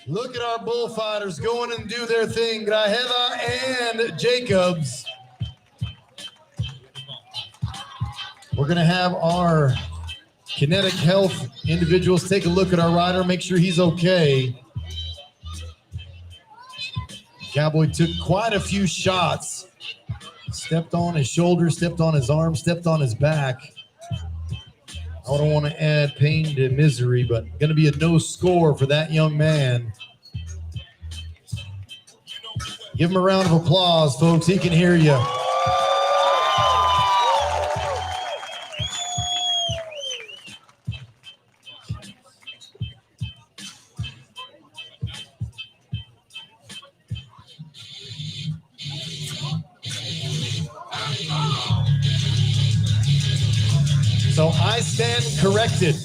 S1: Look at our bullfighters going and do their thing. Grajeda and Jacobs. We're going to have our kinetic health individuals take a look at our rider, make sure he's okay. Cowboy took quite a few shots Stepped on his shoulder, stepped on his arm, stepped on his back. I don't want to add pain to misery, but going to be a no score for that young man. Give him a round of applause, folks. He can hear you. So I stand corrected.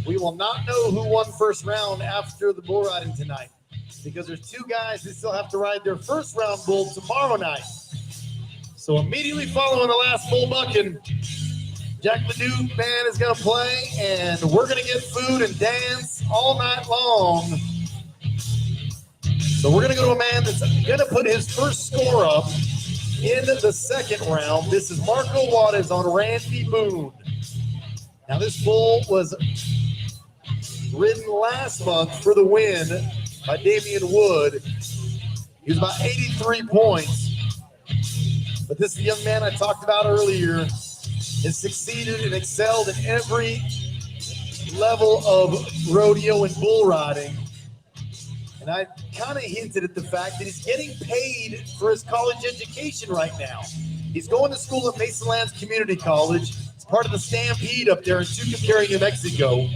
S1: We will not know who won first round after the bull riding tonight because there's two guys that still have to ride their first round bull tomorrow night. So immediately following the last bull bucking, Jack Ledoux band is going to play, and we're going to get food and dance all night long. So we're going to go to a man that's going to put his first score up in the second round. This is Marco Waters on Randy Boone. Now, this bull was ridden last month for the win by Damian Wood. He was about 83 points. But this young man I talked about earlier has succeeded and excelled in every level of rodeo and bull riding. And I kind of hinted at the fact that he's getting paid for his college education right now. He's going to school at Masonlands Community College. Part of the Stampede up there in Tucumcari, New Mexico.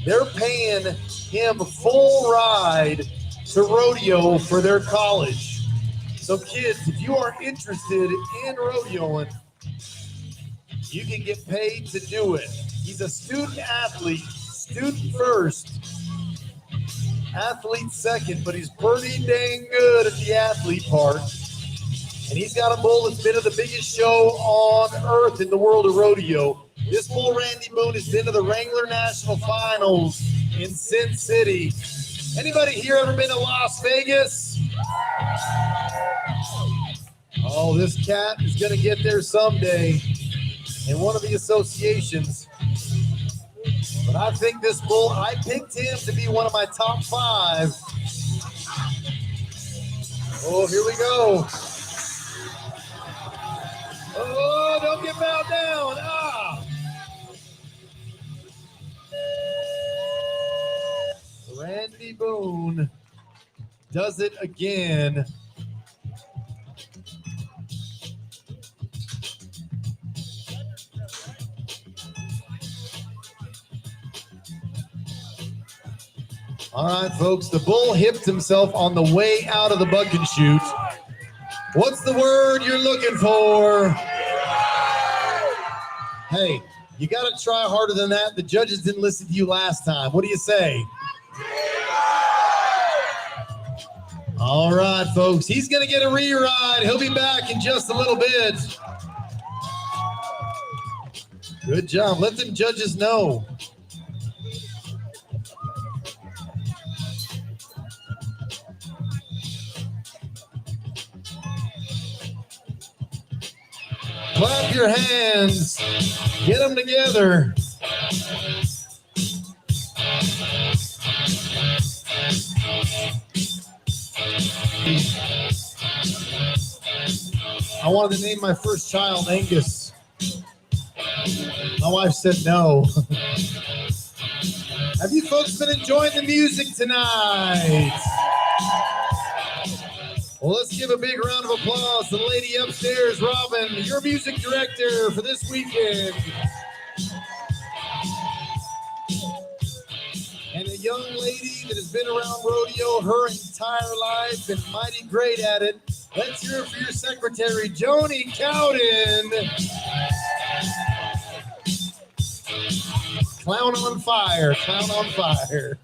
S1: They're paying him full ride to rodeo for their college. So kids, if you are interested in rodeoing, you can get paid to do it. He's a student athlete, student first, athlete second, but he's pretty dang good at the athlete part. And he's got a bull that's been to the biggest show on earth in the world of rodeo. This bull, Randy Boone, has been to the Wrangler National Finals in Sin City. Anybody here ever been to Las Vegas? Oh, this cat is going to get there someday in one of the associations. But I think this bull, I picked him to be one of my top 5. Oh, here we go. Oh, don't get bowed down. Randy Boone does it again. All right, folks, the bull hipped himself on the way out of the buck and shoot. What's the word you're looking for? Hey, you got to try harder than that. The judges didn't listen to you last time. What do you say? All right, folks, he's going to get a re-ride. He'll be back in just a little bit. Good job. Let them judges know. Clap your hands. Get them together. I wanted to name my first child Angus. My wife said no. Have you folks been enjoying the music tonight? Well, let's give a big round of applause to the lady upstairs, Robin, your music director for this weekend. And a young lady that has been around rodeo her entire life and mighty great at it. Let's hear it for your secretary, Joni Cowden. Clown on fire, clown on fire.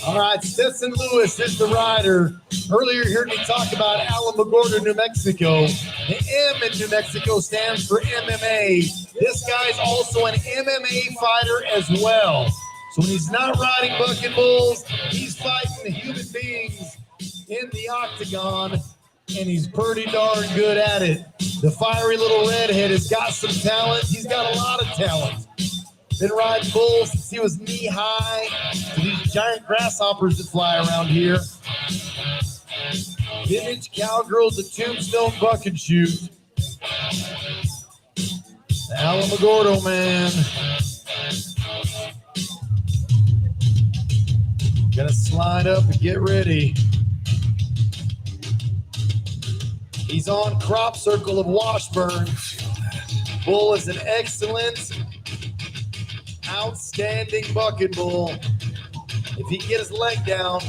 S1: All right, Stetson Lewis is the rider. Earlier you heard me talk about Alamogordo, New Mexico. The M in New Mexico stands for MMA. This guy's also an MMA fighter as well. So when he's not riding bucking bulls, he's fighting human beings in the octagon, and he's pretty darn good at it. The fiery little redhead has got some talent. He's got a lot of talent. Been riding bulls since he was knee-high to these giant grasshoppers that fly around here. Vintage Cowgirls at Tombstone Buck and Shoot. Alamogordo, man. Gonna slide up and get ready. He's on crop circle of Washburn. Bull is an excellent, outstanding bucking bull. If he can get his leg down.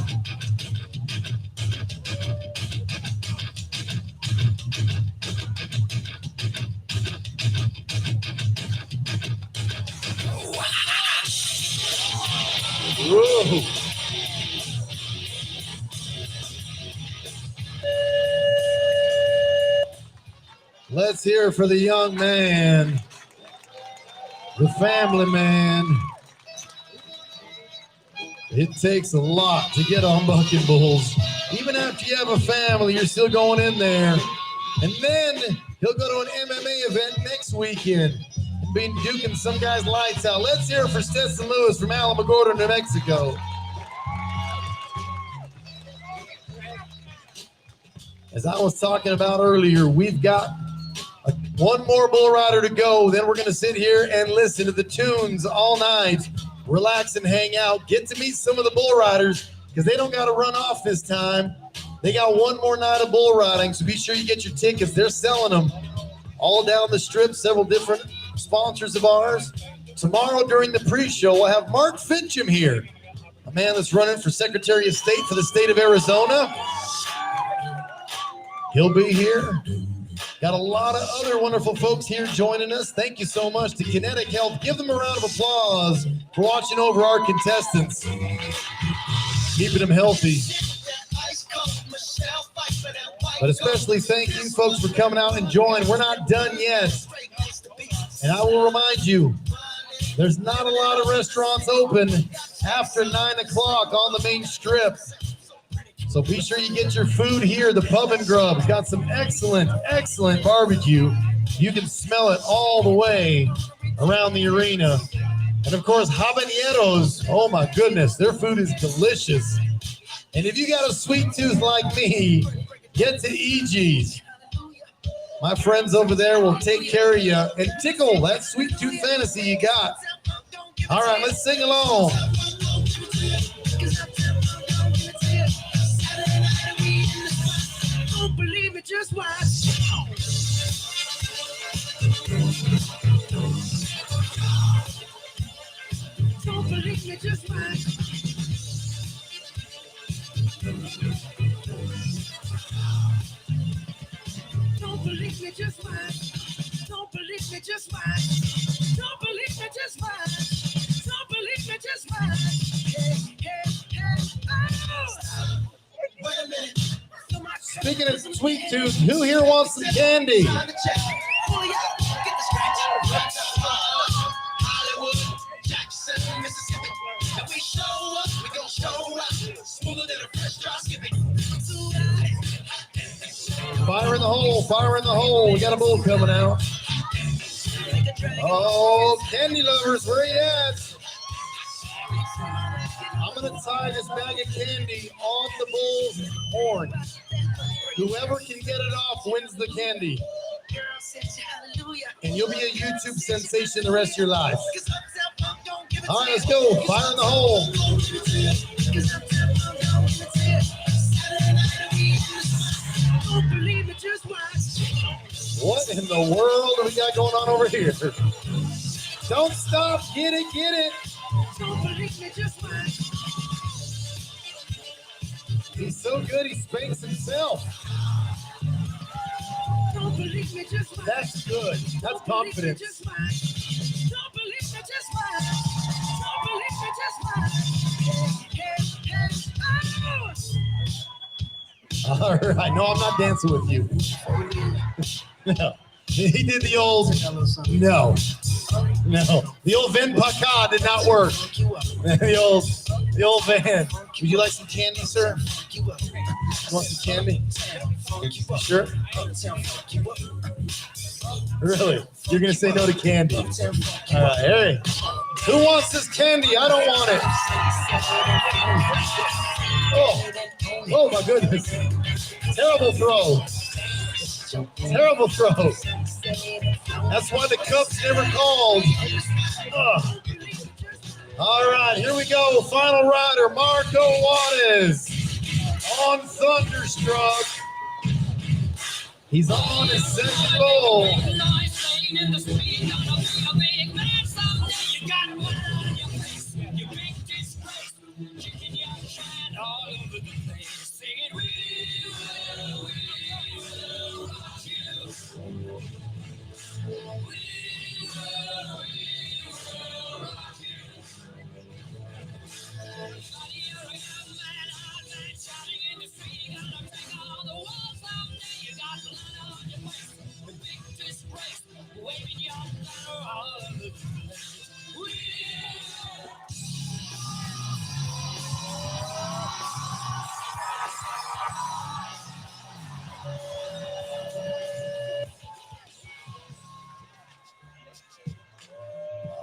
S1: Whoa. Let's hear it for the young man, the family man. It takes a lot to get on bucking bulls. Even after you have a family, you're still going in there. And then he'll go to an MMA event next weekend and be duking some guy's lights out. Let's hear it for Stetson Lewis from Alamogordo, New Mexico. As I was talking about earlier, we've got one more bull rider to go. Then we're going to sit here and listen to the tunes all night, relax and hang out, get to meet some of the bull riders because they don't got to run off this time. They got one more night of bull riding, so be sure you get your tickets. They're selling them all down the strip, several different sponsors of ours. Tomorrow during the pre-show, we'll have Mark Finchem here, a man that's running for Secretary of State for the state of Arizona. He'll be here. Got a lot of other wonderful folks here joining us. Thank you so much to Kinetic Health. Give them a round of applause for watching over our contestants, keeping them healthy. But especially thank you folks for coming out and joining. We're not done yet. And I will remind you, there's not a lot of restaurants open after 9 o'clock on the main strip. So be sure you get your food here. The Pub and Grub has got some excellent, excellent barbecue. You can smell it all the way around the arena. And of course, habaneros. Oh my goodness, their food is delicious. And if you got a sweet tooth like me, get to EG's. My friends over there will take care of you and tickle that sweet tooth fantasy you got. All right, let's sing along.
S5: Don't believe it, just watch. Don't believe me, just watch. Don't believe me, just watch. Don't believe me, just watch. Don't believe me, just watch. Don't believe me, just watch. Hey, hey, hey, oh. Wait a minute.
S1: Speaking of sweet tooth, who here wants some candy? Fire in the hole, fire in the hole. We got a bull coming out. Oh, candy lovers, where you at? I'm going to tie this bag of candy on the bull's horn. Whoever can get it off wins the candy. And you'll be a YouTube sensation the rest of your life. All right, let's go. Fire in the hole. What in the world do we got going on over here? Don't stop. Get it, get it. He's so good, he spanks himself. That's good. That's confidence. All right. No, I'm not dancing with you. No. He did the old, no. The old Van Paca did not work. The old Van. Would you like some candy, sir? You want some candy? Sure? Really? You're going to say no to candy? Hey, who wants this candy? I don't want it. Oh my goodness. Terrible throw. Terrible throw. That's why the Cubs never called. Ugh. All right, here we go. Final rider, Marco Juarez on Thunderstruck. He's on his second bowl.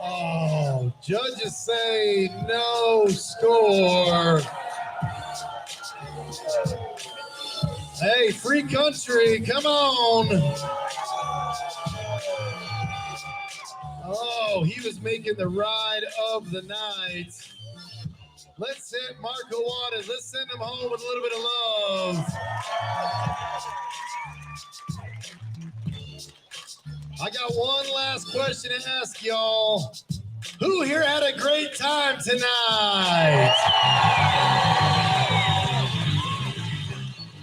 S1: Oh, judges say no score. Hey, free country, come on. Oh, he was making the ride of the night. Let's hit Marco Juarez. Let's send him home with a little bit of love. I got one last question to ask y'all. Who here had a great time tonight?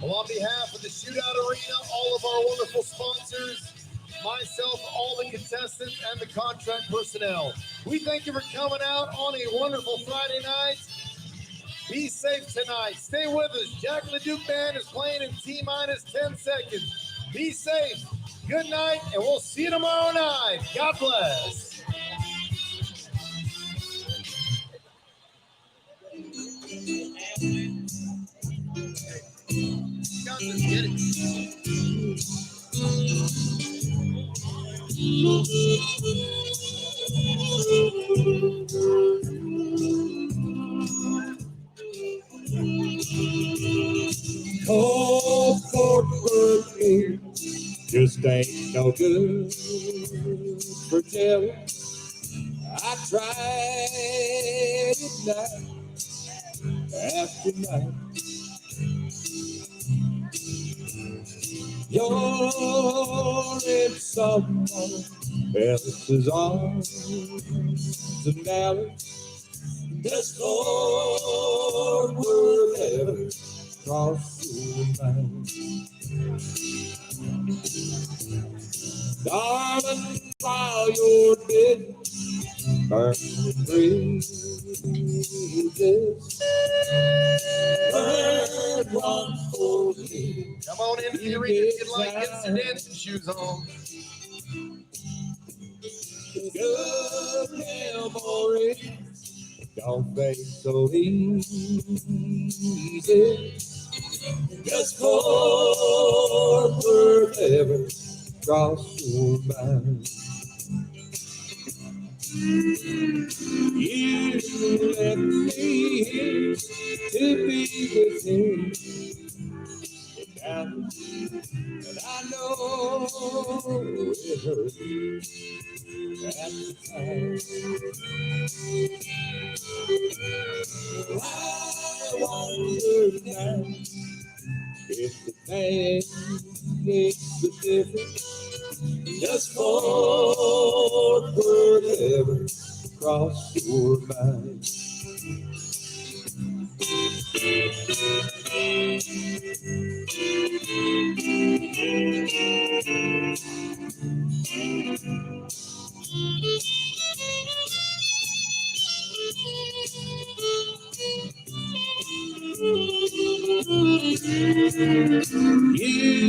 S1: Well, on behalf of the Shootout Arena, all of our wonderful sponsors, myself, all the contestants, and the contract personnel, we thank you for coming out on a wonderful Friday night. Be safe tonight. Stay with us. Jack LeDuc Band is playing in T-minus 10 seconds. Be safe. Good night, and we'll see you tomorrow night. God bless. Get it.
S11: Oh, Fort Worth just ain't no good for jelly. I tried it night after night. You're in someone else's arms, and now this Fort Worth ever cross your mind. Darling, while you're dead, burning bridges, burn one for me.
S1: Come on into the arena if you'd like. Get some dancing shoes on.
S11: Good memories don't fade so easy. Just forever cross your mind. You let me here to be with him. And I know it hurts at the time. I wonder now if the man makes the difference. Just forever cross your mind. You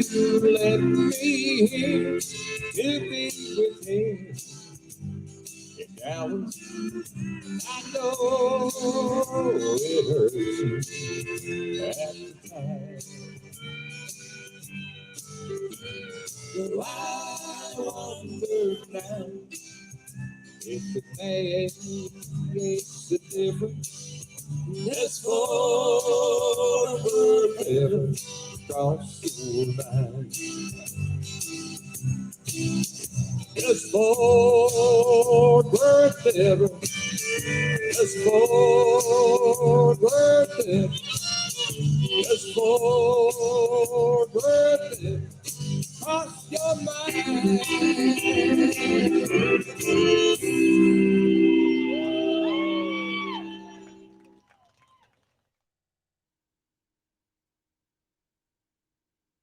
S11: let me here to be with him in Dallas. I know it hurts at the time. So I wonder now if the man makes a difference. Just forever cross your mind. Just Fort Worth ever, just Fort Worth ever, just Fort Worth ever, cross your mind.